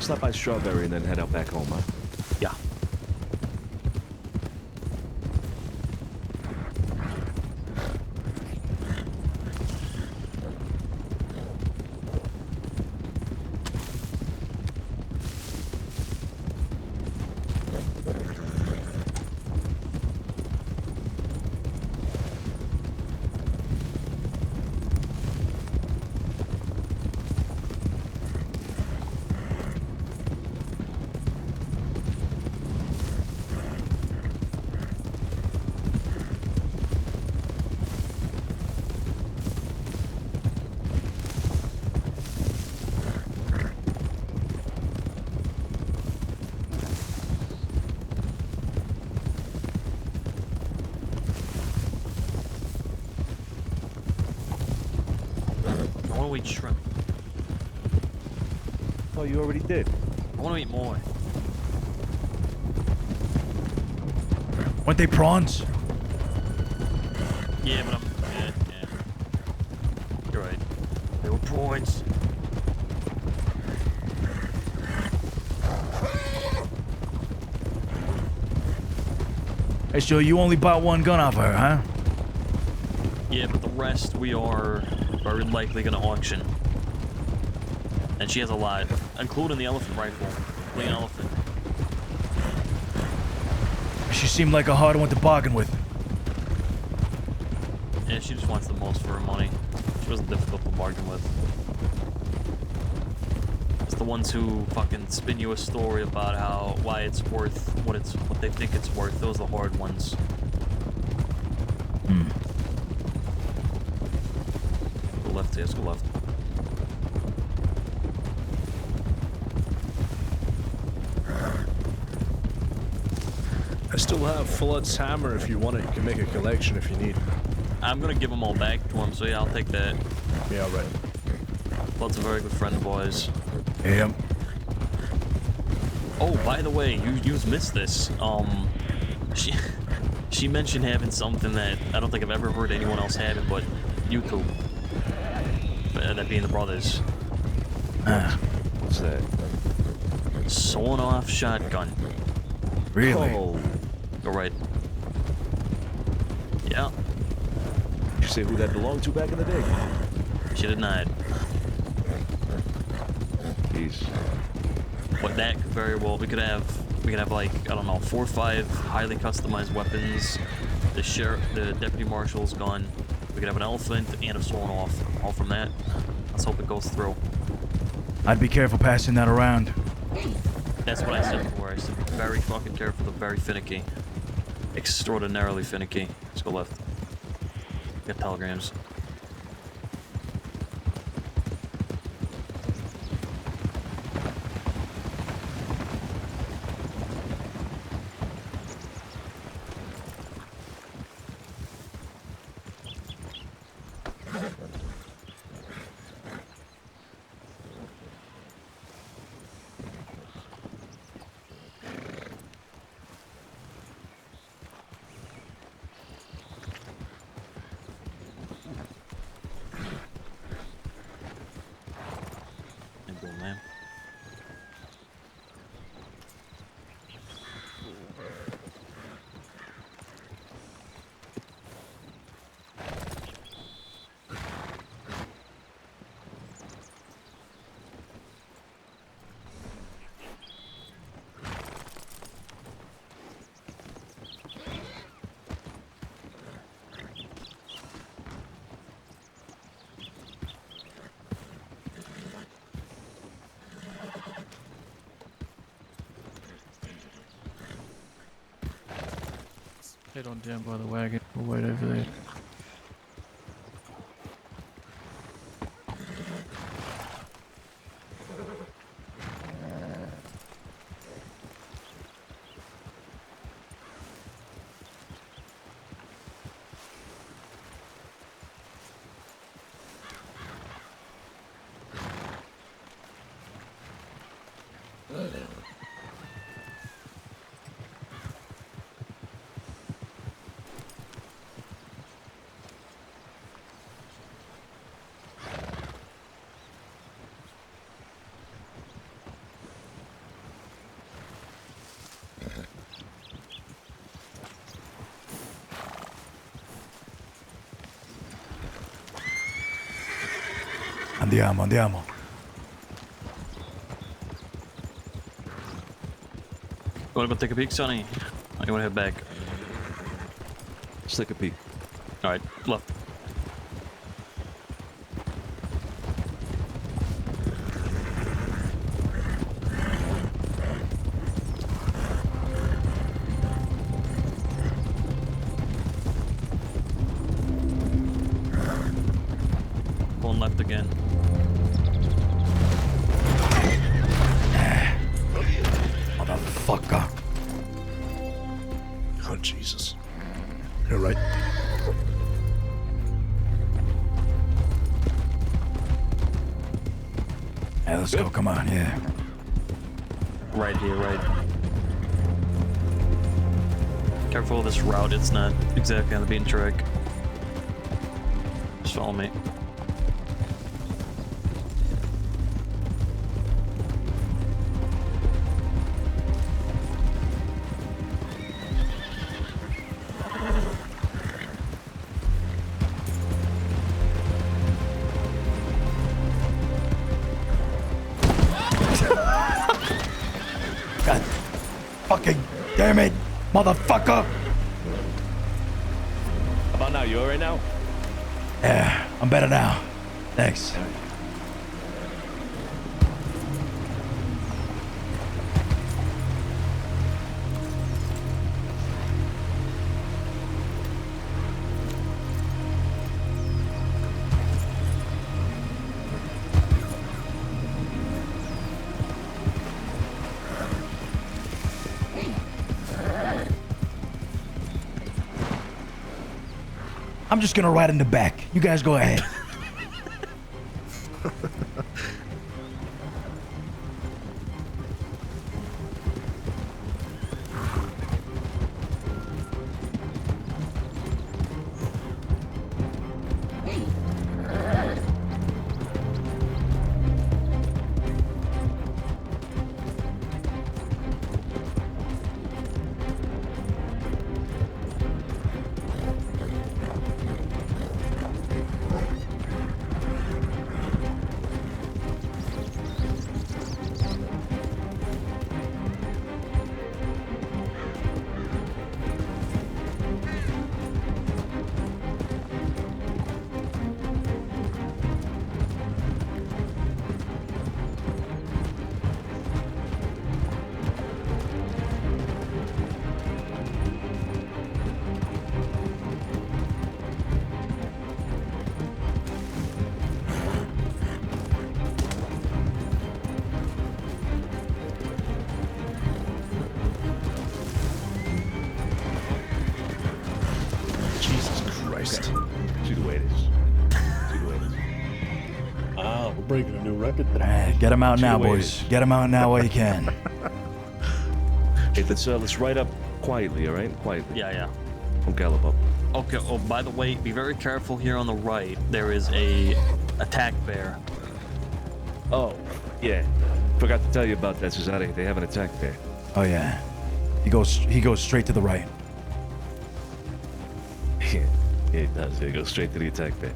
Stop by Strawberry and then head out back home, huh? Yeah. I want to eat shrimp. Oh, you already did. I want to eat more. Weren't they prawns? Yeah, but yeah. You're right. They were prawns. Hey, so you only bought one gun off her, huh? Yeah, but the rest we are very likely going to auction. And she has a lot, including the elephant rifle. Clean elephant. She seemed like a hard one to bargain with. Yeah, she just wants the most for her money. She wasn't difficult to bargain with. It's the ones who fucking spin you a story about why it's worth what they think it's worth. Those are the hard ones. Hmm. Go left, yes, go left. I still have Flood's hammer if you want it. You can make a collection if you need. I'm gonna give them all back to him, so yeah, I'll take that. Yeah, right. Flood's a very good friend of boys. Yeah. Oh, by the way, you missed this. She mentioned having something that I don't think I've ever heard anyone else having, but you two. That being the brothers. What's that? Sawn-off shotgun. Really? Oh. Go right. Yeah. Did you say who that belonged to back in the day? She did not. Jeez. But that could very well, we could have like, I don't know, 4 or 5 highly customized weapons. The deputy marshal's gun. We could have an elephant and a sawn-off. All from that. Let's hope it goes through. I'd be careful passing that around. That's what I said before. I said be very fucking careful. They're very finicky. Extraordinarily finicky. Let's go left. Get telegrams. Head on down by the wagon. We'll wait over there. Andiamo, andiamo. You wanna go take a peek, Sonny? Or you wanna head back? Just take a peek. Alright, left. Going left again. Motherfucker. Oh, Jesus. You're right. Hey, let's go. Come on, yeah. Right here, right. Careful of this route, it's not exactly on the beaten track. Just follow me. God fucking damn it, motherfucker! How about now? You alright now? Yeah, I'm better now. Thanks. I'm just gonna ride in the back. You guys go ahead. We're breaking a new record today. Alright, get him out now, boys. Get him out now while you can. Hey, let's ride up quietly, all right? Quietly. Yeah, yeah. Don't gallop up. Okay, oh, by the way, be very careful here on the right. There is a attack bear. Oh, yeah. Forgot to tell you about that, Cesare. They have an attack there. Oh yeah. He goes straight to the right. Yeah, it does. It goes straight to the attack there.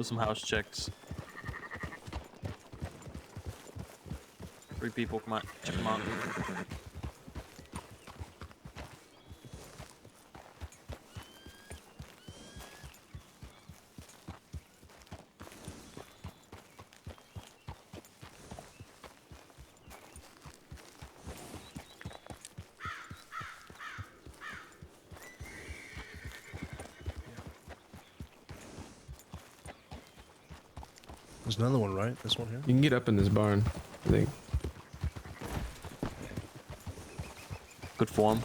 Do some house checks. 3 people, come on, check them out. There's another one, right? This one here? You can get up in this barn, I think. Good form.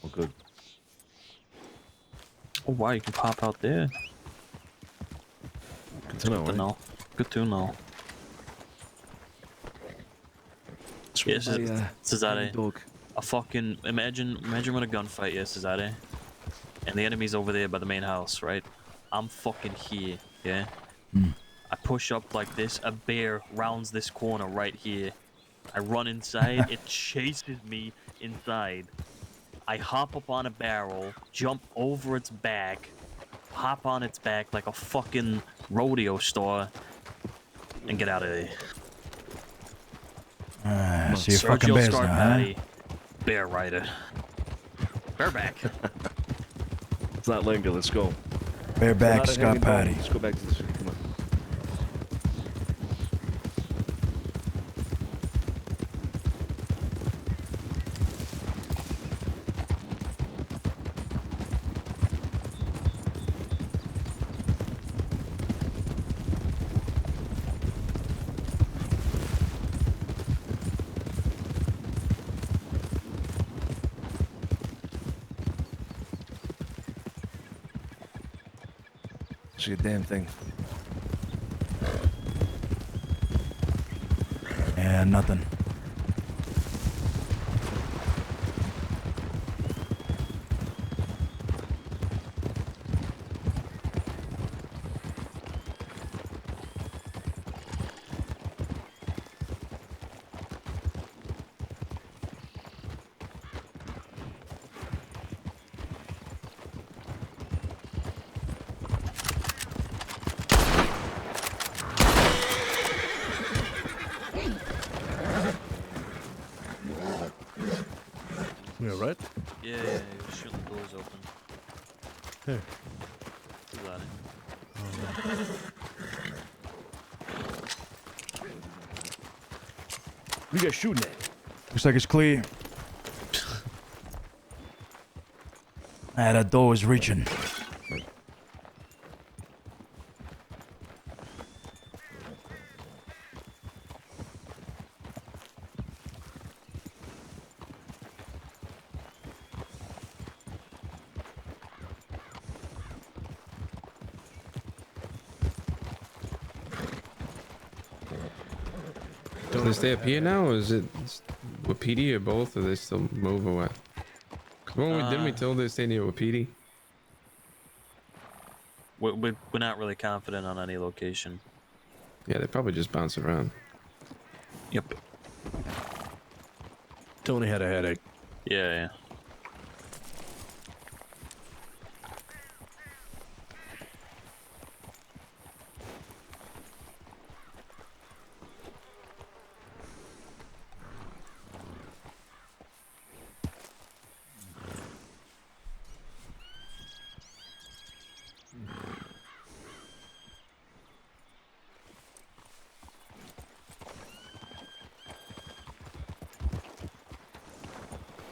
Oh, good. Oh wow, you can pop out there. Good to know, Good to know. Good to know. Yeah, Cesare. Dog. A fucking imagine we're in a gunfight, yeah, Cesare. And the enemy's over there by the main house, right? I'm fucking here, yeah. I push up like this. A bear rounds this corner right here. I run inside. It chases me inside. I hop up on a barrel, jump over its back, hop on its back like a fucking rodeo star, and get out of there. So you're fucking bears now, huh? Bear rider. Bareback. Let's not linger. Let's go. Bareback Scott Patty. Let's go back to the city. Come on. See a damn thing. Yeah, nothing. Yeah, right? Yeah, he was shooting the doors open. Here. You got it. What are you guys shooting at? Looks like it's clear. That door is reaching. Do they stay up here now, or is it with PD or both, or they still move or what? 'Cause didn't we tell they stay near with PD? We're not really confident on any location. Yeah, they probably just bounce around. Yep. Tony had a headache. Yeah, yeah.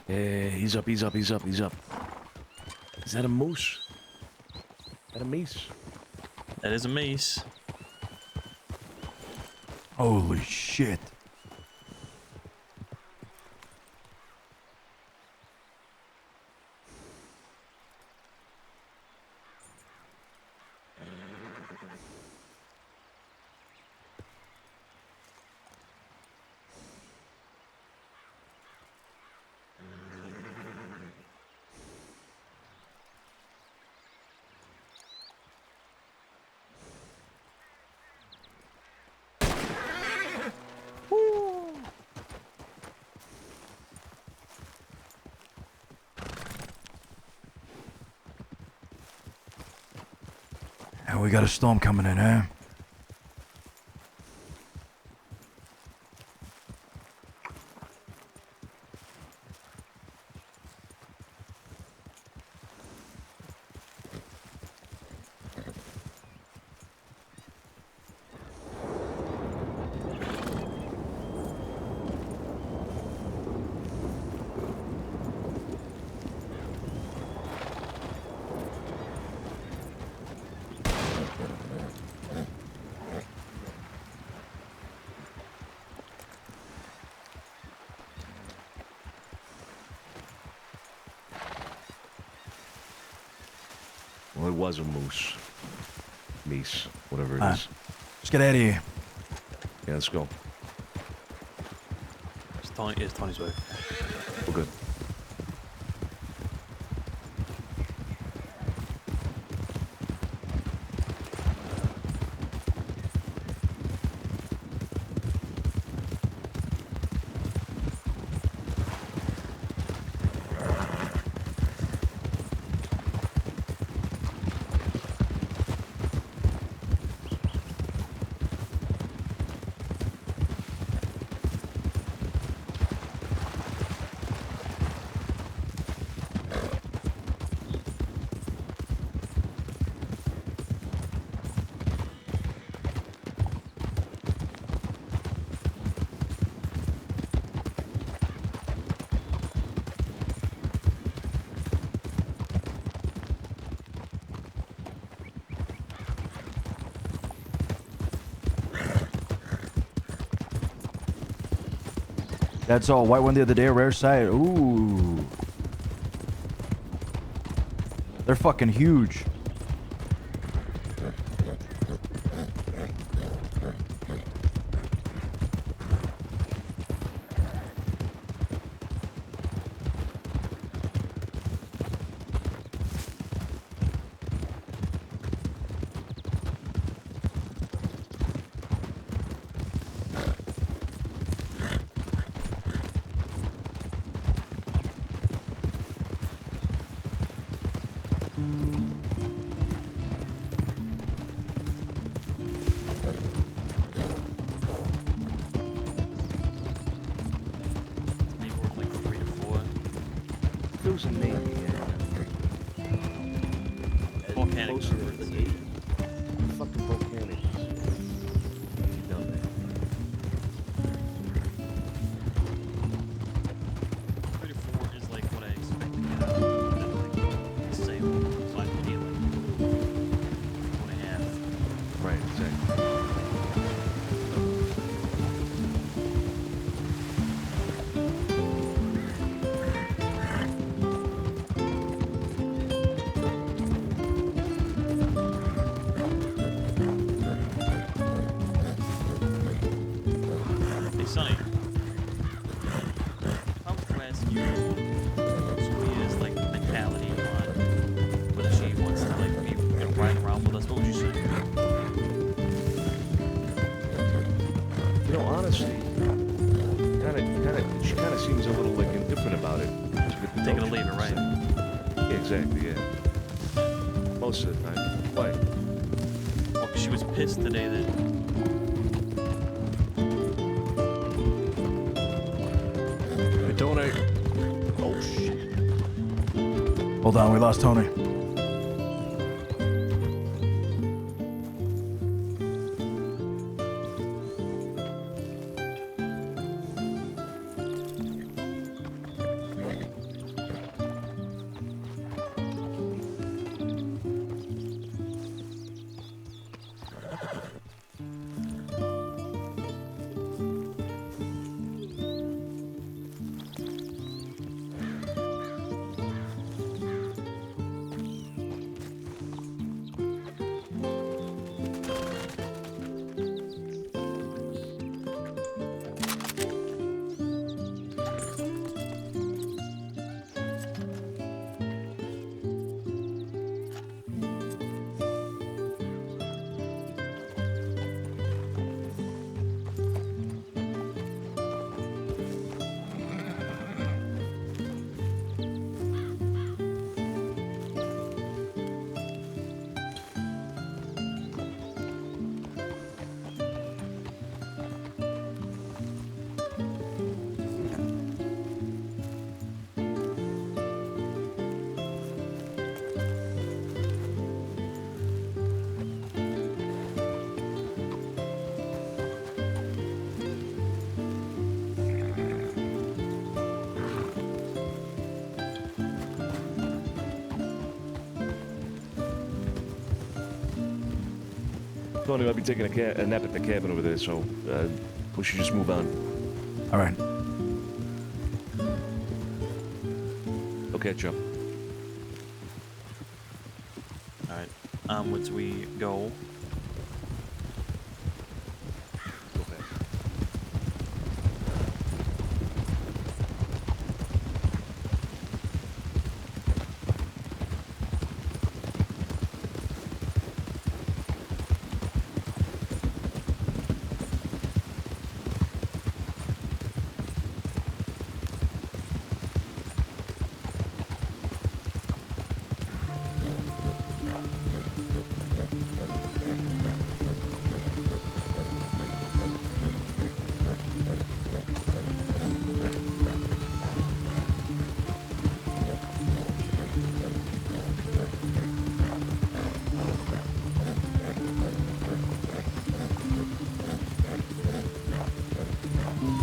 Yeah, he's up, he's up, he's up, he's up. Is that a moose? Is that a mace? That is a mace. Holy shit. we got a storm coming in, eh? Well, it was a moose. Meese, whatever it Alright. is. Let's get out of here. Yeah, let's go. It's Tony's way. We're good. That's all. White one the other day, rare sight. Ooh. They're fucking huge. There's a name, Volcanic Closer to numbers. the 8. Fucking volcanic. You know that. 34 is like what I expect to get out of like the same, so I can get like 1.5. Right, exactly. Hey Sonny, if I was to ask you Sophia's like mentality on whether she wants to like be ride around with us, what would you say? You know, honestly, she kind of seems a little like indifferent about it. Take it or leave it, right? Yeah, exactly. Yeah. Most of the time. Why? Well, 'cause she was pissed today that I donate. Oh shit. Hold on, we lost Tony. Tony, I'll be taking a nap at the cabin over there, so we should just move on. All right. I'll catch up. All right. Onwards we go.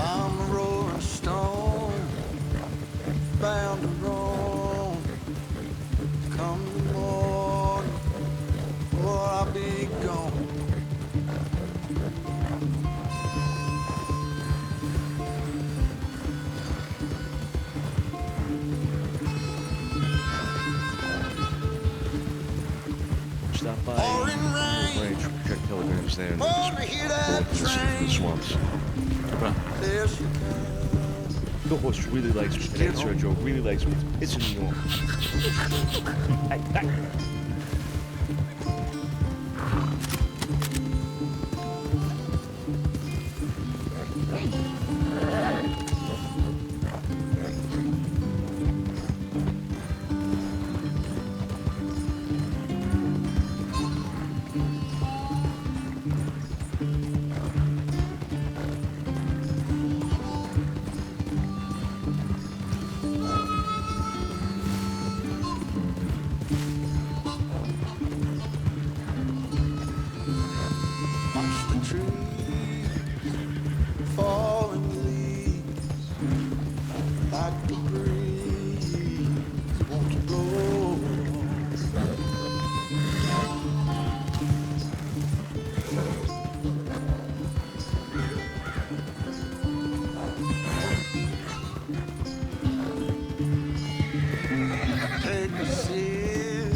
I'm a rolling stone, bound to roam. Come the morning, or I'll be gone. Stop by range, check telegrams there, and just go up to the swamps. There she The horse really likes me. And Sergio really likes me. It's in New York. Hey, hey. falling leaves like the breeze wants to blow. Take a sip,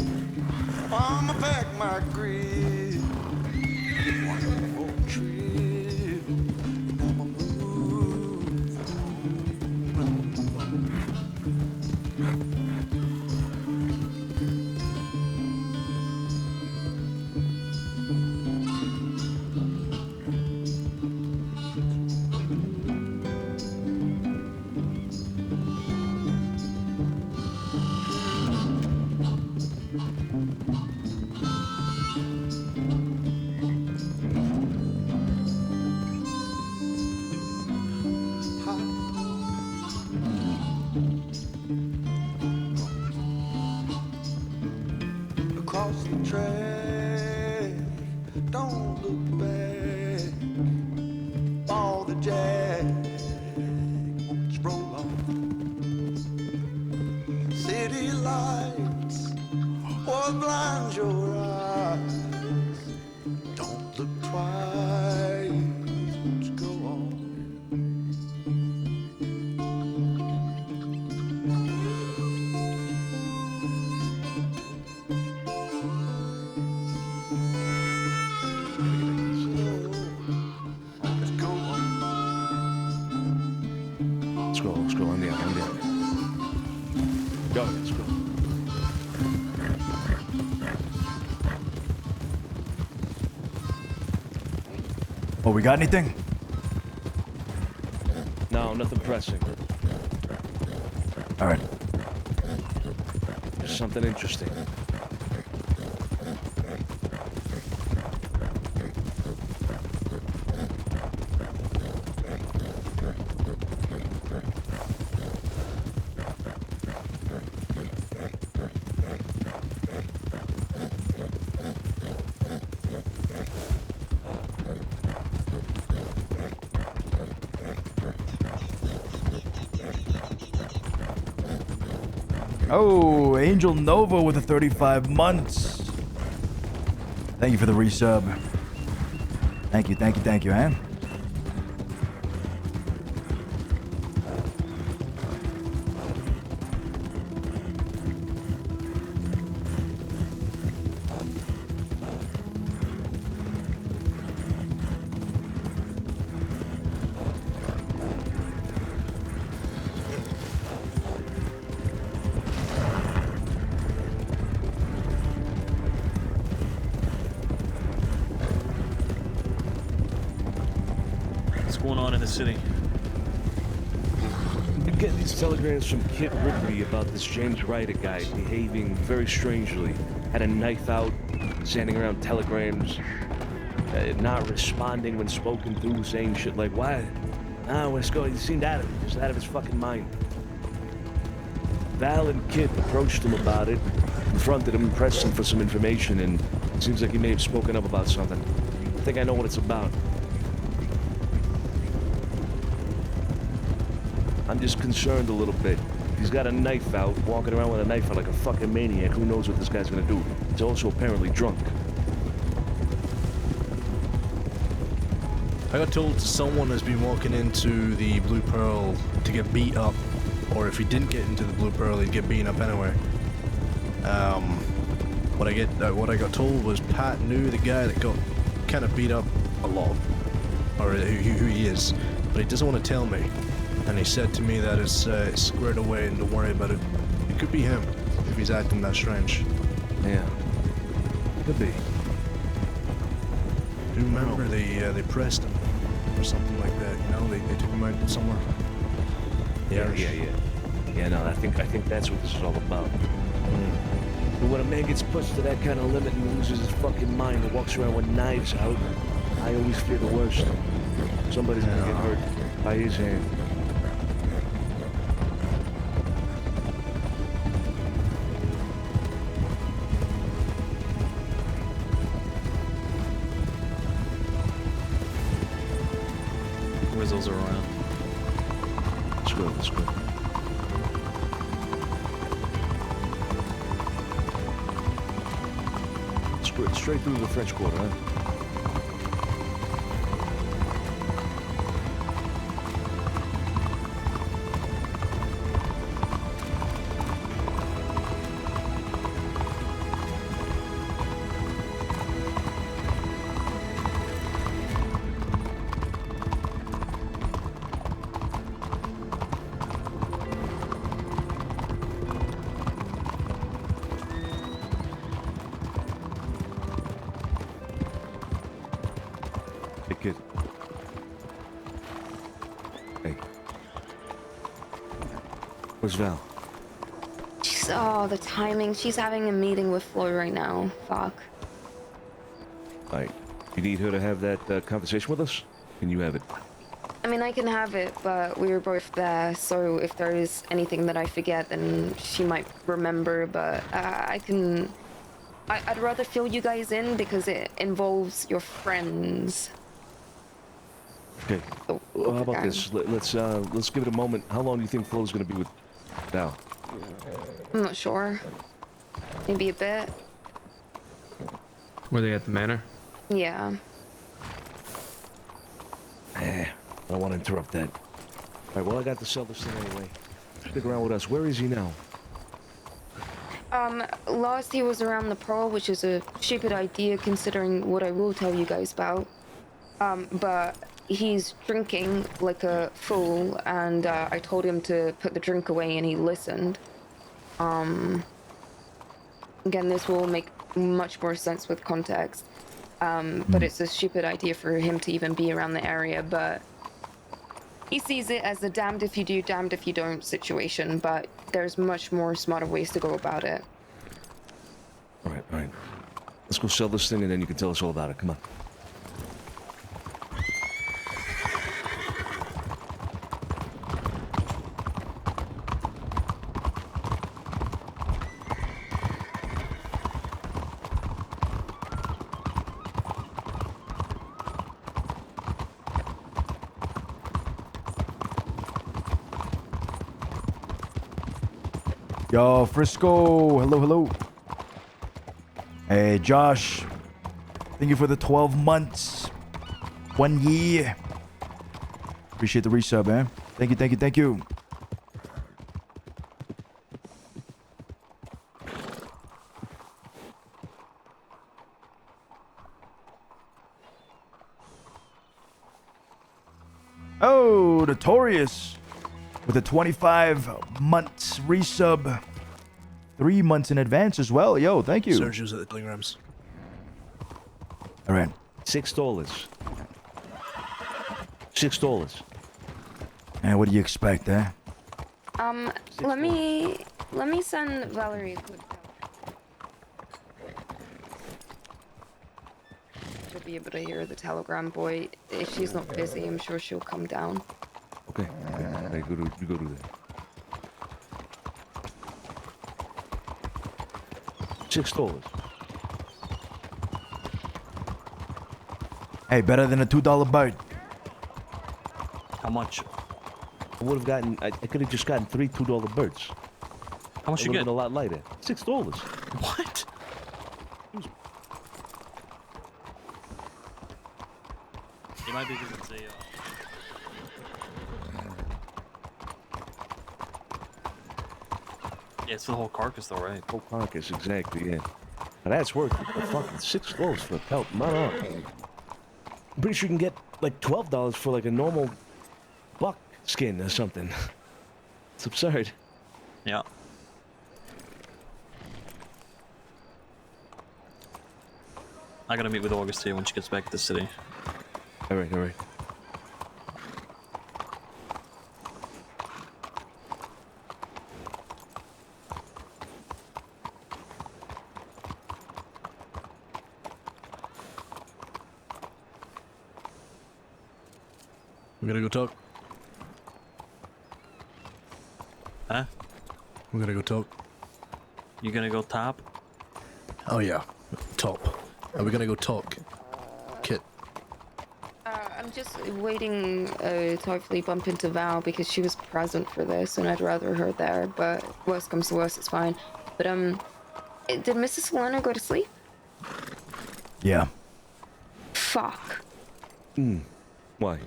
I'ma pack my grip. One more trip, I'ma move across the track. Don't look back. All the jack won't roll on. City lights will blind your eyes. Don't look twice. Won't go on. Let's go, on down. Go, let's go. Oh, we got anything? No, nothing pressing. All right. Just something interesting. Oh, Angel Nova with the 35 months. Thank you for the resub. Thank you, huh? What's going on in the city? I'm getting these telegrams from Kit Rigby about this James Ryder guy behaving very strangely. Had a knife out, sending around telegrams, not responding when spoken to, saying shit like, "Why? Ah, let's go." He seemed out of his fucking mind. Val and Kit approached him about it, confronted him, pressed him for some information, and it seems like he may have spoken up about something. I think I know what it's about. I'm just concerned a little bit. He's got a knife out, walking around with a knife out like a fucking maniac. Who knows what this guy's gonna do? He's also apparently drunk. I got told someone has been walking into the Blue Pearl to get beat up, or if he didn't get into the Blue Pearl, he'd get beaten up anyway. What I got told was Pat knew the guy that got kind of beat up a lot, or who he is, but he doesn't want to tell me. And he said to me that it's squared away and don't worry about it. It could be him if he's acting that strange. Yeah, could be. Do you remember they pressed him or something like that? You know, they took him out somewhere. Yeah. No, I think that's what this is all about. But when a man gets pushed to that kind of limit and loses his fucking mind and walks around with knives out, I always fear the worst. Somebody's gonna get hurt by his hand. Where's those around? Let's go. Straight through the French Quarter, huh? Kid. Hey. Where's Val? The timing. She's having a meeting with Floyd right now. Fuck. Alright. You need her to have that conversation with us? Can you have it? I mean, I can have it, but we were both there, so if there is anything that I forget, then she might remember, but I'd rather fill you guys in because it involves your friends. Okay. Well, how about this? Let's give it a moment. How long do you think Flo's gonna be with Val? I'm not sure. Maybe a bit. Were they at the manor? Yeah. I don't want to interrupt that. Alright, well, I got to sell this thing anyway. Stick around with us. Where is he now? Last he was around the Pearl, which is a stupid idea considering what I will tell you guys about. But he's drinking like a fool, and I told him to put the drink away and he listened. Again, this will make much more sense with context. But it's a stupid idea for him to even be around the area, but he sees it as a damned if you do, damned if you don't situation, but there's much more smarter ways to go about it. Alright. Let's go sell this thing and then you can tell us all about it. Come on. Yo, Frisco. Hello. Hey, Josh. Thank you for the 12 months. 1 year. Appreciate the resub, man. Thank you, thank you, thank you. Oh, Notorious with a 25 months resub. 3 months in advance as well. Yo, thank you. Sergio's at the telegrams. All right. $6. $6. And what do you expect, eh? Let me send Valerie a quick. She'll be able to hear the telegram boy. If she's not busy, I'm sure she'll come down. Okay. You go do that. $6. Hey, better than a $2 bird. How much? I would have gotten. I could have just gotten 3 $2 birds. How much It you would get? have been a lot lighter. $6. What? It might be because it's a. Yeah, it's the whole carcass, though, right? Whole carcass, exactly. Yeah. Now that's worth it. But fucking $6 for a pelt. Not on. I'm pretty sure you can get like $12 for like a normal buck skin or something. It's absurd. Yeah. I gotta meet with August here when she gets back to the city. All right, all right. We gotta go talk. Huh? We gotta go talk. You gonna go top? Oh yeah, top. Are we gonna go talk? Kit. I'm just waiting to hopefully bump into Val because she was present for this, and I'd rather her there. But worst comes to worst, it's fine. But did Mrs. Solano go to sleep? Yeah. Fuck. Why?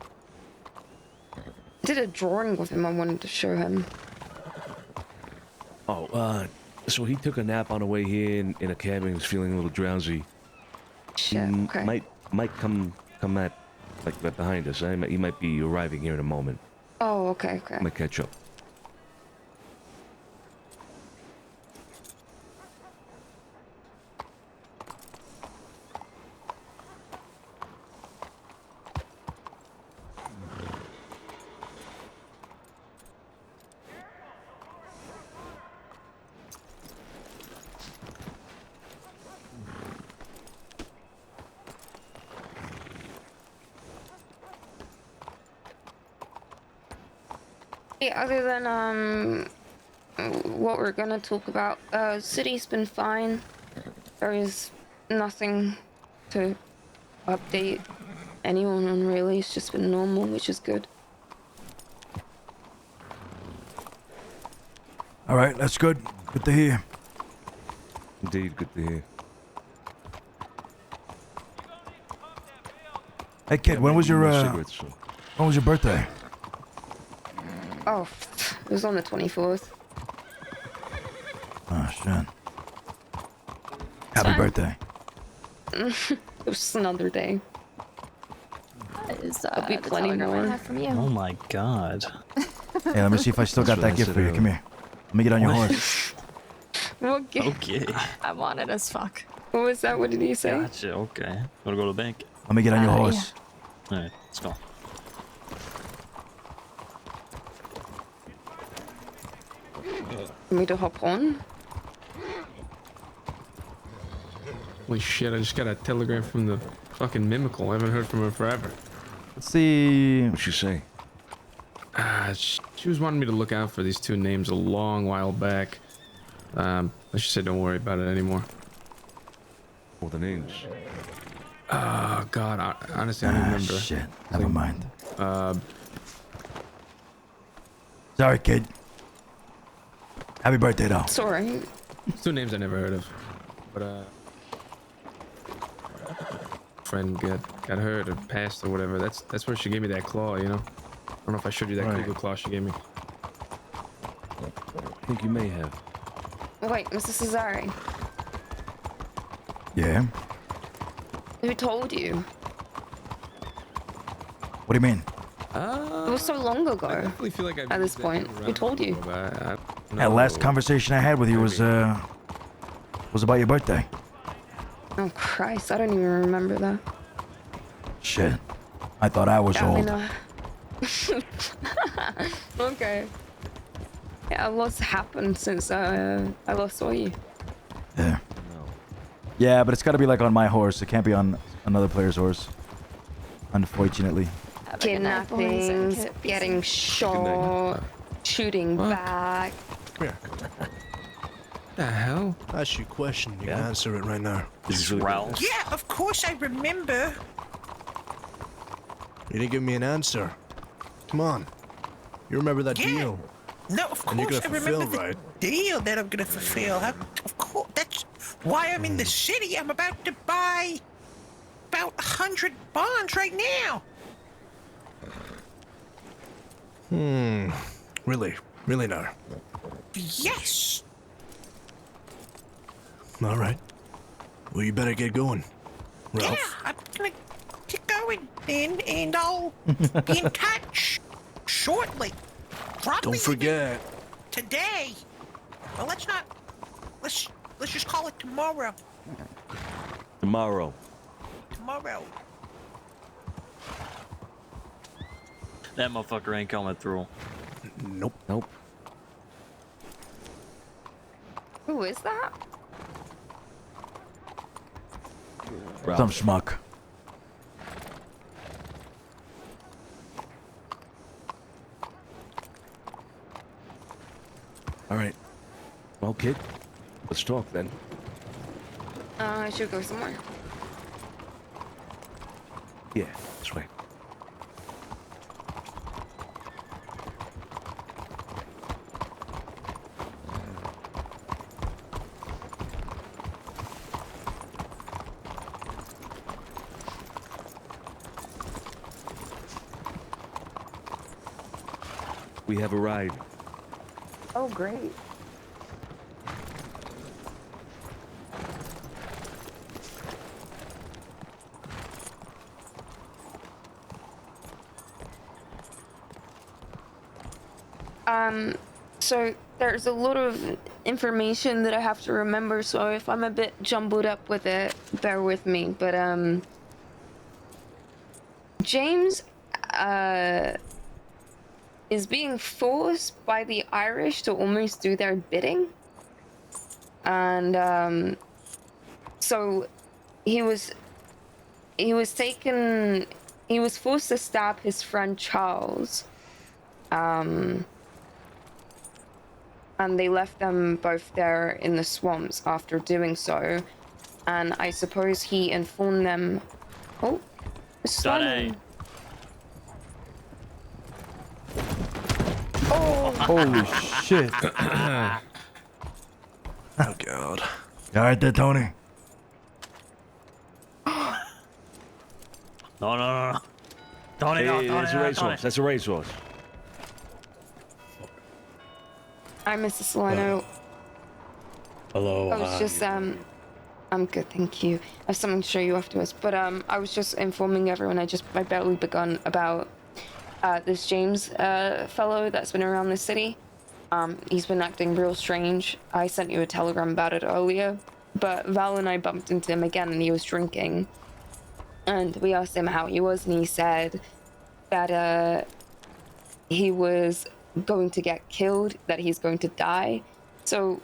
I did a drawing with him. I wanted to show him. Oh, so he took a nap on the way here in a cabin. He was feeling a little drowsy. Shit. Okay. Might come at like right behind us. He might be arriving here in a moment. Oh, okay, okay. Might catch up. Yeah, other than what we're gonna talk about, city's been fine. There is nothing to update anyone on really. It's just been normal, which is good. All right, that's good. Good to hear. Indeed, good to hear. Hey, kid, when was your cigarettes, so. when was your birthday? Oh, it was on the 24th. Oh shit. Happy birthday. It was just another day. That is There'll be the plenty telegram I more. have from you. Oh my god. Hey, let me see if I still got that gift for you. Come here. Let me get on your horse. Okay. Okay. I want it as fuck. What was that? What did he say? Gotcha, okay. Wanna go to the bank? Let me get on your horse. Alright, let's go. Want me to hop on? Holy shit, I just got a telegram from the fucking Mimical. I haven't heard from her forever. Let's see. What'd she say? She was wanting me to look out for these two names a long while back. She said don't worry about it anymore. What the names? Oh god, honestly I don't remember. Shit, never mind. Sorry, kid. Happy birthday, though. Sorry. Two names I never heard of. But friend got hurt or passed or whatever. That's where she gave me that claw, you know. I don't know if I showed you that cougar claw she gave me. I think you may have. Wait, Mr. Cesare, Yeah? who told you? What do you mean? It was so long ago. I definitely feel like at this point, who told you? That last conversation I had with you was about your birthday. Oh Christ, I don't even remember that. Shit. I thought I was Yeah, I old. know. Okay. Yeah, a lot's happened since I last saw you. Yeah. Yeah, but it's gotta be like on my horse. It can't be on another player's horse. Unfortunately. Kidnappings, getting shot, shooting back. Come here. The hell? Ask you a question. You can answer it right now. Yeah, of course I remember. You didn't give me an answer. Come on. You remember that deal? No, of And you're course gonna I remember fulfill, the right? deal that I'm gonna fulfill. Of course, that's why I'm in the city. I'm about to buy about 100 bonds right now. Really? Really now? Yes. All right. Well, you better get going, Ralph. Yeah, I'm gonna get going, and I'll be in touch shortly. Probably Don't forget. today. Well, let's not. Let's just call it tomorrow. Tomorrow. Tomorrow. That motherfucker ain't coming through. Nope. Nope. Who is that? Some schmuck. All right. Well, kid, let's talk then. I should go somewhere. Yeah, that's right. We have arrived. Oh, great. So there's a lot of information that I have to remember, so if I'm a bit jumbled up with it, bear with me. But, James, is being forced by the Irish to almost do their bidding. And, so he was forced to stab his friend Charles. And they left them both there in the swamps after doing so. And I suppose he informed them. Oh, Simon. Oh, Holy shit. Oh, God. You alright there, Tony? No. Tony, no, Hey, Tony, that's a no, racehorse. Tony. That's a racehorse. I'm Mr. Solano. Hello. I was just, I'm good, thank you. I have something to show you afterwards. But, I was just informing everyone, I barely begun about, this James, fellow that's been around the city. He's been acting real strange. I sent you a telegram about it earlier. But Val and I bumped into him again and he was drinking. And we asked him how he was and he said that, he was going to get killed, that he's going to die. So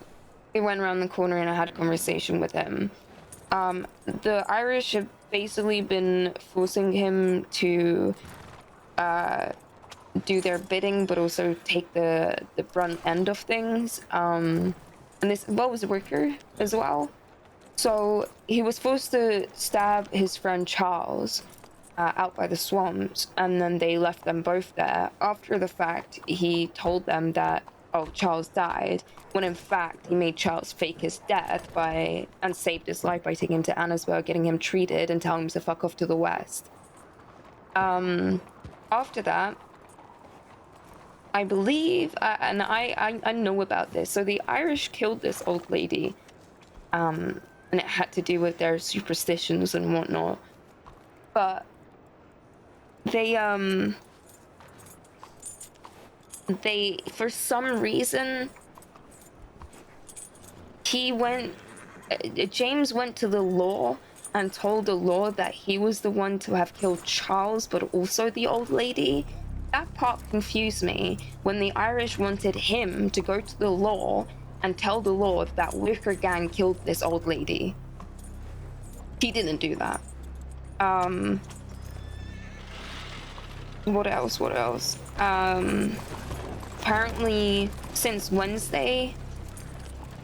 we went around the corner and I had a conversation with him. The Irish have basically been forcing him to do their bidding, but also take the brunt end of things. And this was a worker as well. So he was forced to stab his friend Charles out by the swamps, and then they left them both there. After the fact, he told them that oh, Charles died, when in fact he made Charles fake his death and saved his life by taking him to Annisburg, getting him treated, and telling him to fuck off to the west. After that, I believe, and I know about this, so the Irish killed this old lady, and it had to do with their superstitions and whatnot, but they, for some reason, James went to the law and told the law that he was the one to have killed Charles, but also the old lady. That part confused me when the Irish wanted him to go to the law and tell the law that Wicker Gang killed this old lady. He didn't do that. What else? Apparently, since Wednesday,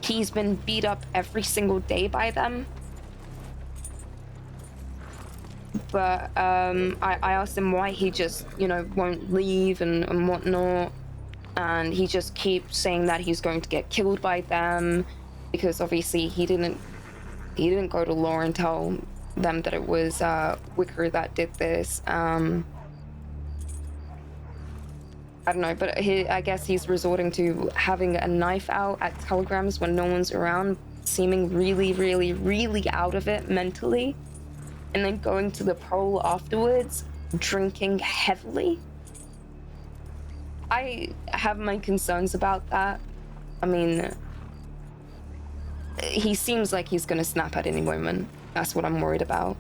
he's been beat up every single day by them. But I asked him why he just, won't leave and whatnot. And he just keeps saying that he's going to get killed by them because obviously he didn't go to law and tell them that it was Wicker that did this. I don't know, but I guess he's resorting to having a knife out at telegrams when no one's around, seeming really, really, really out of it mentally, and then going to the pole afterwards, drinking heavily. I have my concerns about that. I mean, he seems like he's gonna snap at any moment. That's what I'm worried about.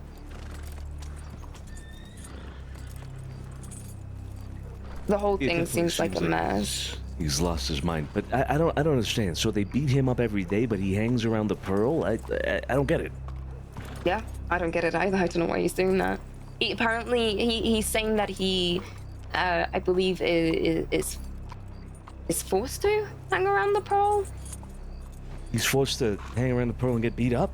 The whole thing seems like a mess. He's lost his mind, but I don't understand. So they beat him up every day, but he hangs around the Pearl. I don't get it. Yeah, I don't get it either. I don't know why he's doing that. He's saying that he, I believe, is forced to hang around the Pearl. He's forced to hang around the Pearl and get beat up.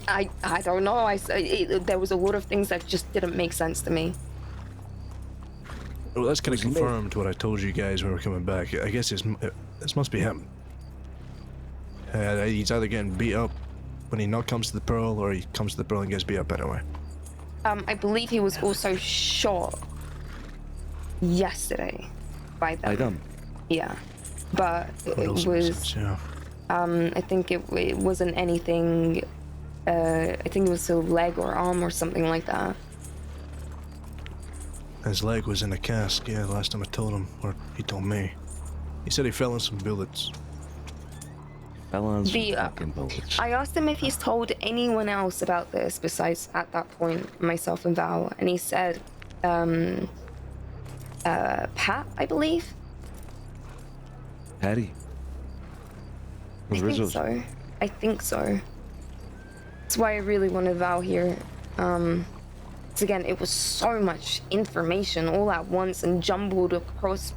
I don't know. There was a lot of things that just didn't make sense to me. Well, that's kind of confirmed what I told you guys when we were coming back. I guess this must be him. He's either getting beat up when he not comes to the Pearl, or he comes to the Pearl and gets beat up anyway. I believe he was also shot yesterday by them. By them? Yeah, but it was. I think it wasn't anything. I think it was a leg or arm or something like that. His leg was in a cast, yeah, the last time I told him, or he told me. He said he fell on some bullets. Fell on some fucking bullets. I asked him if he's told anyone else about this besides, at that point, myself and Val, and he said, Pat, I believe? Patty? I think so. That's why I really wanted Val here. Again, it was so much information all at once and jumbled across.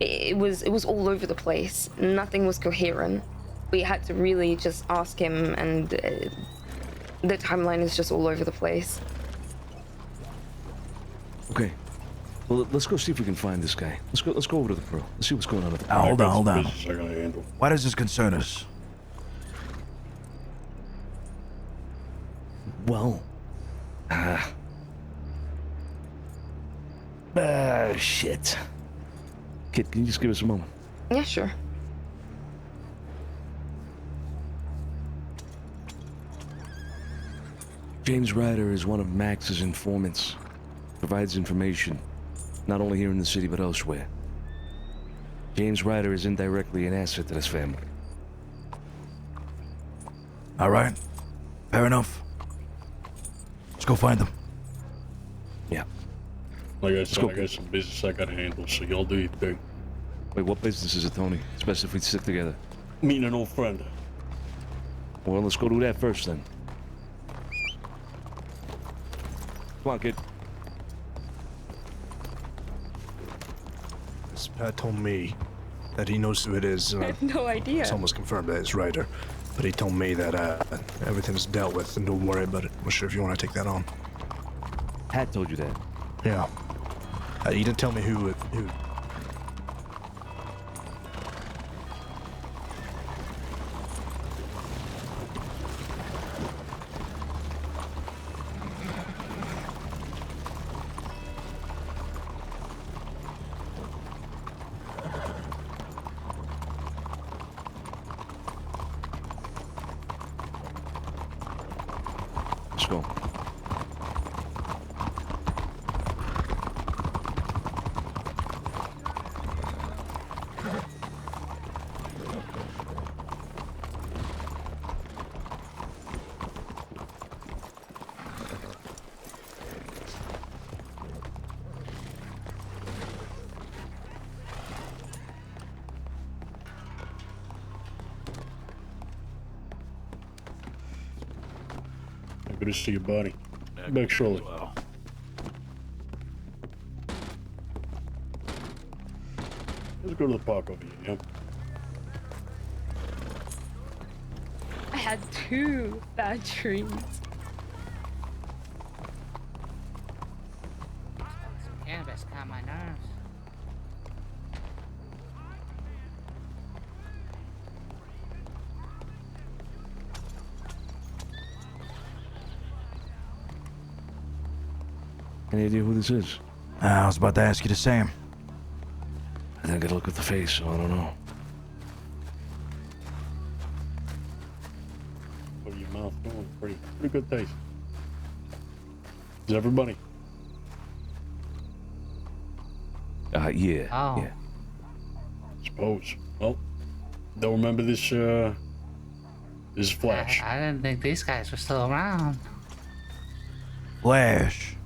It was all over the place. Nothing was coherent. We had to really just ask him, and the timeline is just all over the place. Okay. Well, let's go see if we can find this guy. Let's go over to the Pearl. Let's see what's going on with the Pearl. Hold on. Why does this concern us? Well, shit. Kid, can you just give us a moment? Yeah, sure. James Ryder is one of Max's informants. Provides information, not only here in the city, but elsewhere. James Ryder is indirectly an asset to this family. All right. Fair enough. Let's go find them. Yeah. Like I said, I got some business I gotta handle, so y'all do your thing. Wait, what business is it, Tony? It's best if we stick together. Meeting an old friend. Well, let's go do that first, then. Come on, kid. Pat told me that he knows who it is. I had no idea. It's almost confirmed that it's Ryder. But he told me that everything's dealt with and don't worry about it. I'm not sure if you want to take that on. Pat told you that? Yeah. He didn't tell me who Let's go. Good to see you, buddy. Back shortly. Let's go to the park over here, yeah? I had 2 bad dreams. Cannabis calm my nerves. Any idea who this is? I was about to ask you the same. I think I gotta look at the face, so I don't know. What are your mouth doing? Pretty good taste. Is everybody? Yeah. Oh. Yeah. Suppose. Well, don't remember this, this is Flash. I didn't think these guys were still around. Flash.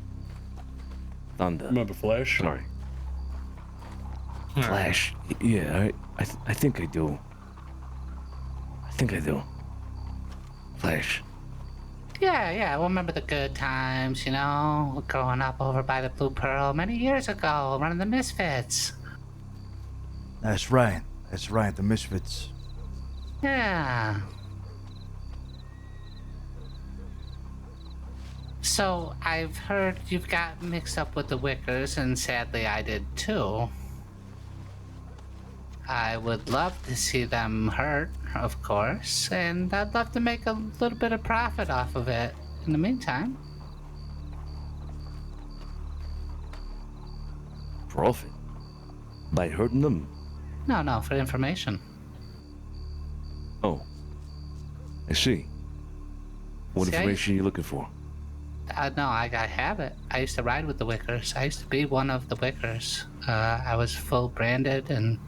Thunder. Remember Flash? Sorry. Flash. Yeah, I think I do. I think I do. Flash. Yeah, I remember the good times, you know, growing up over by the Blue Pearl many years ago, running the Misfits. That's right. That's right, the Misfits. Yeah. So, I've heard you've got mixed up with the Wickers, and sadly I did too. I would love to see them hurt, of course, and I'd love to make a little bit of profit off of it in the meantime. Profit? By hurting them? No, for information. Oh. I see. What See, information are you looking for? No, I have it. I used to ride with the Wickers. I used to be one of the Wickers. I was full branded, and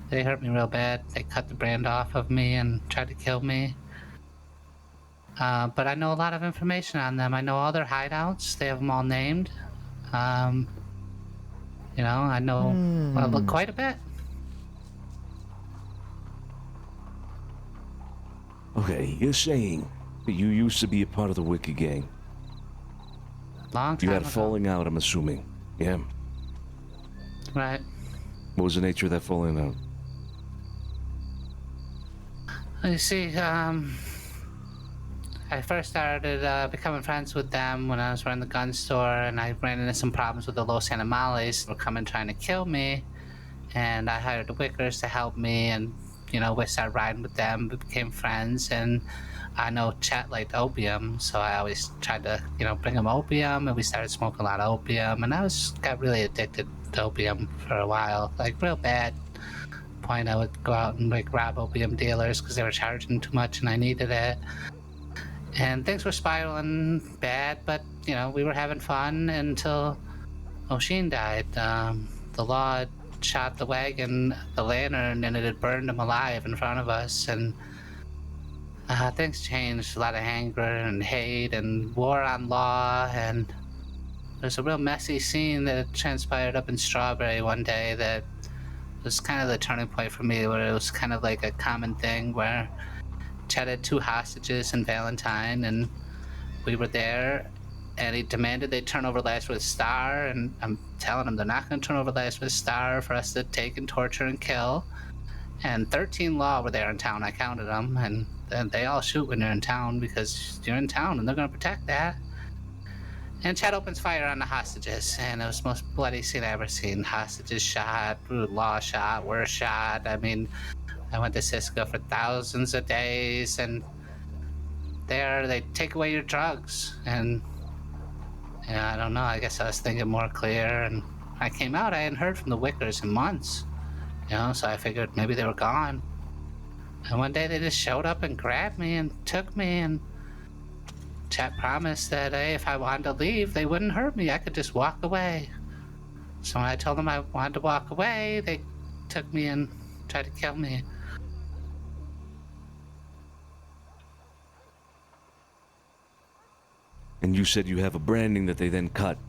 they hurt me real bad. They cut the brand off of me and tried to kill me. But I know a lot of information on them. I know all their hideouts. They have them all named. You know, I know quite a bit. Okay, you're saying that you used to be a part of the Wiki gang. Long time You had a ago. falling out, I'm assuming. Yeah. Right. What was the nature of that falling out? You see, I first started becoming friends with them when I was running the gun store, and I ran into some problems with the Los Animales. They were coming trying to kill me, and I hired the Wickers to help me, and, you know, we started riding with them. We became friends, and I know Chet liked opium, so I always tried to, you know, bring him opium, and we started smoking a lot of opium, and I got really addicted to opium for a while, like real bad. Point I would go out and like rob opium dealers because they were charging too much and I needed it. And things were spiraling bad, but, you know, we were having fun until O'Sheen died. The law had shot the wagon, the lantern, and it had burned him alive in front of us, and things changed. A lot of anger and hate and war on law, and there's a real messy scene that transpired up in Strawberry one day that was kind of the turning point for me, where it was kind of like a common thing where Chet had 2 hostages in Valentine, and we were there, and he demanded they turn over Lazarus Star, and I'm telling him they're not going to turn over Lazarus Star for us to take and torture and kill. And 13 law were there in town. I counted them, and they all shoot when you're in town because you're in town, and they're going to protect that. And Chad opens fire on the hostages, and it was the most bloody scene I ever seen. Hostages shot, law shot, we're shot. I mean, I went to Cisco for thousands of days, and there they take away your drugs. And I don't know, I guess I was thinking more clear, and I came out, I hadn't heard from the Wickers in months. You know, so I figured maybe they were gone. And one day they just showed up and grabbed me and took me, and Chet promised that if I wanted to leave, they wouldn't hurt me. I could just walk away. So when I told them I wanted to walk away, they took me and tried to kill me. And you said you have a branding that they then cut.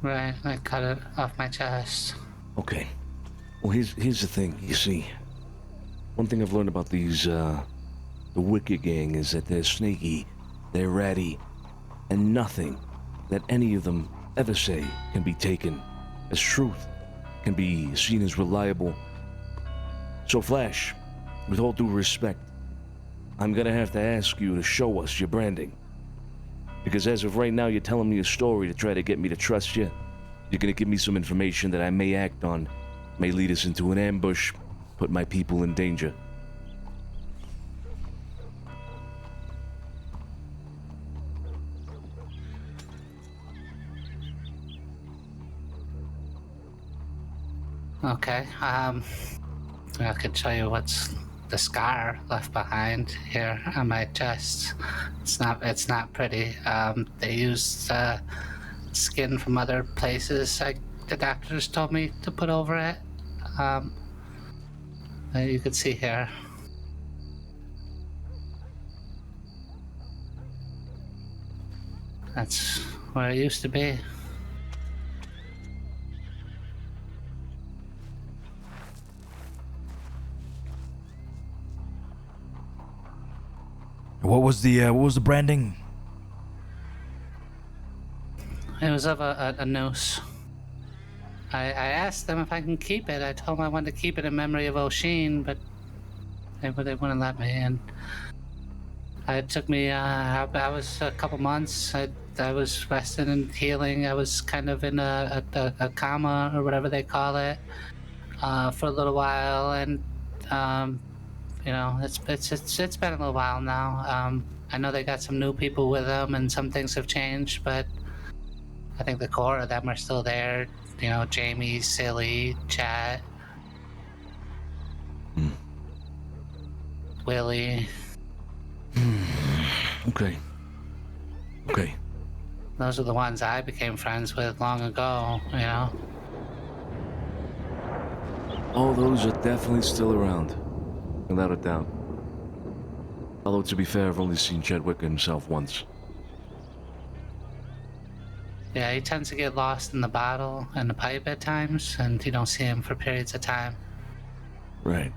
Right, I cut it off my chest. Okay. Well, here's the thing. You see, one thing I've learned about these, the Wicked Gang is that they're snaky, they're ratty, and nothing that any of them ever say can be taken as truth, can be seen as reliable. So, Flash, with all due respect, I'm gonna have to ask you to show us your branding. Because as of right now, you're telling me a story to try to get me to trust you. You're gonna give me some information that I may act on, may lead us into an ambush, put my people in danger. Okay, I could show you what's the scar left behind here on my chest. It's not pretty. They used skin from other places. The doctors told me to put over it. You can see here. That's where it used to be. What was the branding? It was of a noose. I asked them if I can keep it. I told them I wanted to keep it in memory of O'Sheen, but they wouldn't let me. And it took me, I was a couple months. I was resting and healing. I was kind of in a coma or whatever they call it for a little while. And, you know, it's been a little while now. I know they got some new people with them and some things have changed, but I think the core of them are still there. You know, Jamie, Silly, Chat, Willie. Okay. Okay. Those are the ones I became friends with long ago, you know? All those are definitely still around, without a doubt. Although, to be fair, I've only seen Chadwick himself once. Yeah, he tends to get lost in the bottle and the pipe at times, and you don't see him for periods of time. Right.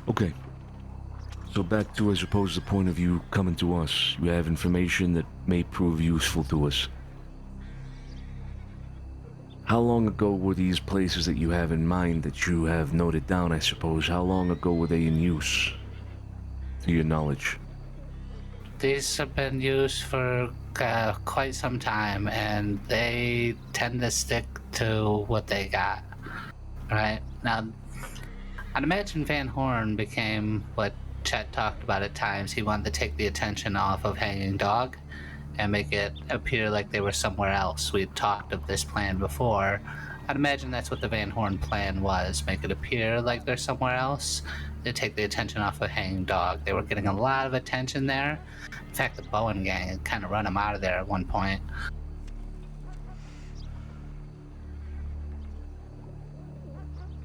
Okay. So back to, I suppose, the point of you coming to us. You have information that may prove useful to us. How long ago were these places that you have in mind that you have noted down, I suppose? How long ago were they in use, to your knowledge? These have been used for quite some time, and they tend to stick to what they got. Right? Now, I'd imagine Van Horn became what Chet talked about at times. He wanted to take the attention off of Hanging Dog and make it appear like they were somewhere else. We'd talked of this plan before. I'd imagine that's what the Van Horn plan was, make it appear like they're somewhere else to take the attention off of Hanging Dog. They were getting a lot of attention there. In fact, the Bowen gang had kind of run them out of there at one point.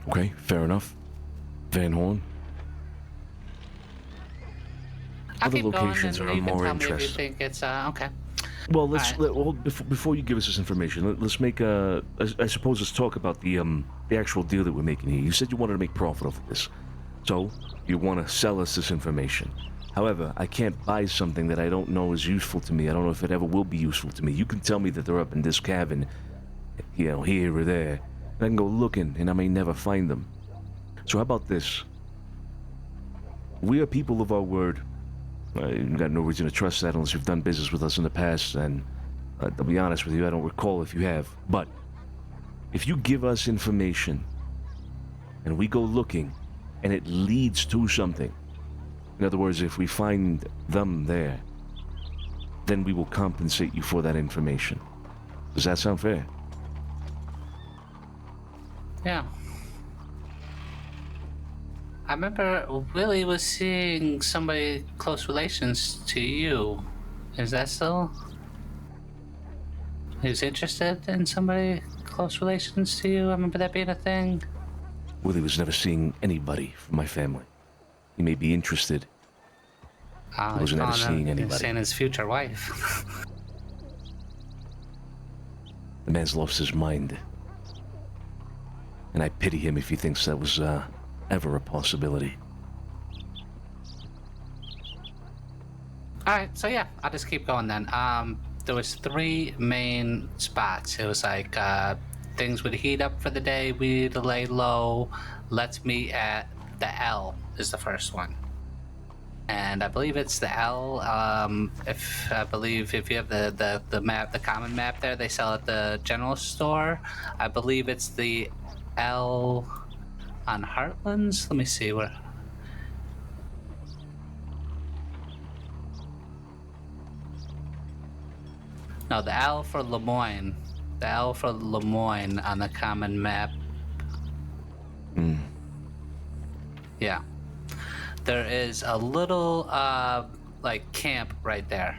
Okay, fair enough. Van Horn. I'll Other keep locations going, are and you can more tell me if you interesting. think it's okay. Well, let's Alright. before you give us this information, let's make I suppose let's talk about the actual deal that we're making here. You said you wanted to make profit off of this, so you want to sell us this information. However, I can't buy something that I don't know is useful to me. I don't know if it ever will be useful to me. You can tell me that they're up in this cabin, you know, here or there, and I can go looking, and I may never find them. So how about this? We are people of our word. You've got no reason to trust that unless you've done business with us in the past, and I'll be honest with you, I don't recall if you have. But if you give us information and we go looking and it leads to something, in other words, if we find them there, then we will compensate you for that information. Does that sound fair? Yeah. I remember Willie was seeing somebody close relations to you. Is that still? He's interested in somebody close relations to you? I remember that being a thing. Willie was never seeing anybody from my family. He may be interested. Oh, He wasn't ever seeing he's anybody. saying his future wife. The man's lost his mind. And I pity him if he thinks that was ever a possibility. Alright, so yeah, I'll just keep going then. There was 3 main spots. It was like things would heat up for the day, we'd lay low. Let's meet at the L is the first one. And I believe it's the L. If you have the map, the common map there, they sell at the general store. I believe it's the L on Heartlands. Let me see where. No, the L for Lemoyne. The L for Lemoyne on the common map. Yeah. There is a little, like, camp right there.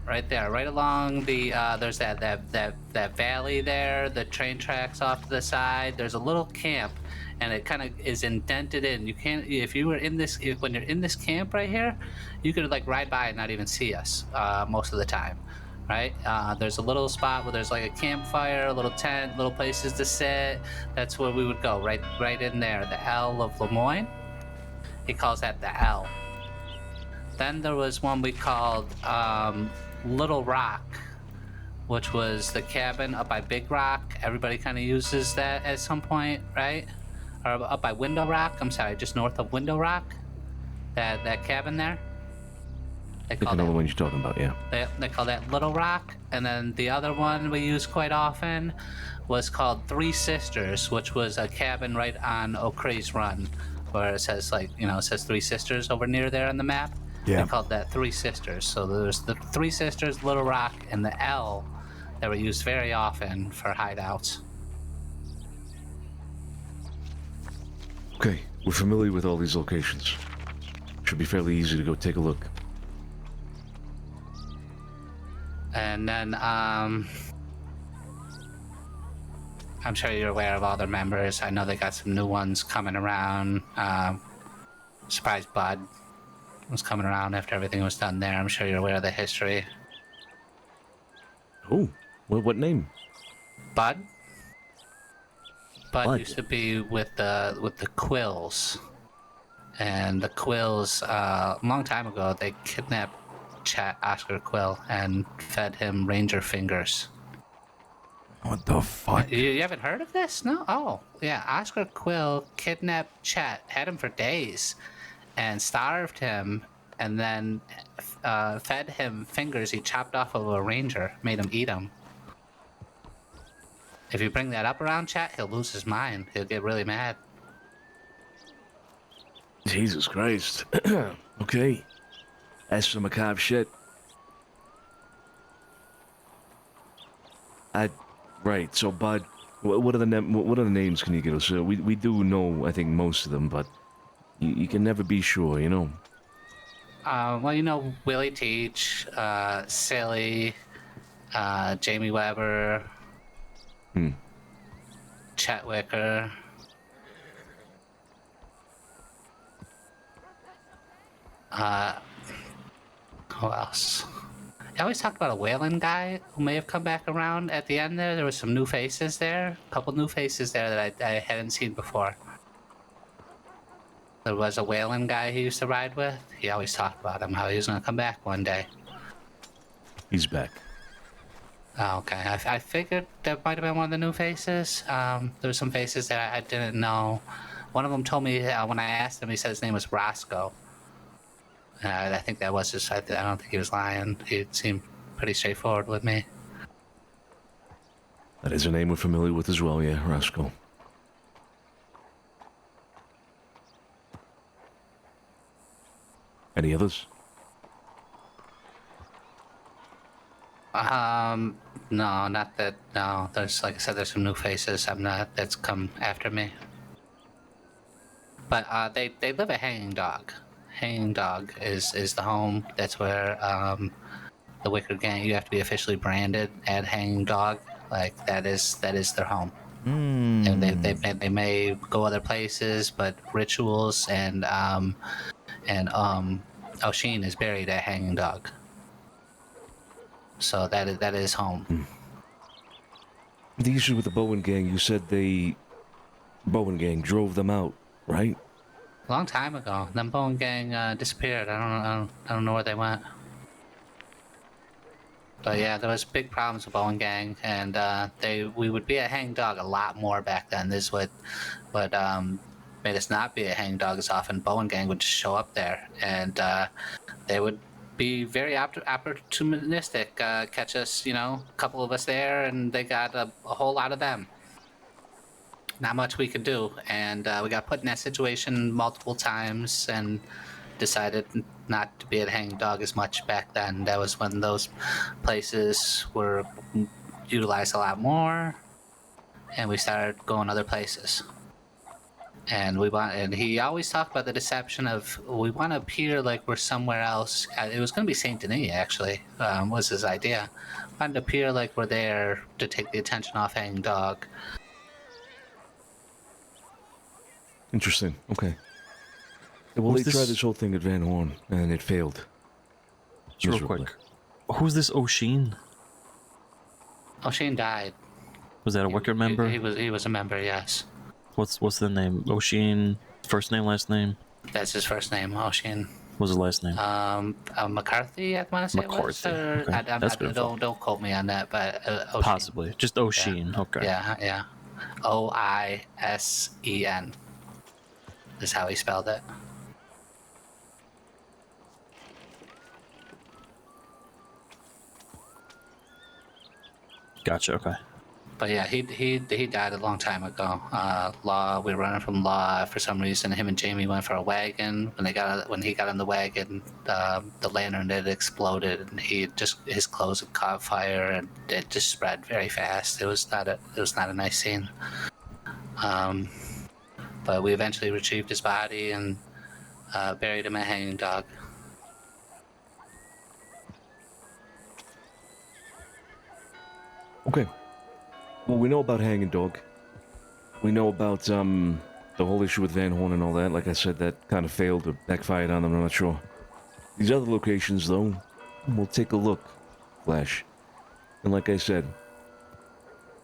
Right there, right along the, there's that valley there, the train tracks off to the side. There's a little camp, and it kind of is indented in. You can't, if you were in this, when you're in this camp right here, you could, like, ride by and not even see us, most of the time. Right? There's a little spot where there's like a campfire, a little tent, little places to sit. That's where we would go, right in there. The L of Lemoyne. He calls that the L. Then there was one we called Little Rock, which was the cabin up by Big Rock. Everybody kind of uses that at some point, right? Or up by Window Rock. I'm sorry, just north of Window Rock. That cabin there. I think I know the one you're talking about, yeah. They call that Little Rock. And then the other one we use quite often was called Three Sisters, which was a cabin right on O'Cree's Run, where it says, like, you know, it says Three Sisters over near there on the map. Yeah. They called that Three Sisters. So there's the Three Sisters, Little Rock, and the L that were used very often for hideouts. Okay, we're familiar with all these locations. Should be fairly easy to go take a look. And then, I'm sure you're aware of all their members. I know they got some new ones coming around. Surprised Bud was coming around after everything was done there. I'm sure you're aware of the history. Oh, what name? Bud? Bud used to be with the Quills. And the Quills, a long time ago, they kidnapped Oscar Quill and fed him ranger fingers. What the fuck? You haven't heard of this? No? Oh, yeah. Oscar Quill kidnapped Chet, had him for days, and starved him, and then fed him fingers he chopped off of a ranger, made him eat them. If you bring that up around Chet, he'll lose his mind. He'll get really mad. Jesus Christ. Okay. That's some macabre shit. Right, so Bud, what are the names can you give us? We do know, I think, most of them, but you can never be sure, you know? Well, you know, Willie Teach, Silly, Jamie Weber, Chet Wicker. Who else? I always talked about a whaling guy who may have come back around at the end there. There were some new faces there. A couple new faces there that I hadn't seen before. There was a whaling guy he used to ride with. He always talked about him, how he was going to come back one day. He's back. Oh, okay. I figured that might have been one of the new faces. There were some faces that I didn't know. One of them told me, when I asked him, he said his name was Roscoe. I think that was just, I don't think he was lying. He seemed pretty straightforward with me. That is a name we're familiar with as well, yeah, Roscoe. Any others? No, not that, no. There's, like I said, there's some new faces that's come after me. But they live at Hanging Dog. Hanging Dog is the home. That's where the Wicker Gang. You have to be officially branded at Hanging Dog. Like that is their home. And they may go other places, but rituals and Oshin is buried at Hanging Dog. So that is home. The issue with the Bowen gang, you said Bowen gang drove them out, right? A long time ago, them Bone Gang disappeared. I don't know where they went. But yeah, there was big problems with Bone Gang, and we would be at Hang Dog a lot more back then. This is what made us not be at Hang Dog as often. Bone Gang would just show up there, and they would be very opportunistic. Catch us, a couple of us there, and they got a whole lot of them. Not much we could do, and we got put in that situation multiple times and decided not to be at Hanging Dog as much back then. That was when those places were utilized a lot more, and we started going other places. And he always talked about the deception of we want to appear like we're somewhere else. It was going to be Saint Denis, actually, was his idea. Wanted to appear like we're there to take the attention off Hanging Dog. Interesting. Okay. Well, they tried this whole thing at Van Horn, and it failed. Real quick. Who's this Oshin? Oshin died. Was that a Wicker member? He was a member, yes. What's the name? Oshin, first name, last name? That's his first name, Oshin. What's his last name? McCarthy, I want to say McCarthy. it was. Okay. That's good info. Don't quote me on that, but Oshin. Possibly. Just Oshin. Yeah. Okay. Yeah. OISEN is how he spelled it. Gotcha. Okay. But yeah, he died a long time ago. We were running from Law for some reason. Him and Jamie went for a wagon. When he got on the wagon, the lantern had exploded, and his clothes had caught fire, and it just spread very fast. It was not a nice scene. But we eventually retrieved his body and buried him at Hanging Dog. Okay. Well, we know about Hanging Dog. We know about the whole issue with Van Horn and all that. Like I said, that kind of failed or backfired on them. I'm not sure. These other locations, though, we'll take a look, Flash. And like I said,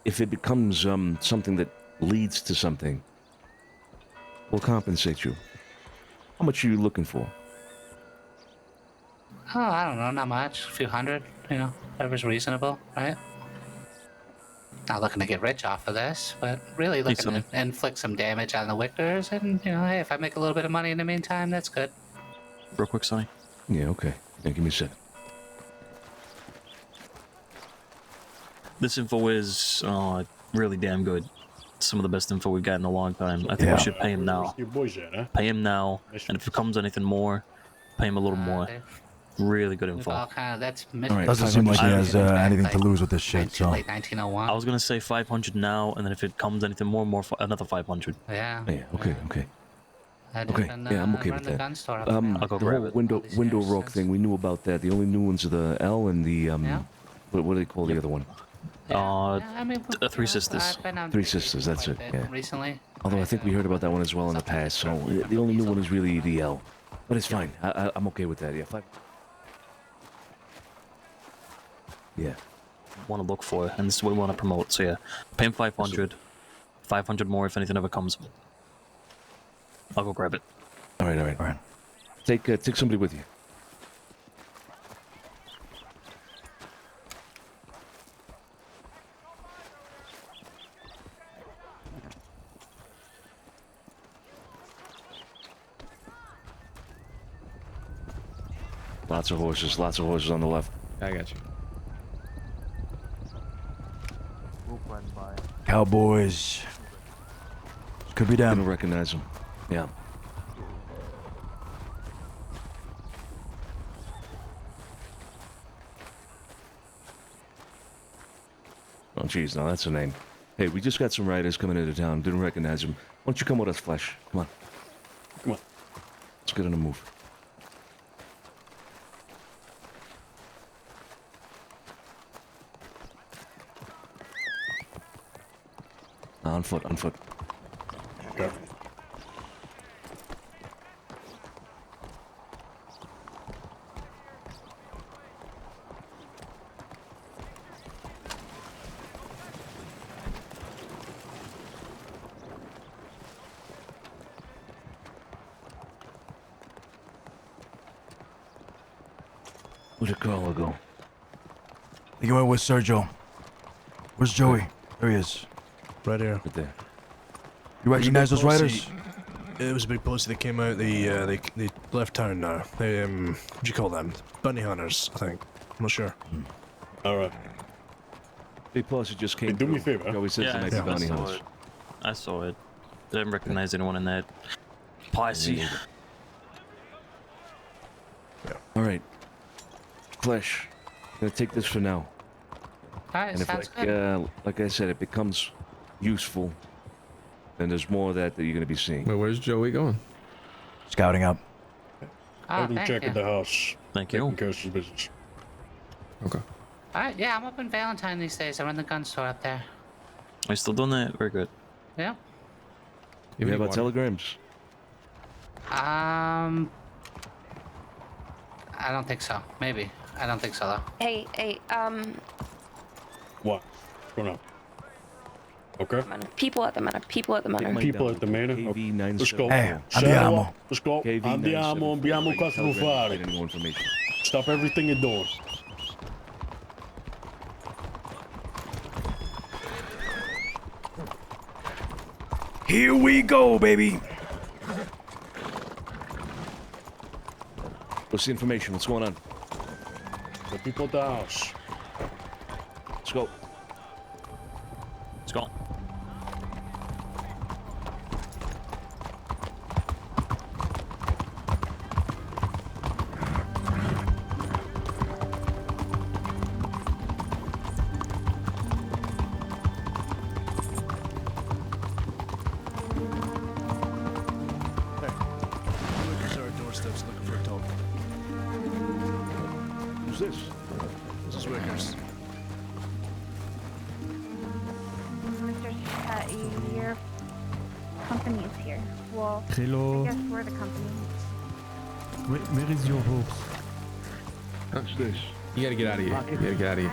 if it becomes something that leads to something, we'll compensate you. How much are you looking for? Oh, I don't know, not much. A few hundred, whatever's reasonable, right? Not looking to get rich off of this, but really looking to inflict some damage on the Wickers, and hey, if I make a little bit of money in the meantime, that's good. Real quick, Sonny. Yeah, okay. Yeah, give me a sec. This info is really damn good. Some of the best info we've got in a long time. I think we should pay him now. Your boys at, huh? Pay him now, and if it comes anything more, pay him a little more. Really good info. All that's All right, doesn't seem like he has anything to lose with this shit, so. Late 1901. I was gonna say 500 now, and then if it comes anything more, another 500. Yeah. Yeah. Okay. Okay. Yeah, I'm okay with that. I'll go the grab whole it. window rock thing, we knew about that. The only new ones are the L and the what do they call the other one? Three Sisters. Three Sisters. That's it. Yeah. Recently. Although I think we heard about that one as well in the past. So the only new one is really the L, but it's fine. I'm okay with that. Yeah. Yeah. Want to look for, and this is what we want to promote. So yeah, pay him 500, 500 more if anything ever comes. I'll go grab it. All right. Take somebody with you. Lots of horses on the left. I got you. Cowboys. Could be them. Didn't recognize them. Yeah. Oh, jeez, now that's a name. Hey, we just got some riders coming into town. Didn't recognize them. Why don't you come with us, Flesh? Come on. Come on. Let's get on the move. On foot, on foot. Okay. Where'd the Carlo go? I think he went with Sergio. Where's Joey? There he is. Right here. Right there. You recognize those riders? It was a big posse that came out. They left town now. They what do you call them? Bounty hunters, I think. I'm not sure. All right. Big posse just came. Hey, do me a through. favor. Joey says Yeah, they might I be bounty saw hunters. it. I saw it. Didn't recognize anyone in that posse. All right. Flesh. I'm gonna take this for now. Alright, And if sounds good. like I said, it becomes useful, then there's more of that you're gonna be seeing. Wait, where's Joey going? Scouting up. Have him thank check you. at the house. Thank Taking you. care of his business. Okay. Alright, yeah, I'm up in Valentine these days. I run the gun store up there. Are you still doing that? Very good. Yeah. You have our telegrams? I don't think so. Maybe. I don't think so though. Hey, What? What's going on? Okay. people at the manor. People at the manor. People at the manor. Okay. Let's go. Hey, Shadow andiamo. up. Let's go. Andiamo, abbiamo cose da fare. Any more information? Stop everything you're doing. Here we go, baby. What's the information? What's going on? The people at the house. Let's go. Let's go. Workers are at doorsteps looking for a talk. Who's this? This is Wickers. Mr. Your company is here. Well, Hello. I guess we're the company. Where is your horse? What's this? You gotta get out of here. You gotta get out of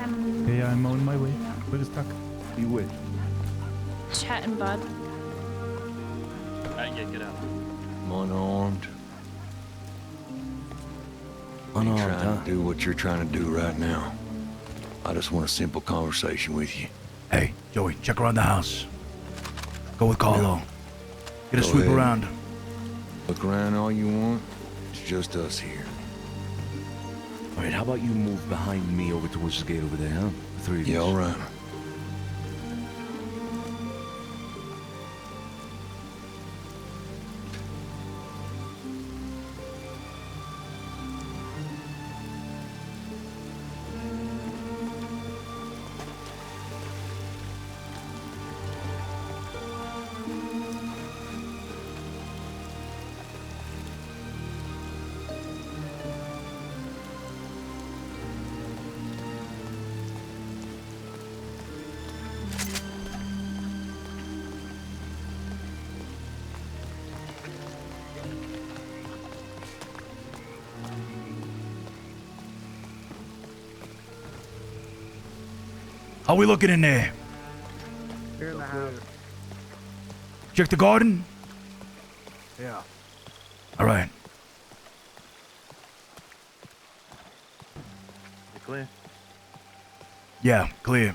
here. Hey, I'm on my way. Where is Tuck? You with? Chatting, bud. Yeah, get out. I'm unarmed. I ain't Unarmed, trying huh? to do what you're trying to do right now. I just want a simple conversation with you. Hey, Joey, check around the house. Go with Carlo. Get a Go sweep ahead. around. Look around all you want. It's just us here. All right, how about you move behind me over towards the gate over there, huh? The three of Yeah, us. all right. How we looking in there? You're in the house. Check the garden? Yeah. All right. You clear? Yeah, clear.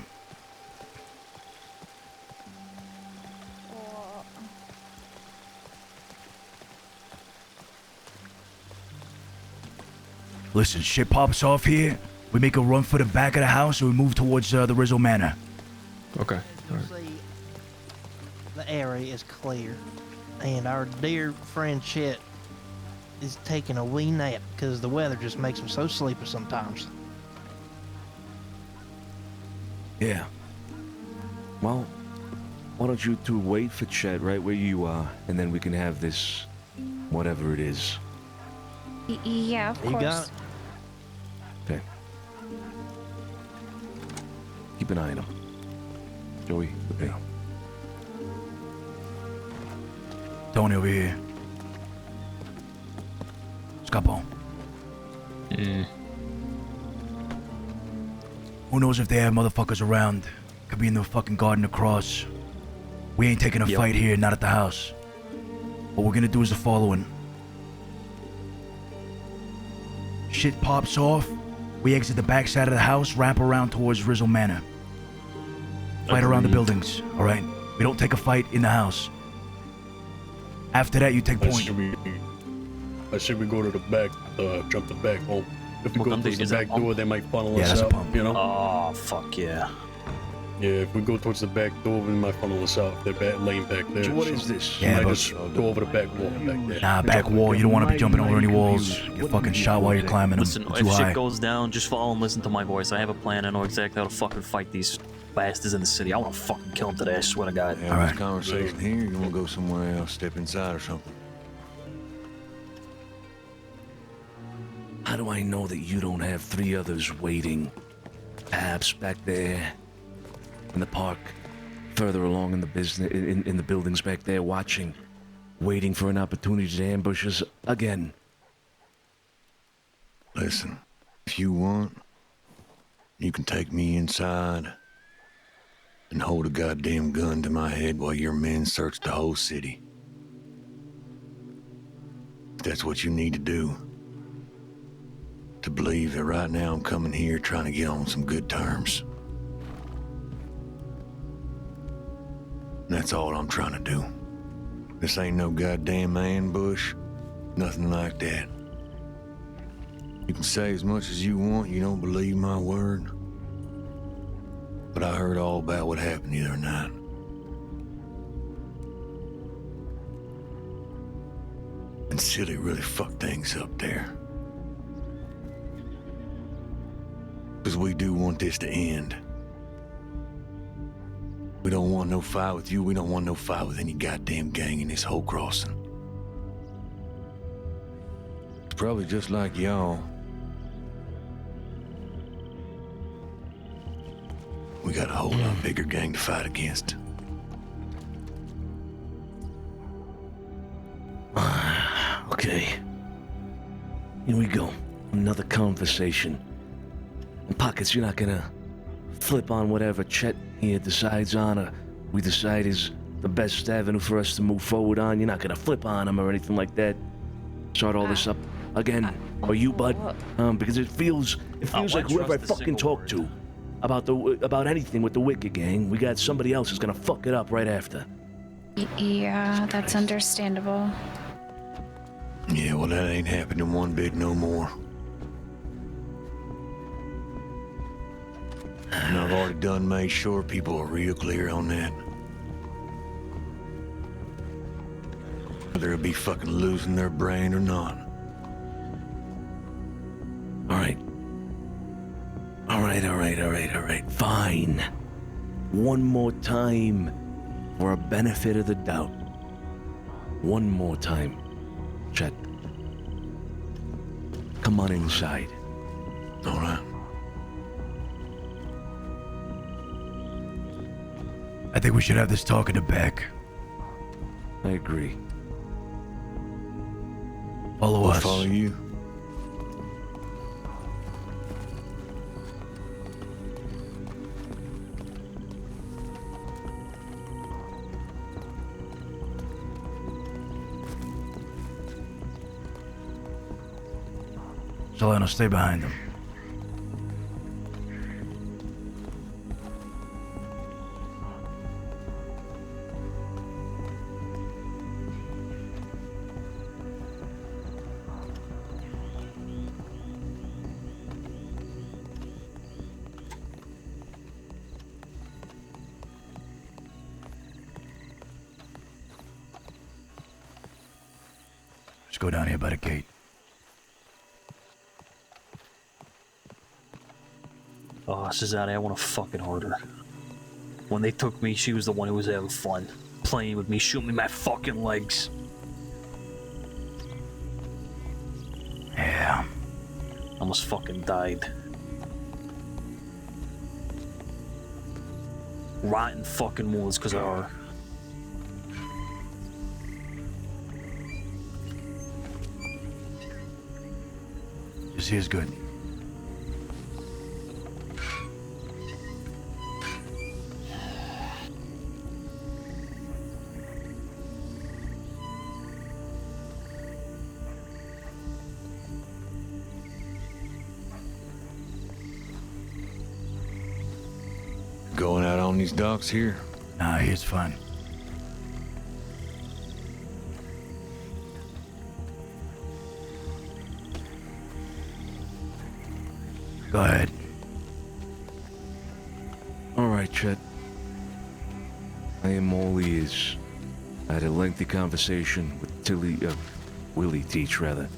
Listen, shit pops off here. We make a run for the back of the house and we move towards the Rizzo Manor. Okay. You'll see the area is clear, and our dear friend Chet is taking a wee nap because the weather just makes him so sleepy sometimes. Yeah. Well, why don't you two wait for Chet right where you are, and then we can have this whatever it is. Yeah, of You course. got it. Okay. Keep an eye on him. Joey, okay. Tony over here. Scapo. Who knows if they have motherfuckers around? Could be in the fucking garden across. We ain't taking a fight here, not at the house. What we're gonna do is the following. Shit pops off. We exit the back side of the house, wrap around towards Rizzo Manor. Fight around the buildings, alright? We don't take a fight in the house. After that, you take point. I say we go to the back, jump the back home. If we Well, go towards the back door, they might funnel Yeah, us that's a out, pump. you know? Oh, fuck yeah. Yeah, if we go towards the back door, we might funnel us out. They're laying back there. So what is this? We Yeah, might but- just go over the back wall back there. Nah, back wall. You don't want to be jumping over any walls. Get fucking shot while you're climbing them. Listen, They're too if high. shit goes down, just follow and listen to my voice. I have a plan. I know exactly how to fucking fight these bastards in the city. I want to fucking kill them today, I swear to God. Yeah, this conversation here, you wanna go somewhere else, step inside or something? How do I know that you don't have 3 others waiting? Perhaps back there in the park, further along in the business, in the buildings back there, watching, waiting for an opportunity to ambush us again. Listen, if you want, you can take me inside and hold a goddamn gun to my head while your men search the whole city. If that's what you need to do. To believe that right now I'm coming here trying to get on some good terms. And that's all I'm trying to do. This ain't no goddamn ambush, nothing like that. You can say as much as you want, you don't believe my word. But I heard all about what happened the other night. And Silly really fucked things up there. Because we do want this to end. We don't want no fight with you. We don't want no fight with any goddamn gang in this whole crossing. It's probably just like y'all. We got a whole lot bigger gang to fight against. Okay. Here we go. Another conversation. And Pockets, you're not gonna flip on whatever Chet here decides on or we decide is the best avenue for us to move forward on. You're not gonna flip on him or anything like that. Start all this up again. Or you, bud. Because it feels like whoever I fucking talk to about anything with the Wicked Gang, we got somebody else who's gonna fuck it up right after. Yeah, that's understandable. Yeah, well, that ain't happening one bit no more. And I've already done made sure people are real clear on that. Whether they'll be fucking losing their brain or not. Alright. Fine. One more time for a benefit of the doubt. One more time. Chet. Come on inside. Alright. I think we should have this talk in the back. I agree. Follow We'll us. follow you. Solano, stay behind him. Let's go down here by the gate. Oh, Cesare, I want to fucking hurt her. When they took me, she was the one who was having fun. Playing with me, shooting me my fucking legs. almost fucking died. Rotten fucking wounds because of her. This here's good. Going out on these docks here? Nah, here's fun. Go ahead. All right, Chet. I am all ears. I had a lengthy conversation with Willie Teach, rather.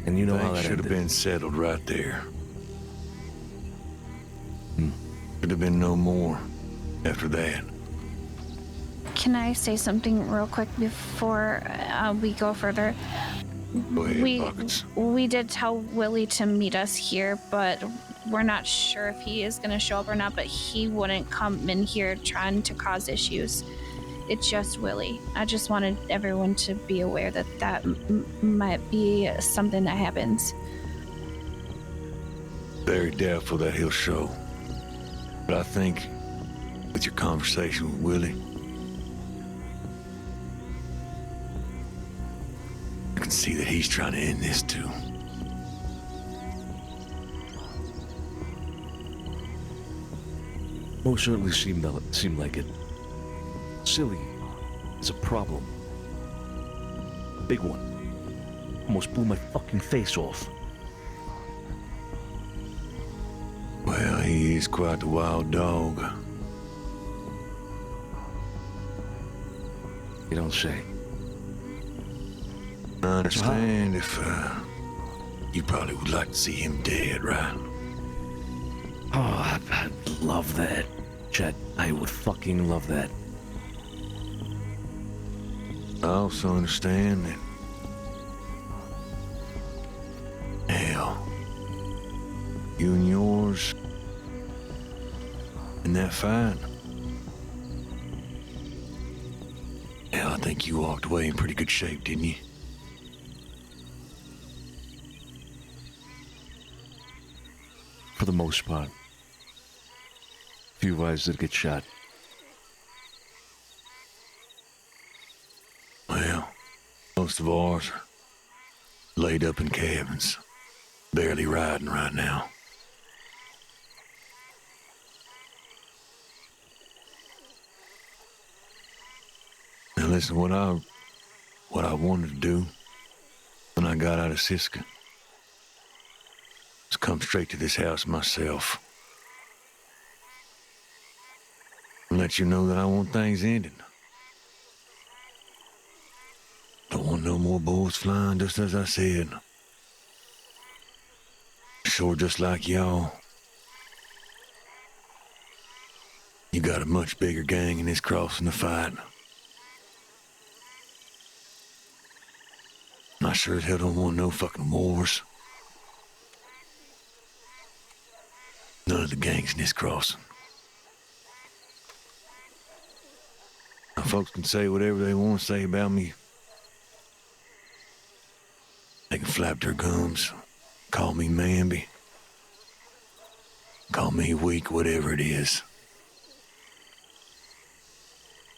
And you know how Things that should have ended. been settled right there. Could have been no more after that. Can I say something real quick before we go further? Go ahead, Buckets. We did tell Willie to meet us here, but we're not sure if he is going to show up or not, but he wouldn't come in here trying to cause issues. It's just Willie. I just wanted everyone to be aware that that might be something that happens. Very doubtful that he'll show. But I think with your conversation with Willie, I can see that he's trying to end this too. Most certainly seemed like it. Silly is a problem. A big one. Almost blew my fucking face off. Well, he is quite the wild dog. You don't say. I understand if you probably would like to see him dead, right? Oh, I'd love that. Chet, I would fucking love that. I also understand that, hell, you and yours in that fight, hell, I think you walked away in pretty good shape, didn't you? For the most part. Few guys did get shot. Well, most of ours are laid up in cabins, barely riding right now. Now listen, what I wanted to do when I got out of Siska was come straight to this house myself and let you know that I want things ended. Don't want no more bullets flying, just as I said. Sure, just like y'all. You got a much bigger gang in this crossing to fight. And I sure as hell don't want no fucking wars. None of the gangs in this crossing. Now, folks can say whatever they want to say about me. They can flap their gums, call me Mamby, call me weak, whatever it is.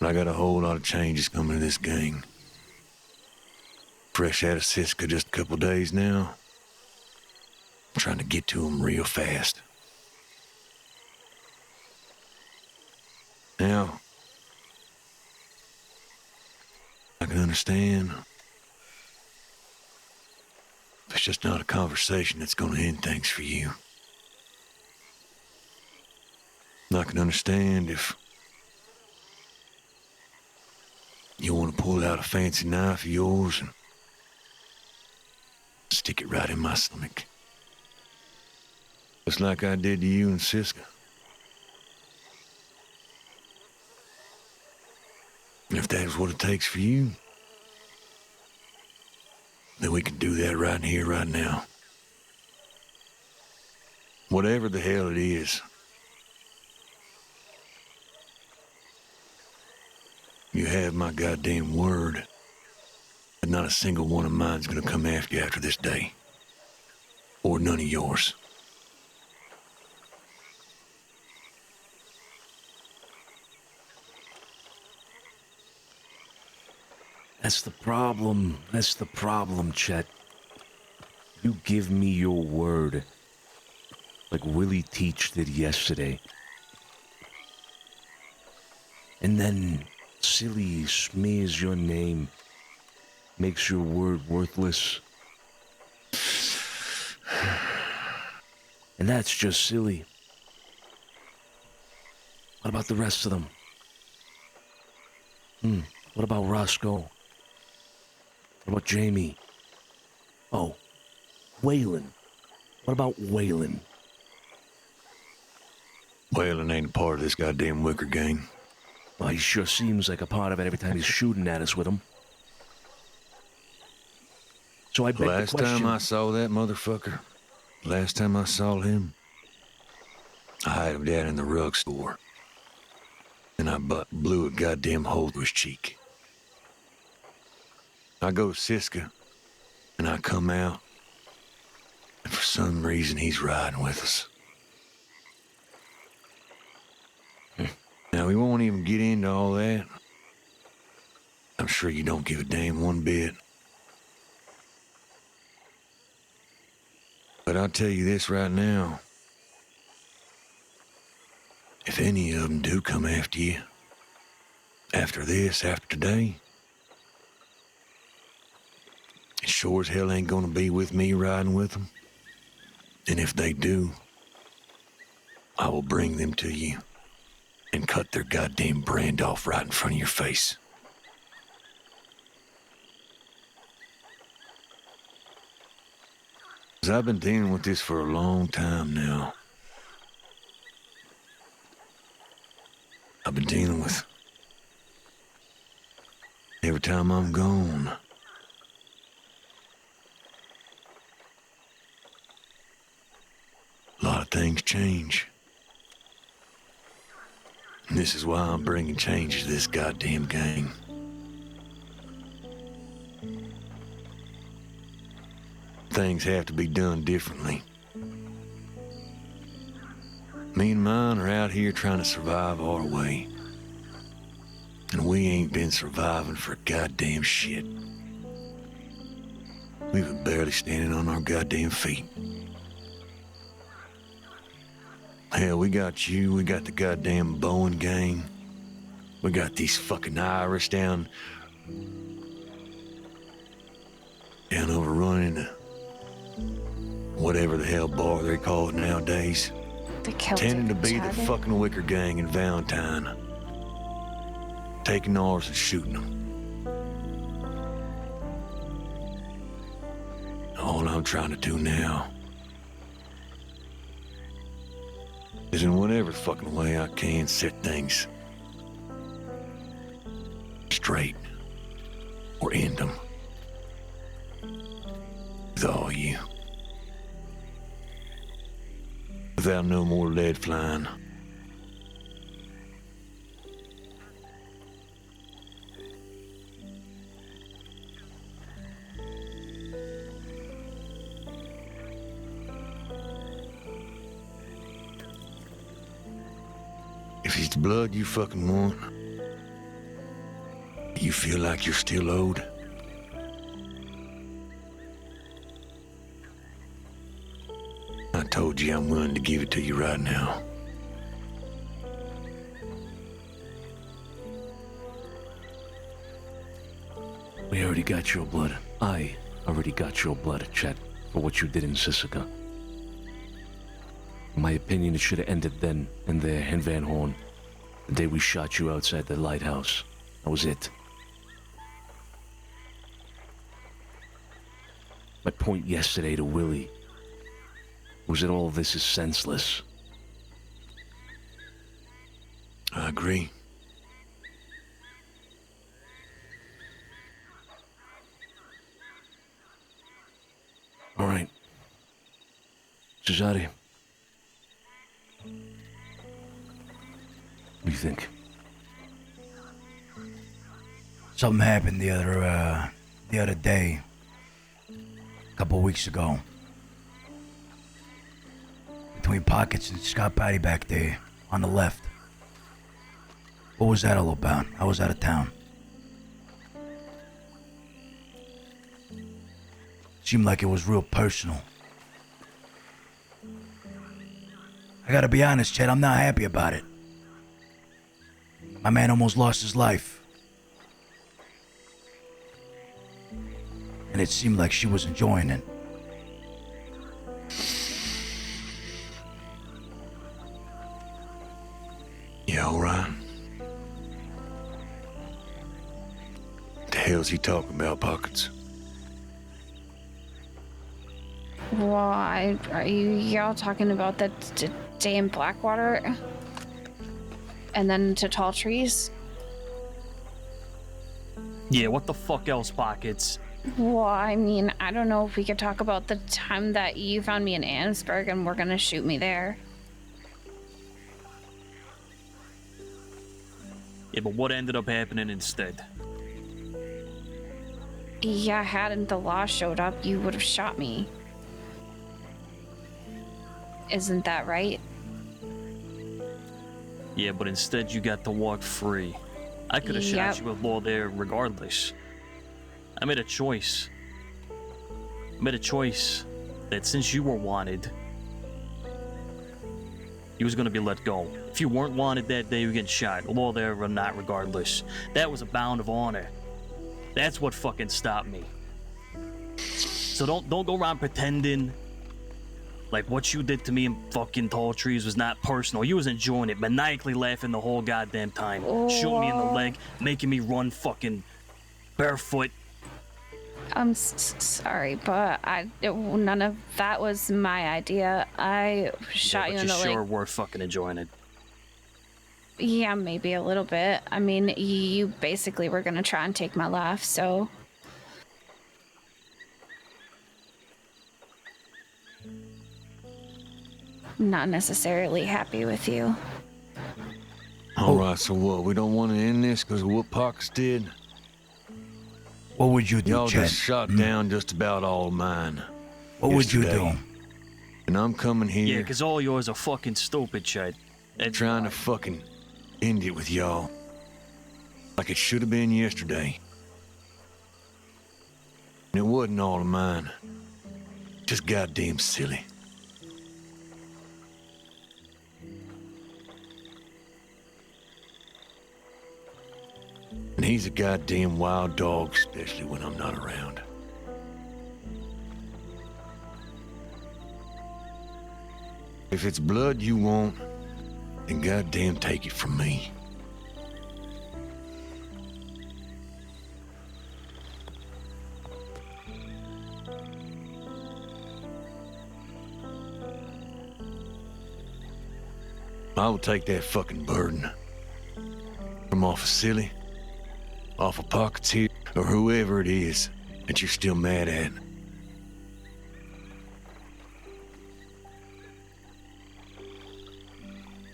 But I got a whole lot of changes coming to this gang. Fresh out of Siska just a couple days now. I'm trying to get to them real fast. Now, I can understand. It's just not a conversation that's gonna end things for you. And I can understand if you want to pull out a fancy knife of yours and stick it right in my stomach. Just like I did to you in Siska. And if that's what it takes for you, then we can do that right here, right now. Whatever the hell it is. You have my goddamn word that not a single one of mine's gonna come after you after this day. Or none of yours. That's the problem. That's the problem, Chet. You give me your word. Like Willie Teach did yesterday. And then Silly smears your name. Makes your word worthless. And that's just silly. What about the rest of them? What about Roscoe? What about Jamie? Oh, Waylon. What about Waylon? Waylon ain't a part of this goddamn Wicker gang. Well, he sure seems like a part of it every time he's shooting at us with him. So I bet Last the question... time I saw that motherfucker, last time I saw him, I had him down in the rug store. And I blew a goddamn hole through his cheek. I go to Siska, and I come out, and for some reason he's riding with us. Now, we won't even get into all that. I'm sure you don't give a damn one bit. But I'll tell you this right now. If any of them do come after you, after this, after today, it sure as hell ain't gonna be with me riding with them. And if they do, I will bring them to you and cut their goddamn brand off right in front of your face. Cause I've been dealing with this for a long time now. I've been dealing with every time I'm gone. A lot of things change. And this is why I'm bringing change to this goddamn gang. Things have to be done differently. Me and mine are out here trying to survive our way. And we ain't been surviving for goddamn shit. We were barely standing on our goddamn feet. Hell, we got you, we got the goddamn Bowen gang. We got these fucking Irish down over running the whatever the hell bar they call it nowadays. Tending to be the fucking Wicker gang in Valentine. Taking ours and shooting them. All I'm trying to do now is in whatever fucking way I can set things straight or end them with all you. Without no more lead flying. If it's the blood you fucking want, you feel like you're still owed, I told you I'm willing to give it to you right now. We already got your blood. I already got your blood, Chet, for what you did in Sisika. In my opinion, it should have ended then and there in Van Horn. The day we shot you outside the lighthouse. That was it. My point yesterday to Willie was that all this is senseless. I agree. Cesare. What do you think? Something happened the other day, a couple weeks ago, between Pockets and Scott Patty back there on the left. What was that all about? I was out of town. Seemed like it was real personal. I gotta be honest, Chet, I'm not happy about it. My man almost lost his life. And it seemed like she was enjoying it. You alright? The hell's he talking about, Pockets? Why are y'all talking about the day in Blackwater? And then to Tall Trees? Yeah, what the fuck else, Pockets? Well, I mean, I don't know if we could talk about the time that you found me in Ansburg and were gonna shoot me there. Yeah, but what ended up happening instead? Yeah, hadn't the law showed up, you would have shot me. Isn't that right? Yeah, but instead you got to walk free. I could have shot you with law there regardless. I made a choice. I made a choice that since you were wanted, you was gonna be let go. If you weren't wanted that day, you were getting shot. Law there or not, regardless. That was a bound of honor. That's what fucking stopped me. So don't go around pretending like what you did to me in fucking Tall Trees was not personal. You was enjoying it, maniacally laughing the whole goddamn time. Shooting me in the leg, making me run fucking barefoot. I'm sorry, but none of that was my idea. I shot you in the leg. You sure were fucking enjoying it. Yeah, maybe a little bit. I mean, you basically were gonna try and take my life, so... Not necessarily happy with you. Alright, so what? We don't want to end this because of what Pox did? What would you do, Y'all Chet? just shot down just about all mine. What would you do? And I'm coming here... Yeah, because all yours are fucking stupid, Chet. Trying to fucking end it with y'all. Like it should have been yesterday. And it wasn't all of mine. Just goddamn silly. And he's a goddamn wild dog, especially when I'm not around. If it's blood you want, then goddamn take it from me. I will take that fucking burden from off of Silly, off of Pockets here, or whoever it is that you're still mad at.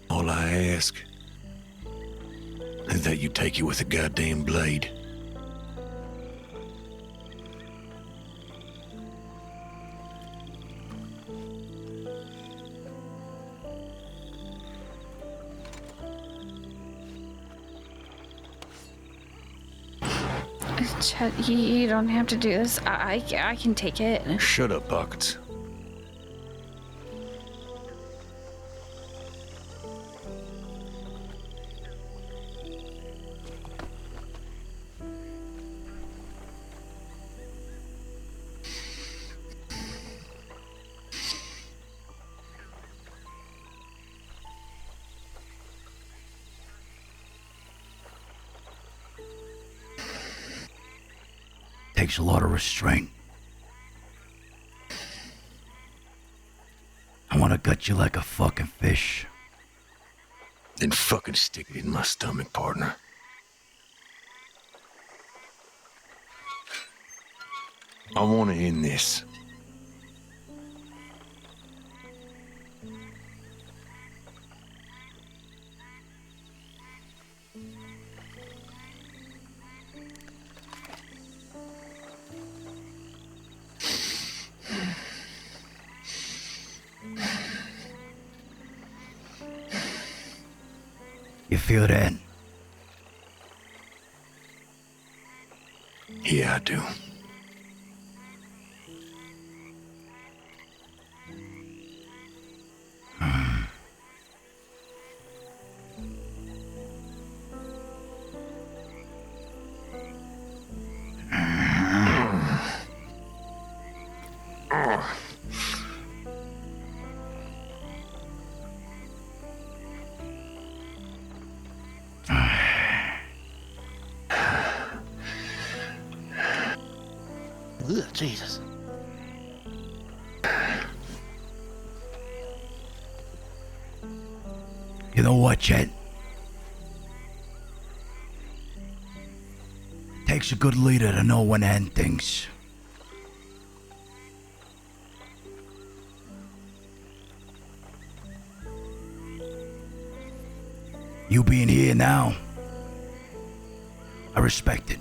All I ask is that you take it with a goddamn blade. Chet, you don't have to do this. I can take it. Shut up, Pockets. Takes a lot of restraint. I want to gut you like a fucking fish. Then fucking stick it in my stomach, partner. I want to end this. You feel that? Yeah, I do. Ugh, Jesus. You know what, Chet? Takes a good leader to know when to end things. You being here now, I respect it.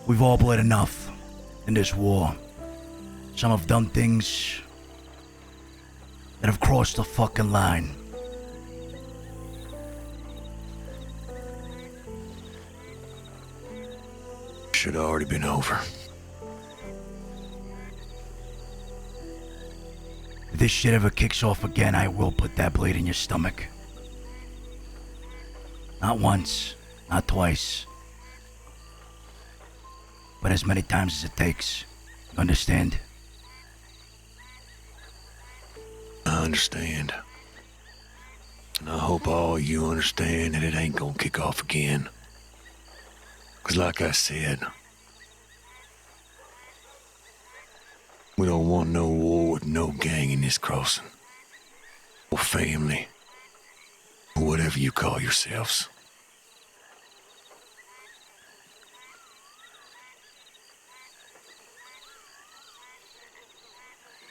We've all bled enough in this war. Some have done things that have crossed the fucking line. Should have already been over. If this shit ever kicks off again, I will put that blade in your stomach. Not once, not twice, but as many times as it takes. You understand? I understand. And I hope all you understand that it ain't gonna kick off again. 'Cause like I said, we don't want no war with no gang in this crossing. Or family. Or whatever you call yourselves.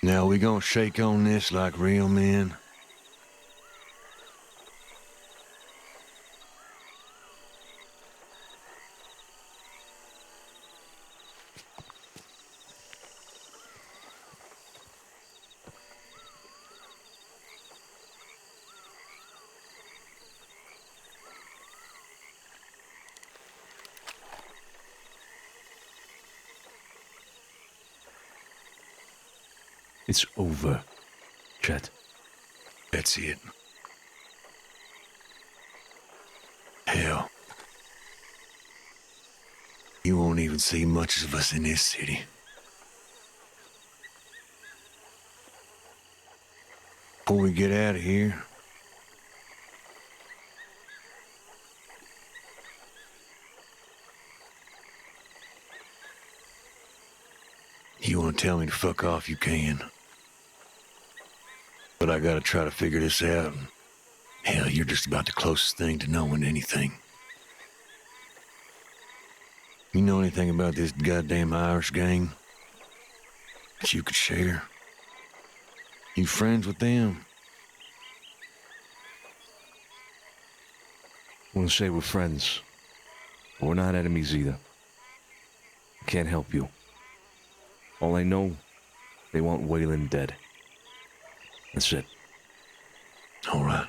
Now we gonna shake on this like real men? It's over, Chet. That's it. Hell. You won't even see much of us in this city. Before we get out of here, you want to tell me to fuck off, you can. But I gotta try to figure this out. Hell, you're just about the closest thing to knowing anything. You know anything about this goddamn Irish gang that you could share? You friends with them? I wouldn't say we're friends. But we're not enemies either. I can't help you. All I know, they want Waylon dead. That's it. All right.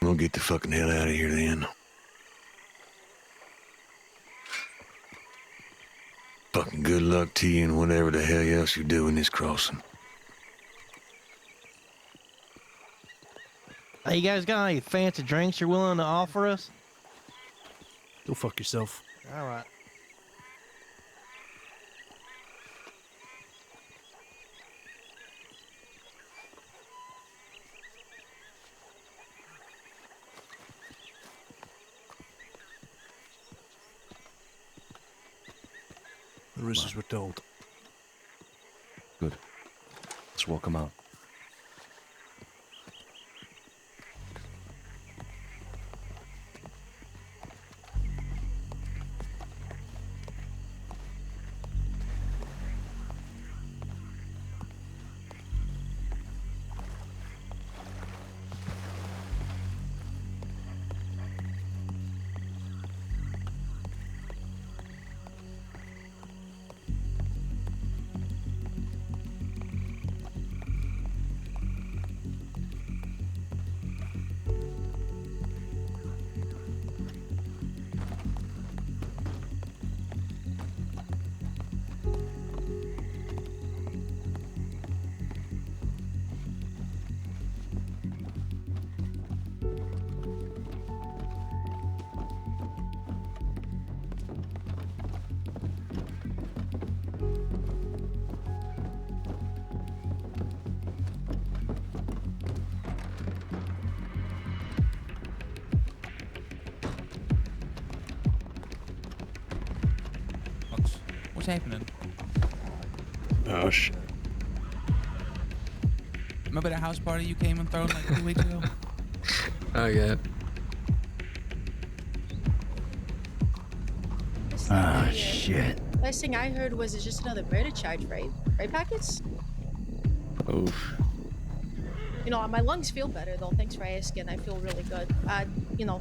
We'll get the fucking hell out of here then. Fucking good luck to you and whatever the hell else you do in this crossing. Hey, you guys got any fancy drinks you're willing to offer us? Go fuck yourself. All right. The roosters were told. Good. Let's walk him out. What's happening? Oh shit. Remember that house party you came and thrown like 2 weeks ago? Oh yeah. Ah, shit. Last thing I heard was it's just another murder charge, right? Right, Packets? Oof. You know, my lungs feel better though. Thanks for asking. I feel really good. You know.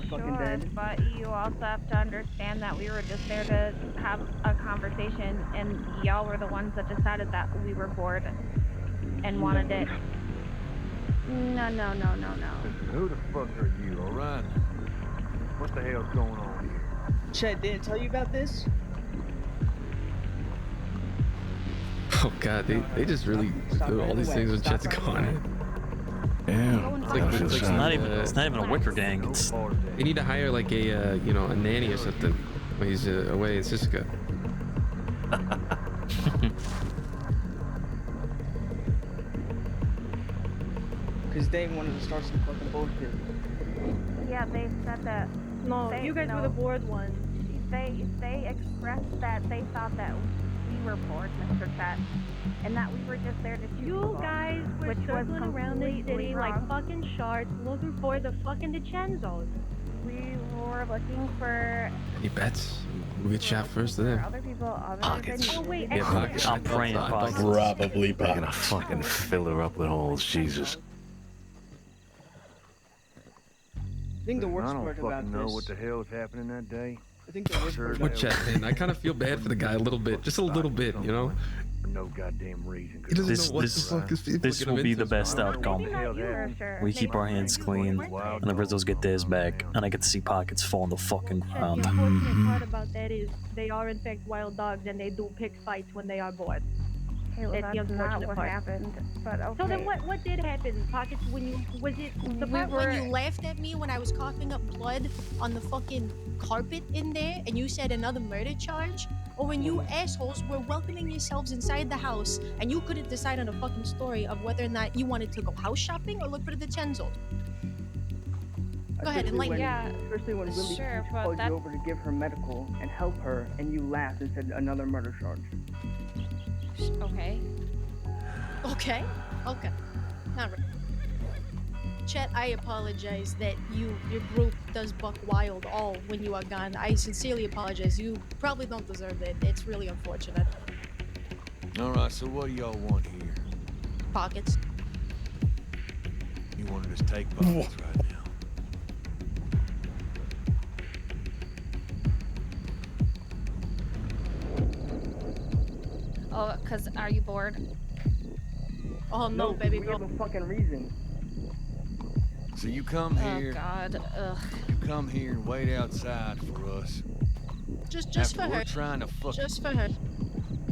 Sure, but you also have to understand that we were just there to have a conversation, and y'all were the ones that decided that we were bored and wanted it. No. Who the fuck are you, alright? What the hell's going on here? Chet didn't tell you about this? Oh god, they just really do all these things when Chet's gone. Yeah. It's not even a wicker gang. It's They need to hire like a you know, a nanny or something when he's away in Siska. Because they wanted to start some fucking bullshit. Yeah, they said that. No, you guys were the bored ones. They expressed that they thought that we were bored, Mr. Chet, and that we were just there to shoot You people, guys were which was circling around the completely city like wrong. fucking sharks looking for the fucking DiCenzos. We were looking for Any bets? Who gets shot first of them? other people other Pockets. than. Oh wait, Yeah, Pockets. I'm praying Pockets. Probably They're gonna fucking fill her up with holes, Jesus. I think the worst I don't part fucking about know this. what the hell was happening that day. I think the worst part What about Chet, man? I kind of feel bad for the guy a little bit, just a little bit, you know. For no goddamn reason. He doesn't know what the fuck is people This get will him be into. the best outcome. Sure. We keep our hands clean, and the Rizzos get theirs back, and I get to see Pockets fall on the fucking The ground. unfortunate part about that is they are in fact wild dogs and they do pick fights when they are bored. Okay, well, That's the that's not unfortunate what part. happened, but okay. So then what did happen? Pockets, when you, was it the We part when where you laughed at me when I was coughing up blood on the fucking carpet in there, and you said another murder charge, or when you assholes were welcoming yourselves inside the house and you couldn't decide on a fucking story of whether or not you wanted to go house shopping or look for the DiCenzo. Go ahead, enlighten me. Especially when Willie Sure, but called that- you over to give her medical and help her, and you laughed and said another murder charge. Okay. Okay. Not really. Chet, I apologize that your group does buck wild all when you are gone. I sincerely apologize. You probably don't deserve it. It's really unfortunate. Alright, so what do y'all want here? Pockets. You want to just take Pockets right now? Oh, cause are you bored? Oh no, baby we girl. have a fucking reason. So you come here. Oh God. Ugh. You come here and wait outside for us. Just After for we're her. trying to fucking Just for her.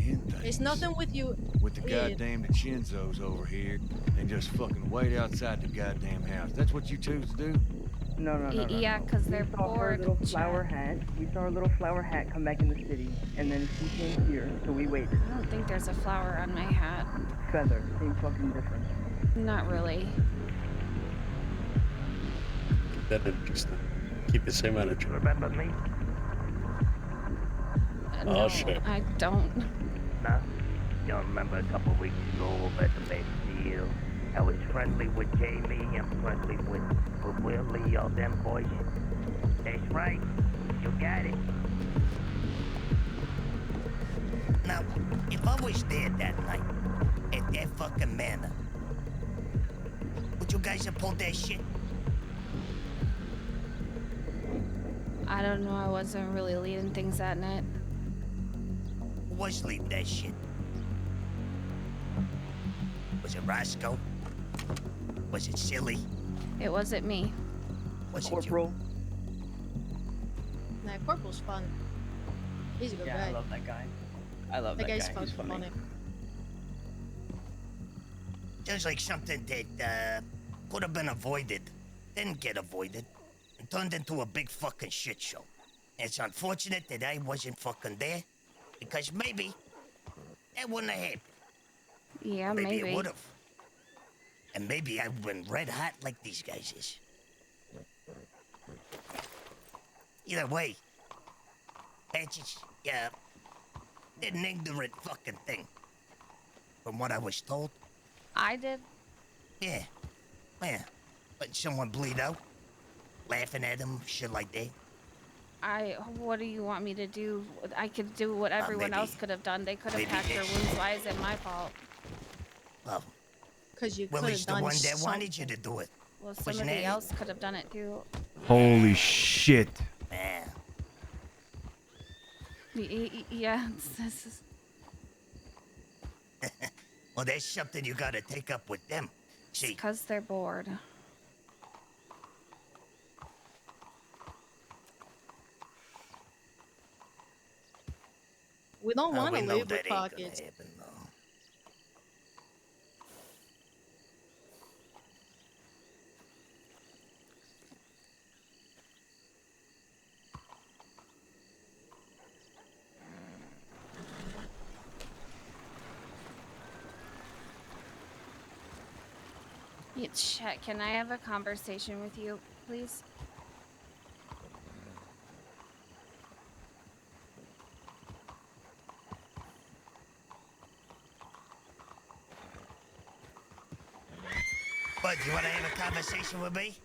end It's things nothing with you. with the Yeah. goddamn DiCenzos over here and just fucking wait outside the goddamn house. That's what you choose to do? No. Yeah, cause they're We saw her bored. little Chet. flower hat. We saw her little flower hat come back in the city, and then she came here, so we waited. I don't think there's a flower on my hat. Feather, same fucking difference. Not really. That interesting. Keep the same energy. Remember me? Oh, No, shit. I don't. No? You don't remember a couple weeks ago over at the main deal? I was friendly with Jamie and friendly with Willie, all them boys. That's right. You got it. Now, if I was there that night, at that fucking manor, would you guys have pulled that shit? I don't know. I wasn't really leading things that night. Who was leading that shit? Was it Roscoe? Was it Silly? It wasn't me. Was Corporal. Nah, Corporal's fun. He's a good Yeah, guy. I love that guy. I love that guy's guy. fun. He's funny. Sounds like something that could have been avoided, didn't get avoided, and turned into a big fucking shit show. It's unfortunate that I wasn't fucking there, Because maybe that wouldn't have happened. Yeah, Maybe it maybe. would have. And maybe I would have been red hot like these guys is. Either way, Patches, yeah, did an ignorant fucking thing. From what I was told. I did. Yeah. Yeah. Letting someone bleed out. Laughing at him, shit like that. What do you want me to do? I could do what everyone maybe- else could have done. They could have maybe packed their this- wounds. Why is it my fault? Well, Because you could have Willie's the done one that something. wanted you to do it. Well, Wasn't somebody that it? else could have done it too. Holy shit. Man. Yeah, this is... Well, that's something you gotta take up with them. See, because they're bored. We don't want we to know live that with ain't gonna pockets. happen, though. Yeah, Chet, can I have a conversation with you, please? Bud, you wanna have a conversation with me?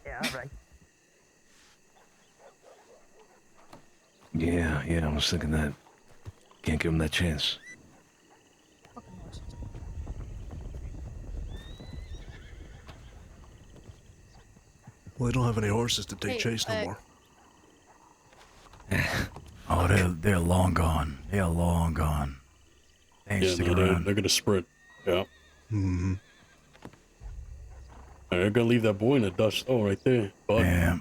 Yeah, all right. Yeah, I was thinking that. Can't give him that chance. Well, they don't have any horses to take Hey, chase no more. Oh, they're long gone. They are long gone. They ain't Yeah, sticking no, around. they're gonna sprint. Yeah. Mm-hmm. They're gonna leave that boy in the dust. Oh, right there. But Yeah.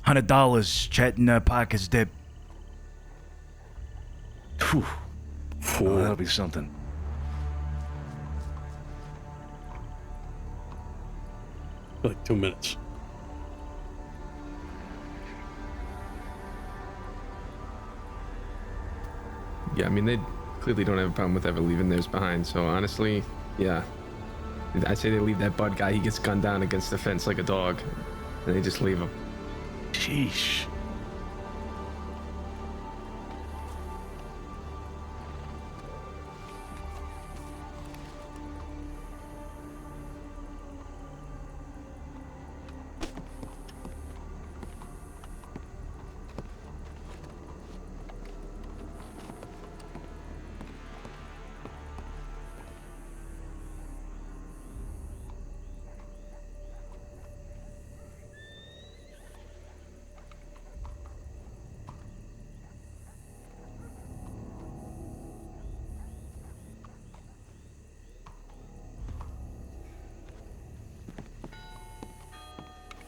$100, Chet in pockets dip. Whew. Oh, that'll be something. like 2 minutes. Yeah, I mean, they clearly don't have a problem with ever leaving theirs behind. So honestly, yeah. I'd say they leave that Bud guy. He gets gunned down against the fence like a dog. And they just leave him. Sheesh.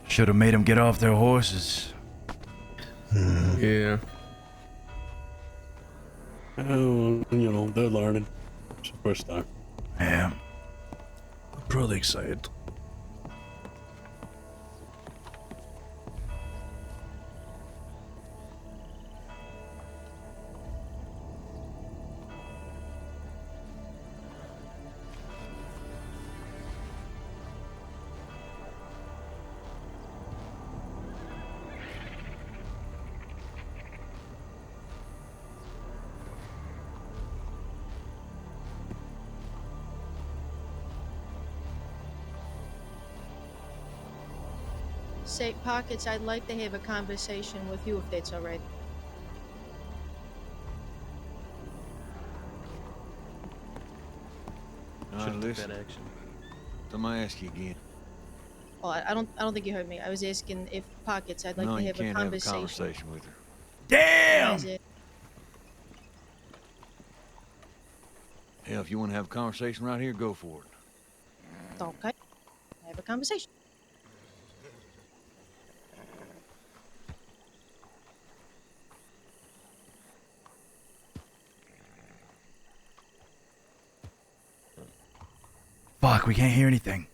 Should have made them get off their horses. Yeah. Oh, you know, they're learning. It's the first time. Yeah. I'm probably excited. Say, Pockets, I'd like to have a conversation with you if that's alright. Alright, listen. Let me ask you again. Well, I don't think you heard me. I was asking if Pockets, I'd like no, to you have can't a have a conversation. conversation with her. Damn! Why is it? Hell, if you want to have a conversation right here, go for it. Okay. Have a conversation. Fuck, we can't hear anything.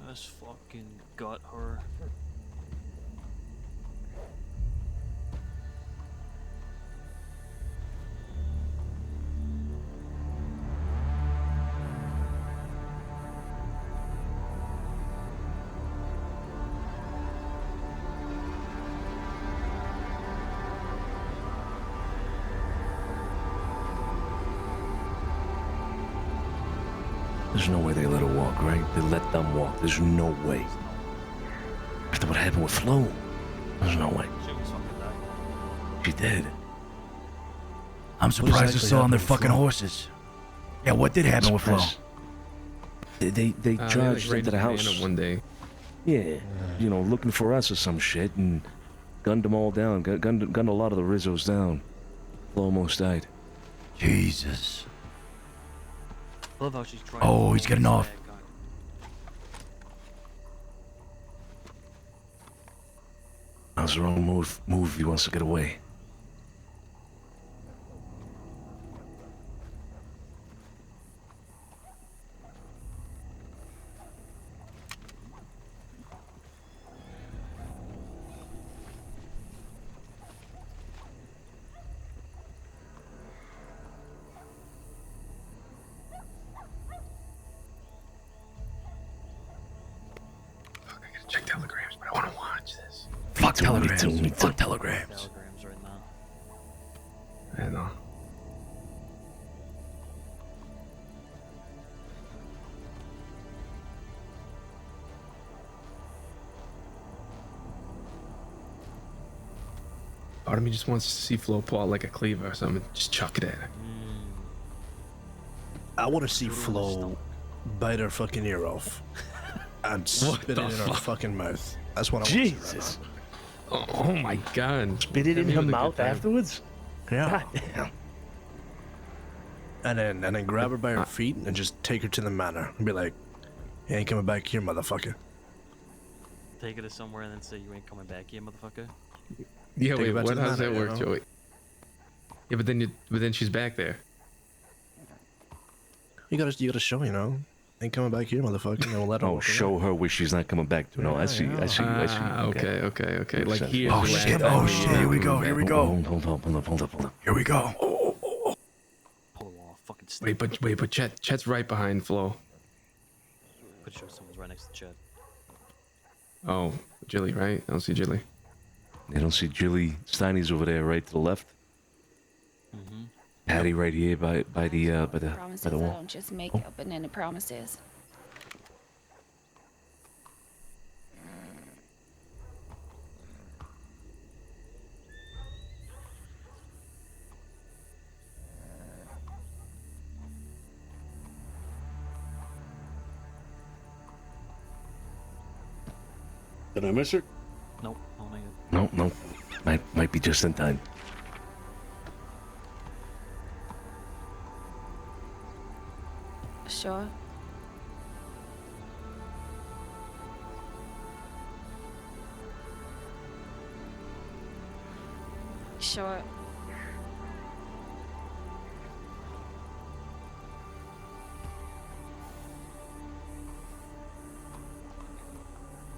Just fucking gut her. There's no way they let her walk, right? They let them walk. There's no way. After what happened with Flo, there's no way. She did. I'm surprised they're still on their fucking horses. Yeah, what did happen with Flo? They charged into the house one day. Yeah, you know, looking for us or some shit, and gunned them all down. Gunned a lot of the Rizzos down. Flo almost died. Jesus. I love how she's trying. Oh, he's getting off. That was the wrong move. He wants to get away. Check telegrams, but I want to watch this. Fuck telegrams. Me too. Fuck telegrams. Telegrams right now. I know. Part of me just wants to see Flo pull out like a cleaver or something. Just chuck it at her. I want to see Flo bite her fucking ear off and spit it in her fucking mouth. That's what I want. Jesus. Oh my god. Spit it in her mouth afterwards? Yeah. Damn. And then grab her by her feet and just take her to the manor and be like, "You ain't coming back here, motherfucker." Take her to somewhere and then say you ain't coming back here, motherfucker. Yeah, Take her wait, back to what? the How does manor, that you work, know? Joey? Yeah, but then she's back there. You gotta show, you know. Ain't coming back here, motherfucker. And we'll let her Oh, walk show her where she's not coming back to. No, I see. Okay. Okay. Like sense. here. Oh shit! Oh shit! Here we go! Here we go! Hold up. Here we go! Pull her off, fucking stick. Wait, but Chet's right behind Flo. Pretty sure someone's right next to Chet. Oh, Jilly, right? I don't see Jilly. They don't see Jilly. Steiny's over there, right to the left. Patty right here by the Promises by the I wall. don't just make open-ended promises. Did I miss her? Nope, I don't think it. No. Might be just in time. Sure. Sure.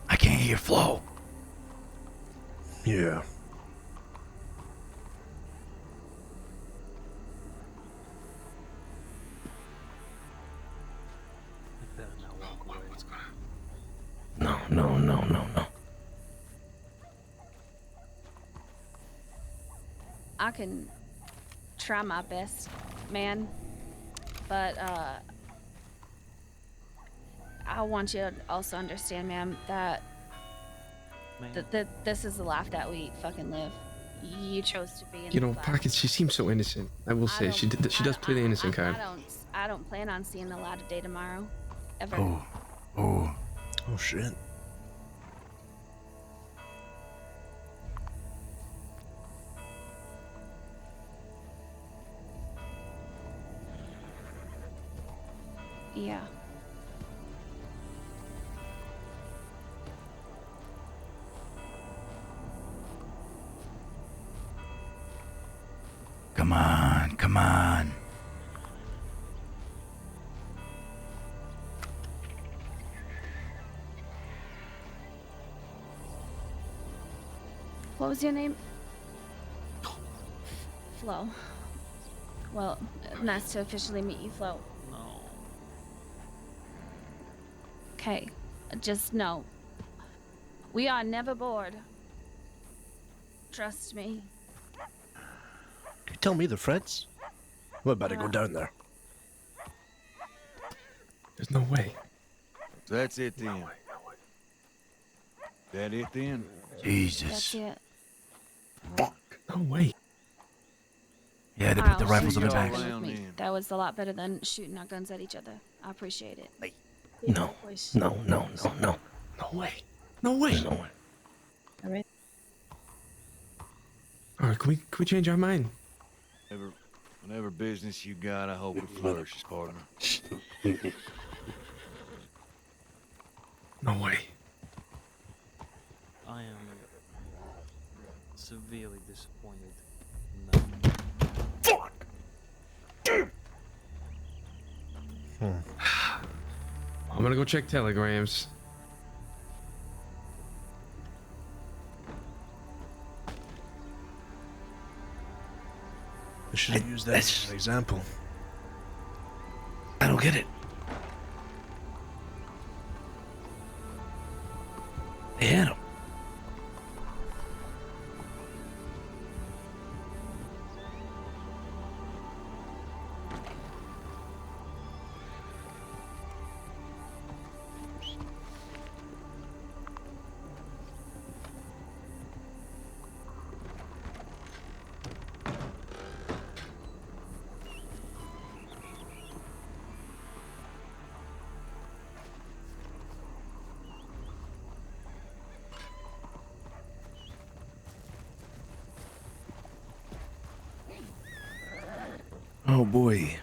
I can't hear Flo. Yeah. No. I can try my best, man. But I want you to also understand, ma'am, that this is the life that we fucking live. You chose to be in You know, this life. Pockets. She seems so innocent. I will say she does play the innocent card. I don't plan on seeing the light of day tomorrow, ever. Oh. Oh shit. Yeah. Come on. What was your name? Flo. Well, nice to officially meet you, Flo. No. Okay, just know, we are never bored. Trust me. You tell me the Freds? We better go down there. There's no way. So that's it then. That it then? Jesus. That's it. No way. Yeah, they I'll put the rifles shoot in the you bags. with me. That was a lot better than shooting our guns at each other. I appreciate it. No. No, no, no, no. No way. No way. No way. Alright. Alright, can we change our mind? Whatever business you got, I hope it flourishes, partner. No way. I am severely disappointed. No. Fuck! I'm gonna go check telegrams. I should have used that as an example. I don't get it. They had him. Oh boy.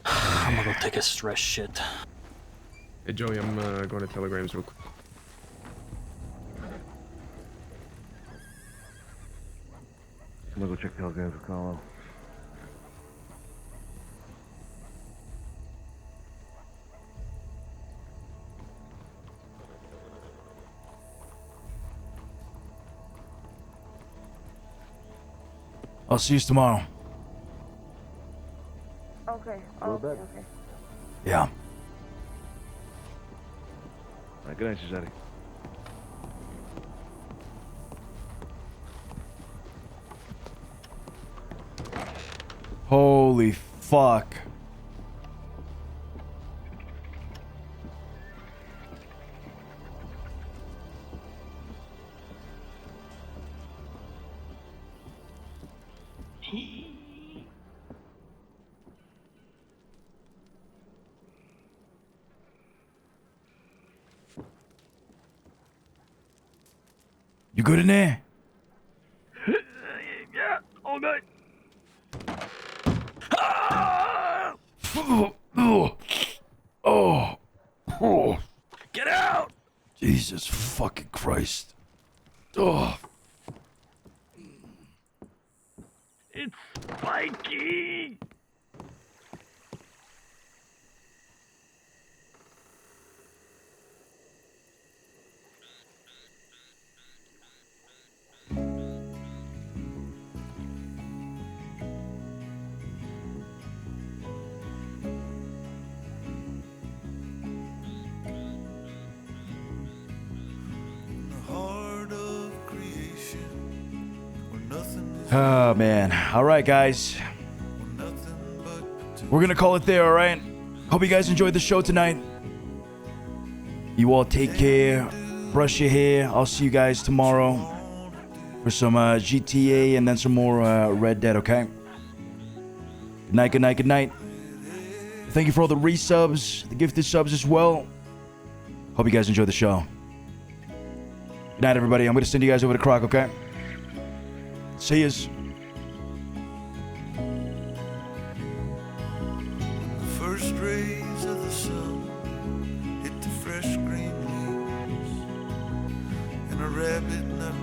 I'm gonna go take a stress shit. Hey Joey, I'm going to telegrams real quick. I'm gonna go check telegrams with Carlo. I'll see you tomorrow. Okay. Okay. Yeah. All right, good night, Cesare. Holy fuck. You good in there? Yeah, all good. Oh. Get out! Jesus fucking Christ. Oh. It's spiky! Oh man. Alright guys. We're gonna call it there, alright? Hope you guys enjoyed the show tonight. You all take care. Brush your hair. I'll see you guys tomorrow for some GTA and then some more Red Dead, okay? Good night, good night, good night. Thank you for all the resubs, the gifted subs as well. Hope you guys enjoyed the show. Good night, everybody. I'm gonna send you guys over to Croc, okay? See yous. The first rays of the sun hit the fresh green leaves, and a rabbit not